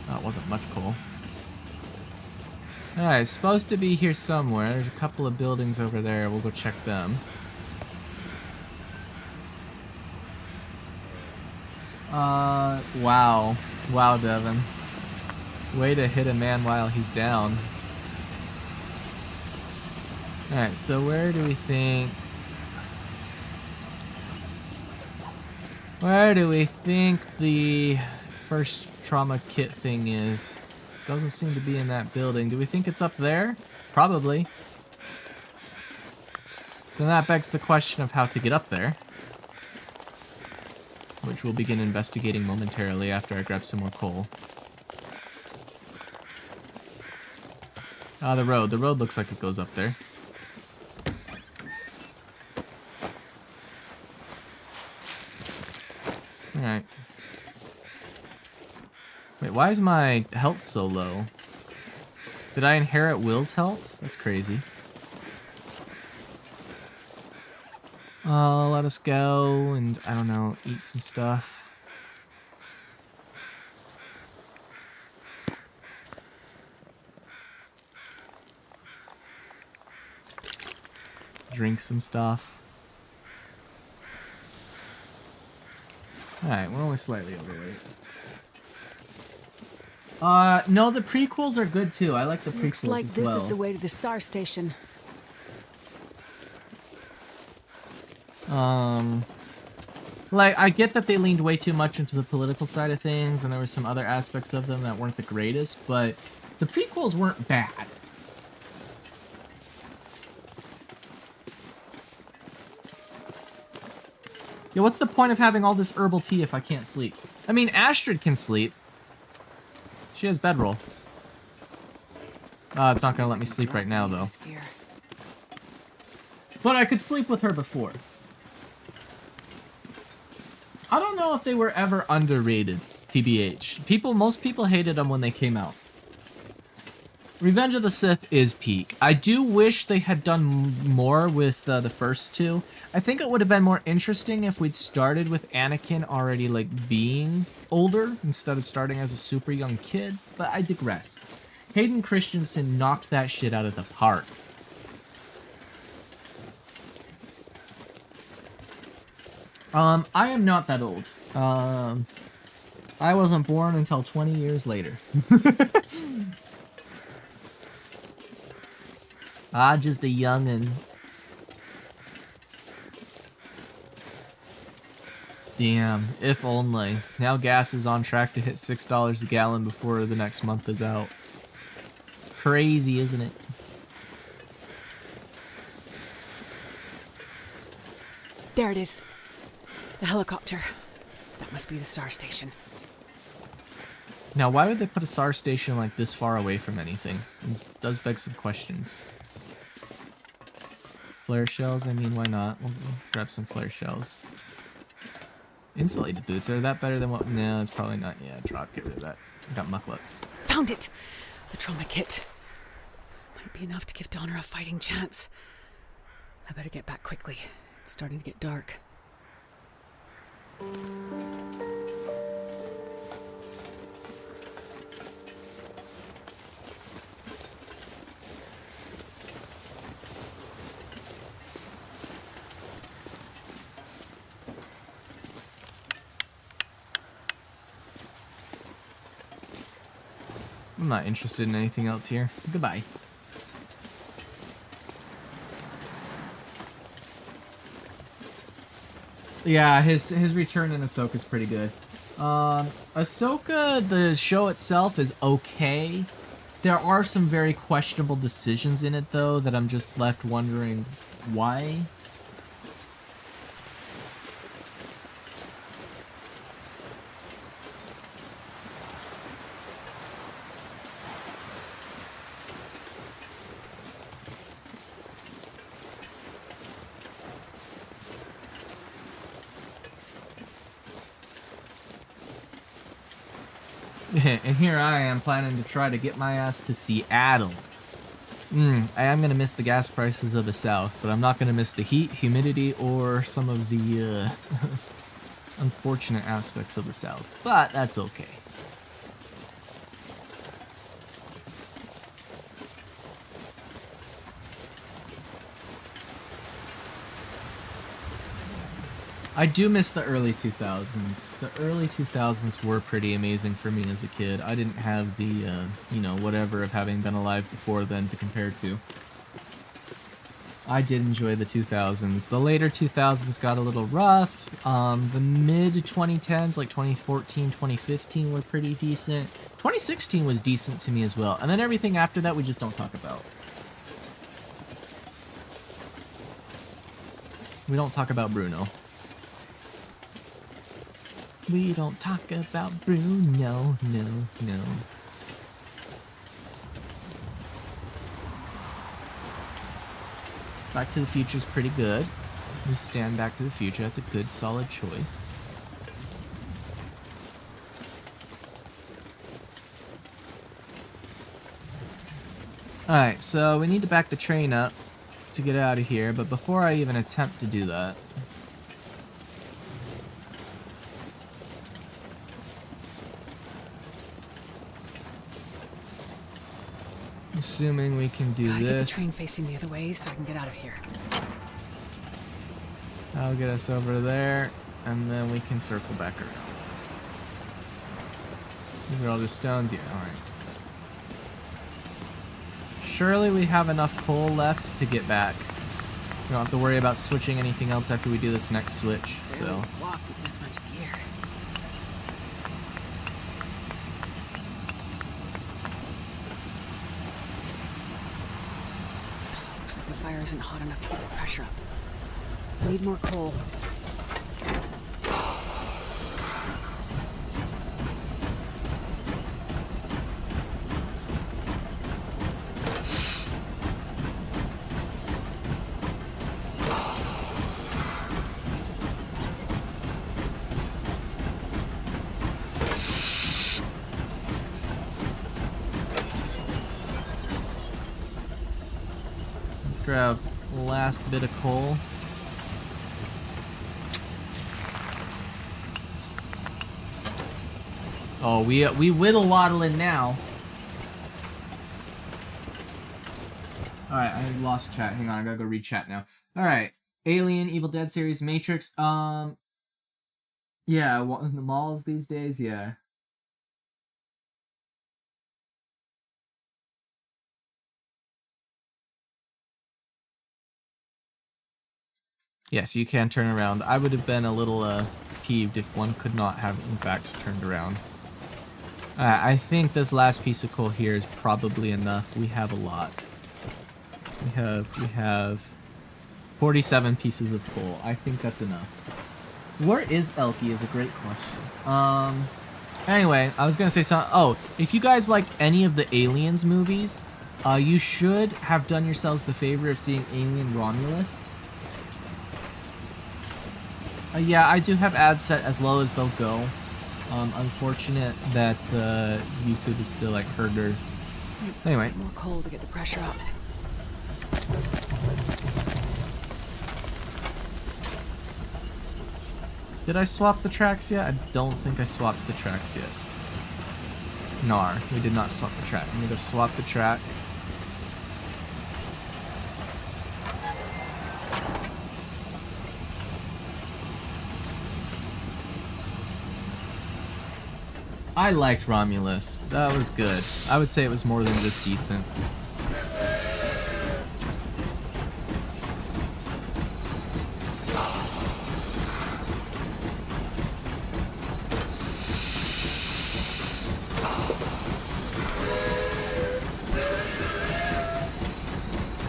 That wasn't much coal. Alright, it's supposed to be here somewhere. There's a couple of buildings over there. We'll go check them. Wow. Wow, Devin. Way to hit a man while he's down. Alright, so where do we think... Where do we think the first trauma kit thing is? Doesn't seem to be in that building. Do we think it's up there? Probably. Then that begs the question of how to get up there, which we'll begin investigating momentarily after I grab some more coal. Ah, the road. The road looks like it goes up there. Alright. Wait, why is my health so low? Did I inherit Will's health? That's crazy. Let us go and, I don't know, eat some stuff. Drink some stuff. Alright, we're only slightly overweight. No, the prequels are good too. I like the prequels Looks like as this well. is the way to the SAR station. Like, I get that they leaned way too much into the political side of things, and there were some other aspects of them that weren't the greatest, but the prequels weren't bad. Yeah, what's the point of having all this herbal tea if I can't sleep? I mean, Astrid can sleep. She has bedroll. It's not gonna let me sleep right now, though. But I could sleep with her before. I don't know if they were ever underrated, TBH. Most people hated them when they came out. Revenge of the Sith is peak. I do wish they had done more with the first two. I think it would have been more interesting if we'd started with Anakin already, like, being older instead of starting as a super young kid, but I digress. Hayden Christensen knocked that shit out of the park. I am not that old. I wasn't born until 20 years later. Just a youngin'. Damn, if only. Now gas is on track to hit $6 a gallon before the next month is out. Crazy, isn't it? There it is. The helicopter. That must be the SAR station. Now, why would they put a SAR station like this far away from anything? It does beg some questions. Flare shells? I mean, why not? We'll grab some flare shells. Insulated boots, are that better than what? No, it's probably not. Yeah, drop, get rid of that. I got mucklets. Found it! The trauma kit. Might be enough to give Donner a fighting chance. I better get back quickly. It's starting to get dark. I'm not interested in anything else here. Goodbye. Yeah, his return in Ahsoka's pretty good. Ahsoka, the show itself is okay. There are some very questionable decisions in it, though, that I'm just left wondering why. And here I am planning to try to get my ass to Seattle. I am going to miss the gas prices of the South, but I'm not going to miss the heat, humidity, or some of the unfortunate aspects of the South. But that's okay. I do miss the early 2000s. The early 2000s were pretty amazing for me as a kid. I didn't have the, you know, whatever of having been alive before then to compare to. I did enjoy the 2000s. The later 2000s got a little rough. The mid 2010s, like 2014, 2015, were pretty decent. 2016 was decent to me as well. And then everything after that we just don't talk about. We don't talk about Bruno. We don't talk about Bruno, no. Back to the Future is pretty good. We stand Back to the Future. That's a good, solid choice. Alright, so we need to back the train up to get out of here, but before I even attempt to do that, assuming we can do Gotta get the this, train facing the other way so I can get out of here. that'll get us over there, and then we can circle back around. These are all the stones, yeah, alright. Surely we have enough coal left to get back. We don't have to worry about switching anything else after we do this next switch, so. Walk with this much gear. Looks like the fire isn't hot enough to keep the pressure up. I need more coal. Grab the last bit of coal. Oh, we whittle waddling now. Alright, I lost chat. Hang on, I gotta go read chat now. Alright. Alien, Evil Dead series, Matrix. Yeah, in the malls these days, yeah. Yes, you can turn around. I would have been a little peeved if one could not have, in fact, turned around. I think this last piece of coal here is probably enough. We have a lot. We have 47 pieces of coal. I think that's enough. Where is Elkie is a great question. Anyway, I was gonna say something. Oh, if you guys liked any of the Aliens movies, you should have done yourselves the favor of seeing Alien Romulus. Yeah, I do have ads set as low as they'll go. Unfortunate that YouTube is still like herder. Anyway. More coal to get the pressure up. Did I swap the tracks yet? I don't think I swapped the tracks yet. Nar, we did not swap the track. I'm gonna swap the track. I liked Romulus. That was good. I would say it was more than just decent.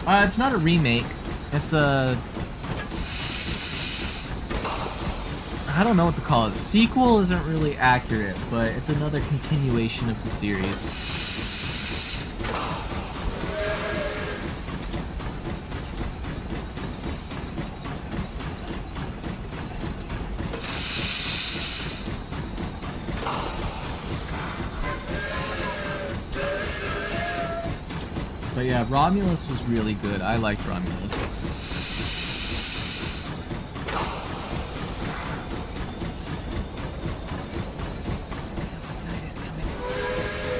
It's not a remake. It's a... I don't know what to call it. Sequel isn't really accurate, but it's another continuation of the series. But yeah, Romulus was really good. I liked Romulus.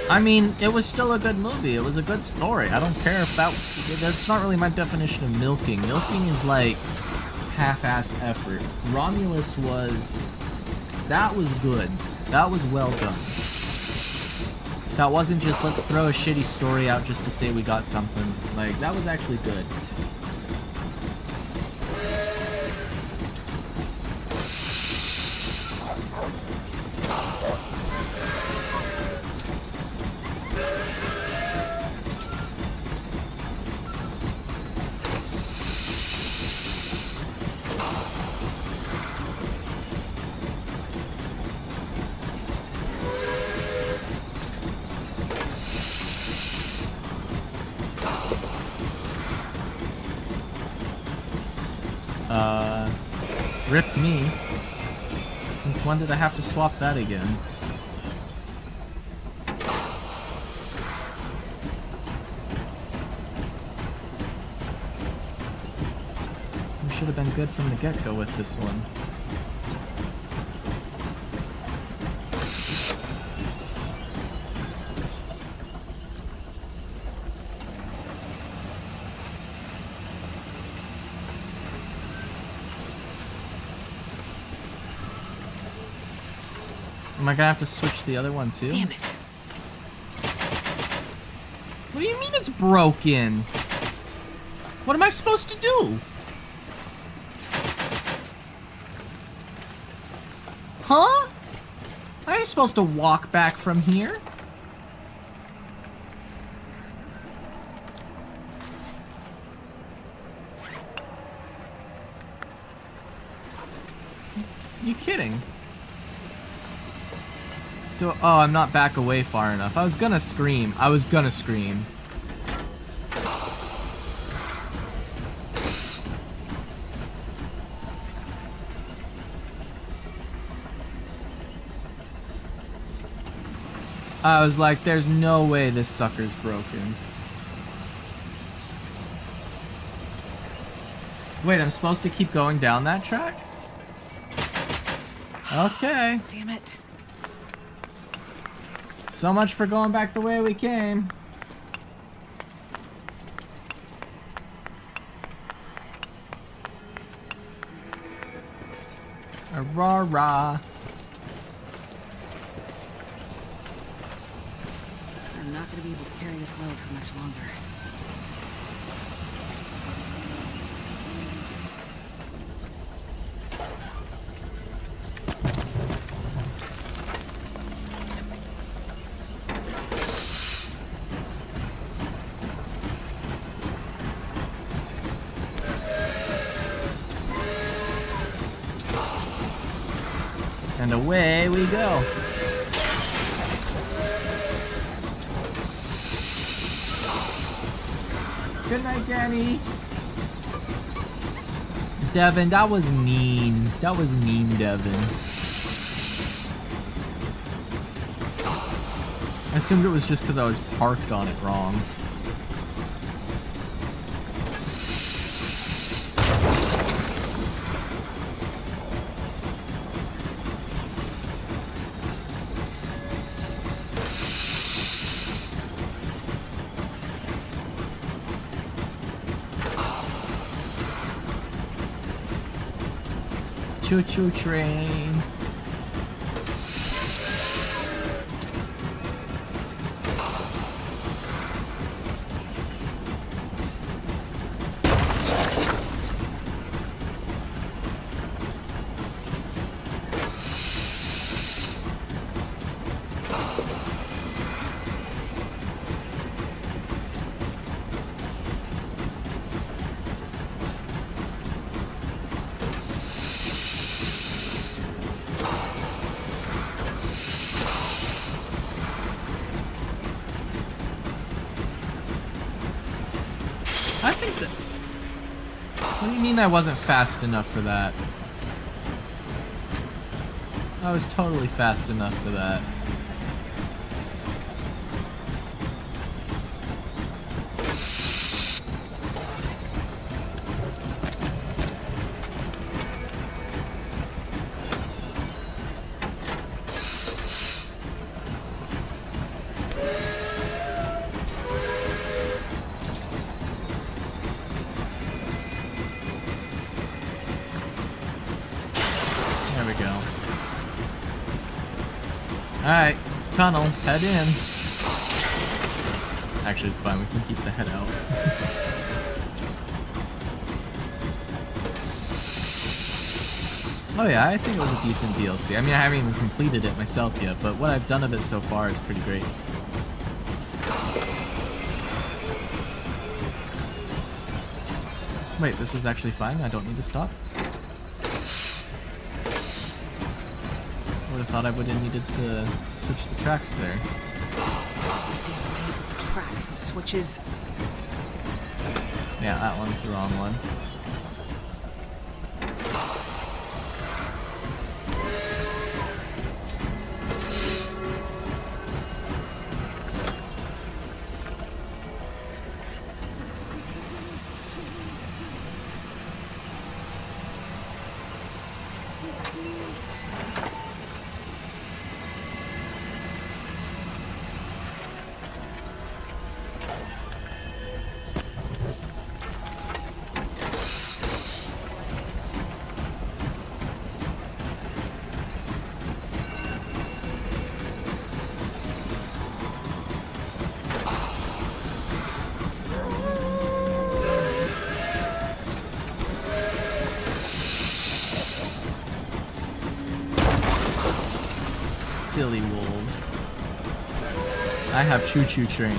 I mean, it was still a good movie. It was a good story. I don't care if that's not really my definition of milking. Milking is like half-assed effort. Romulus that was good. That was well done. That wasn't just let's throw a shitty story out just to say we got something. Like, that was actually good. Rip me. Since when did I have to swap that again? We should have been good from the get-go with this one. Am I gonna have to switch the other one too? Damn it. What do you mean it's broken? What am I supposed to do? Huh? I ain't supposed to walk back from here. You kidding? Oh, I'm not back away far enough. I was gonna scream. I was gonna scream. I was like, there's no way this sucker's broken. Wait, I'm supposed to keep going down that track? Okay. Damn it. So much for going back the way we came. Aurora. I'm not gonna be able to carry this load for much longer. And away we go. Good night, Danny. Devin, that was mean. That was mean, Devin. I assumed it was just because I was parked on it wrong. Choo-choo train. I think that... What do you mean I wasn't fast enough for that? I was totally fast enough for that. Alright, tunnel, head in. Actually, it's fine, we can keep the head out. Oh yeah, I think it was a decent DLC. I mean, I haven't even completed it myself yet, but what I've done of it so far is pretty great. Wait, this is actually fine? I don't need to stop? Would have thought I would have needed to switch the tracks there. Tracks and switches. Yeah, that one's the wrong one. Silly wolves. I have choo-choo train.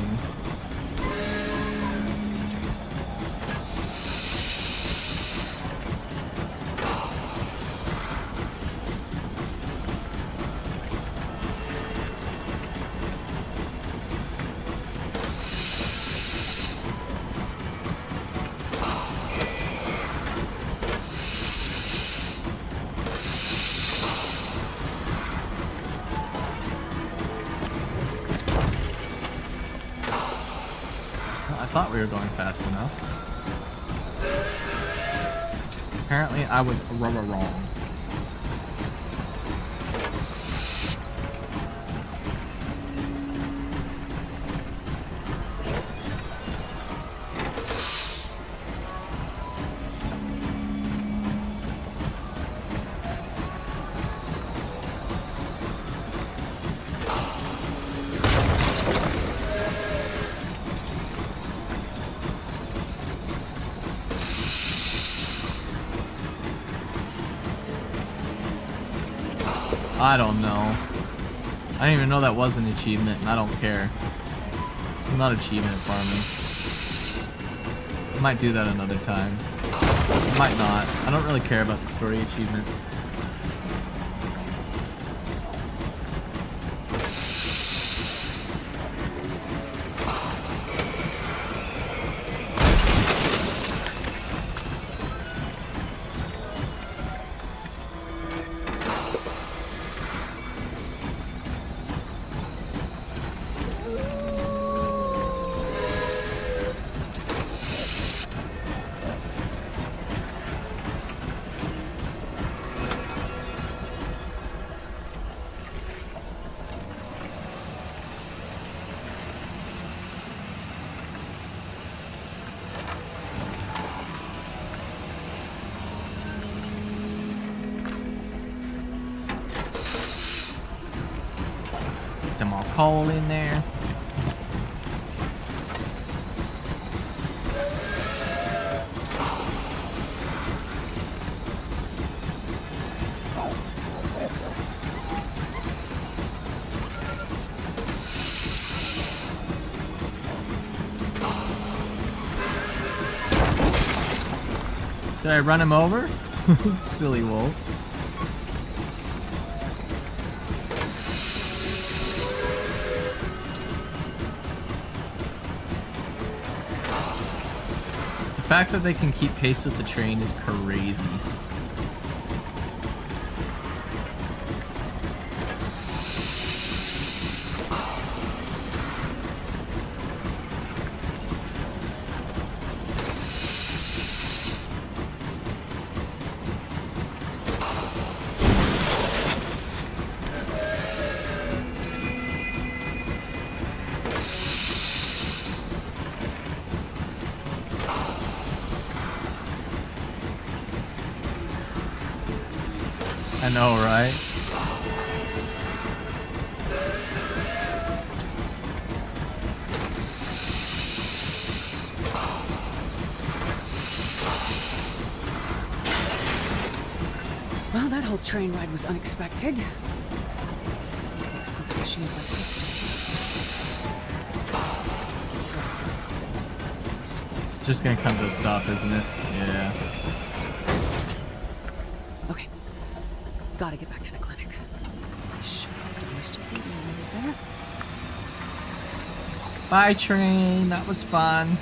I thought we were going fast enough. Apparently I was wrong. I don't know. I didn't even know that was an achievement, and I don't care. I'm not achievement farming. I might do that another time. I might not. I don't really care about the story achievements. Some more coal in there. Did I run him over? Silly wolf. The fact that they can keep pace with the train is crazy. I know, right? Well, Well, that whole train ride was unexpected. Looks like some machines like this. It's just gonna come to a stop, isn't it? Yeah. Okay. Gotta get back to the clinic. Sure, Donna's still waiting over there. Bye, train. That was fun.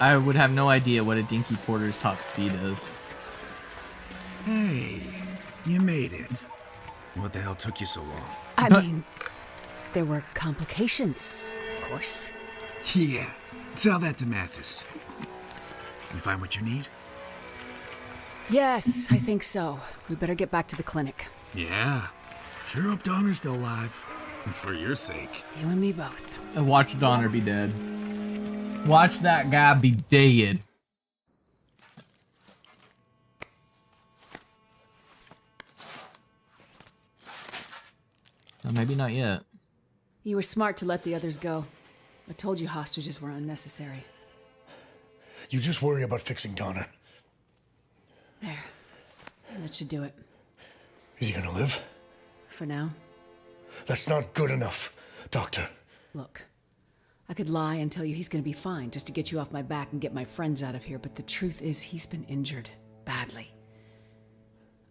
I would have no idea what a Dinky Porter's top speed is. Hey, you made it. What the hell took you so long? I mean, there were complications, of course. Yeah, tell that to Mathis. You find what you need? Yes, I think so. We better get back to the clinic. Yeah. Sure hope Donner's still alive. For your sake. You and me both. And watch Donner be dead. Watch that guy be dead. Well, maybe not yet. You were smart to let the others go. I told you hostages were unnecessary. You just worry about fixing Donner. There. That should do it. Is he gonna live? For now. That's not good enough, Doctor. Look. I could lie and tell you he's gonna be fine just to get you off my back and get my friends out of here, but the truth is he's been injured. Badly.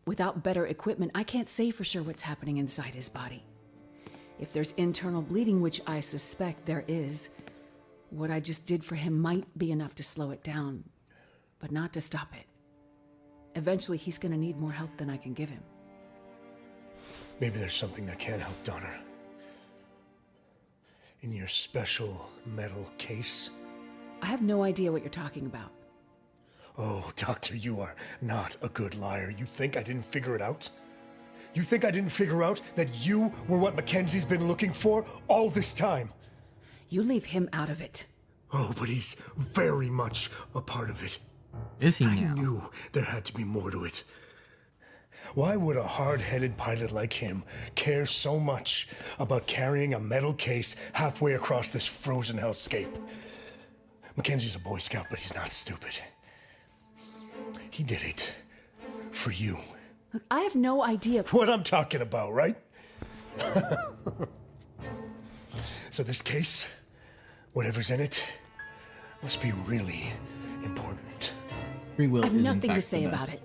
Without better equipment, I can't say for sure what's happening inside his body. If there's internal bleeding, which I suspect there is, what I just did for him might be enough to slow it down, but not to stop it. Eventually, he's gonna need more help than I can give him. Maybe there's something that can help Donner. In your special metal case? I have no idea what you're talking about. Oh, Doctor, you are not a good liar. You think I didn't figure it out? You think I didn't figure out that you were what Mackenzie's been looking for all this time? You leave him out of it. Oh, but he's very much a part of it. Is he I now? knew there had to be more to it. Why would a hard-headed pilot like him care so much about carrying a metal case halfway across this frozen hellscape? Mackenzie's a Boy Scout, but he's not stupid. He did it for you. Look, I have no idea what I'm talking about, right? So this case, whatever's in it, must be really important. Free will I have is, in nothing to fact, say the about best. it.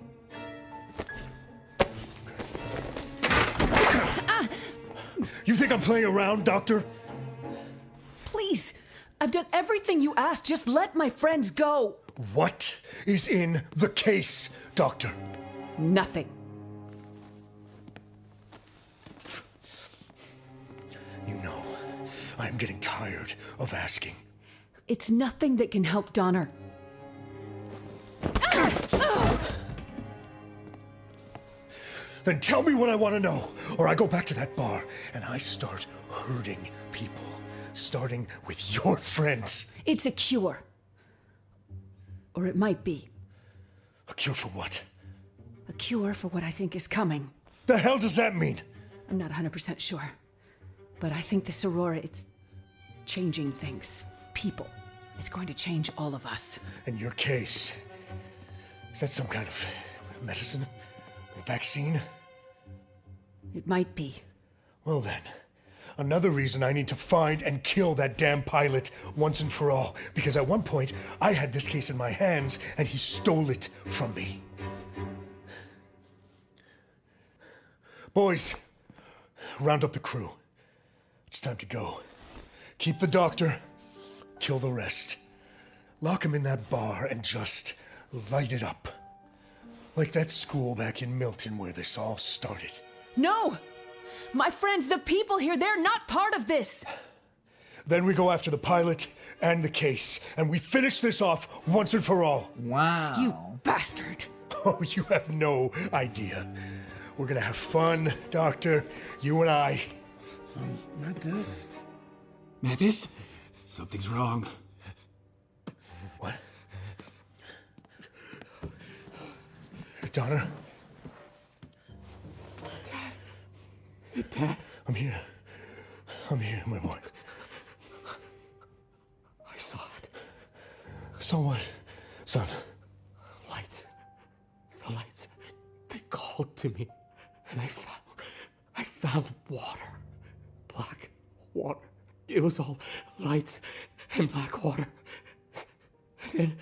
You think I'm playing around, Doctor? Please, I've done everything you asked. Just let my friends go. What is in the case, Doctor? Nothing. You know, I'm getting tired of asking. It's nothing that can help Donner. Then tell me what I want to know, or I go back to that bar and I start hurting people, starting with your friends. It's a cure. Or it might be. A cure for what? A cure for what I think is coming. The hell does that mean? I'm not 100% sure. But I think this Aurora, it's changing things. People. It's going to change all of us. In your case, is that some kind of medicine? A vaccine? It might be. Well then, another reason I need to find and kill that damn pilot once and for all. Because at one point, I had this case in my hands and he stole it from me. Boys, round up the crew. It's time to go. Keep the doctor, kill the rest. Lock him in that bar and just light it up. Like that school back in Milton where this all started. No! My friends, the people here, they're not part of this! Then we go after the pilot and the case, and we finish this off once and for all. Wow. You bastard! Oh, you have no idea. We're gonna have fun, Doctor, you and I. Mathis? Mathis? Something's wrong. What? Donner? Dad? I'm here. I'm here, my boy. I saw So what, son? Lights. The lights. They called to me. And I found water. Black water. It was all lights and black water. And then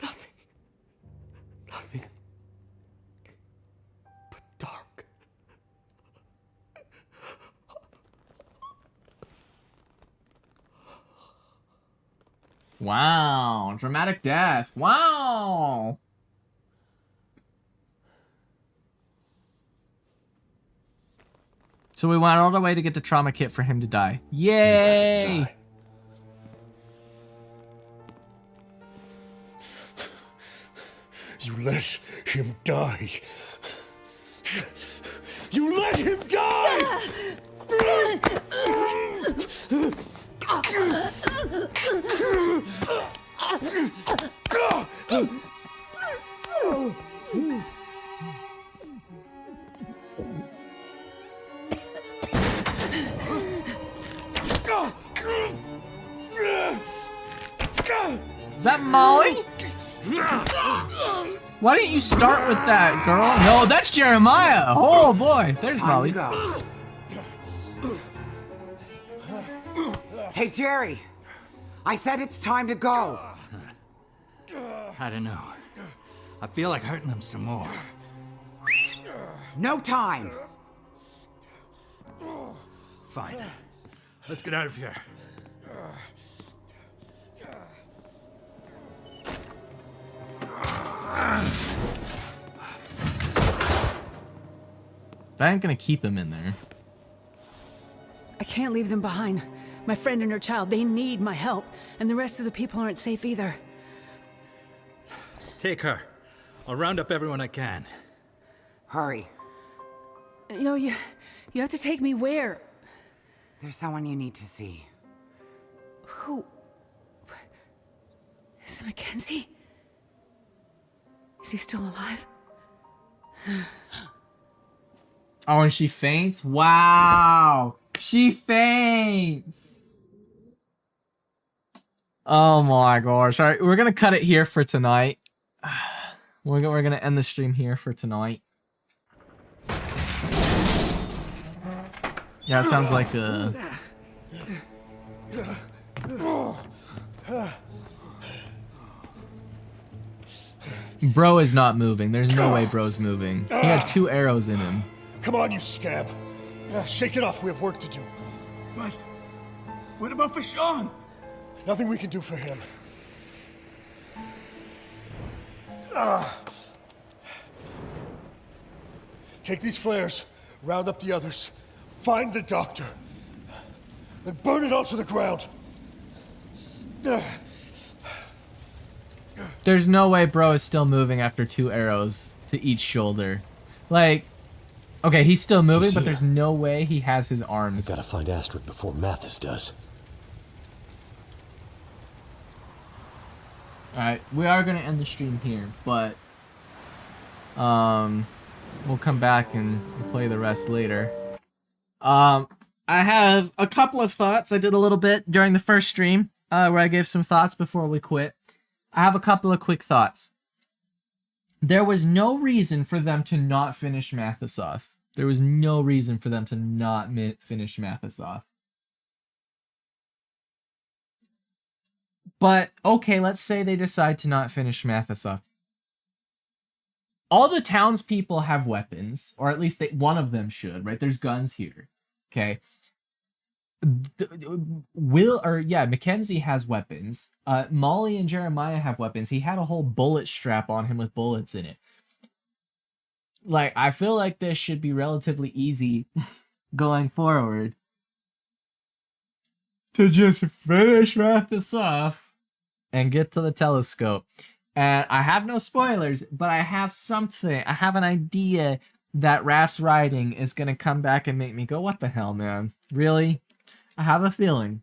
nothing. Nothing. But dark. Wow, dramatic death. Wow. So we went all the way to get the trauma kit for him to die. Yay! You let him die. You let him die! Is that Molly? Why didn't you start with that, girl? No, that's Jeremiah. Oh boy, there's Molly. Hey, Jerry. I said it's time to go. I don't know. I feel like hurting them some more. No time. Fine. Let's get out of here. That ain't gonna keep him in there. I can't leave them behind. My friend and her child, they need my help. And the rest of the people aren't safe either. Take her. I'll round up everyone I can. Hurry. You have to take me where? There's someone you need to see. Who? Is it Mackenzie? Is he still alive? Oh, and she faints? Wow! She faints! Oh my gosh. Alright, we're gonna cut it here for tonight. We're gonna end the stream here for tonight. Yeah, it sounds like a... Bro is not moving. There's no way bro's moving. He had 2 arrows in him. Come on, you scab. Shake it off. We have work to do. But what about for Sean? Nothing we can do for him. Take these flares, round up the others, find the doctor, and burn it all to the ground. There's no way bro is still moving after 2 arrows to each shoulder. Like, okay, he's still moving, but there's no way he has his arms. I gotta find Astrid before Mathis does. Alright, we are gonna end the stream here, but we'll come back and play the rest later. I have a couple of thoughts. I did a little bit during the first stream, where I gave some thoughts before we quit. I have a couple of quick thoughts. There was no reason for them to not finish Mathis off. There was no reason for them to not finish Mathis off. But, okay, let's say they decide to not finish Mathis off. All the townspeople have weapons, or at least one of them should, right? There's guns here, okay? Mackenzie has weapons. Molly and Jeremiah have weapons. He had a whole bullet strap on him with bullets in it. Like, I feel like this should be relatively easy going forward to just finish Mathis off and get to the telescope. And I have no spoilers, but I have something. I have an idea that Raph's writing is going to come back and make me go, what the hell, man? Really? I have a feeling.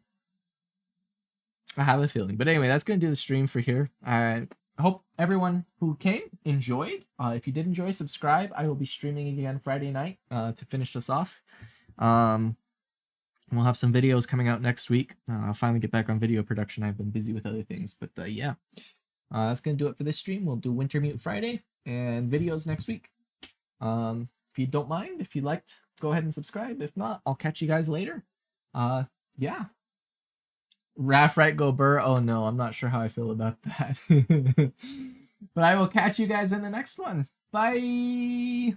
But anyway, that's going to do the stream for here. I hope everyone who came enjoyed. If you did enjoy, subscribe. I will be streaming again Friday night to finish this off. We'll have some videos coming out next week. I'll finally get back on video production. I've been busy with other things, but yeah. That's going to do it for this stream. We'll do Wintermute Friday and videos next week. If you don't mind, if you liked, go ahead and subscribe. If not, I'll catch you guys later. Yeah. Raff right go burr. Oh no, I'm not sure how I feel about that. But I will catch you guys in the next one. Bye!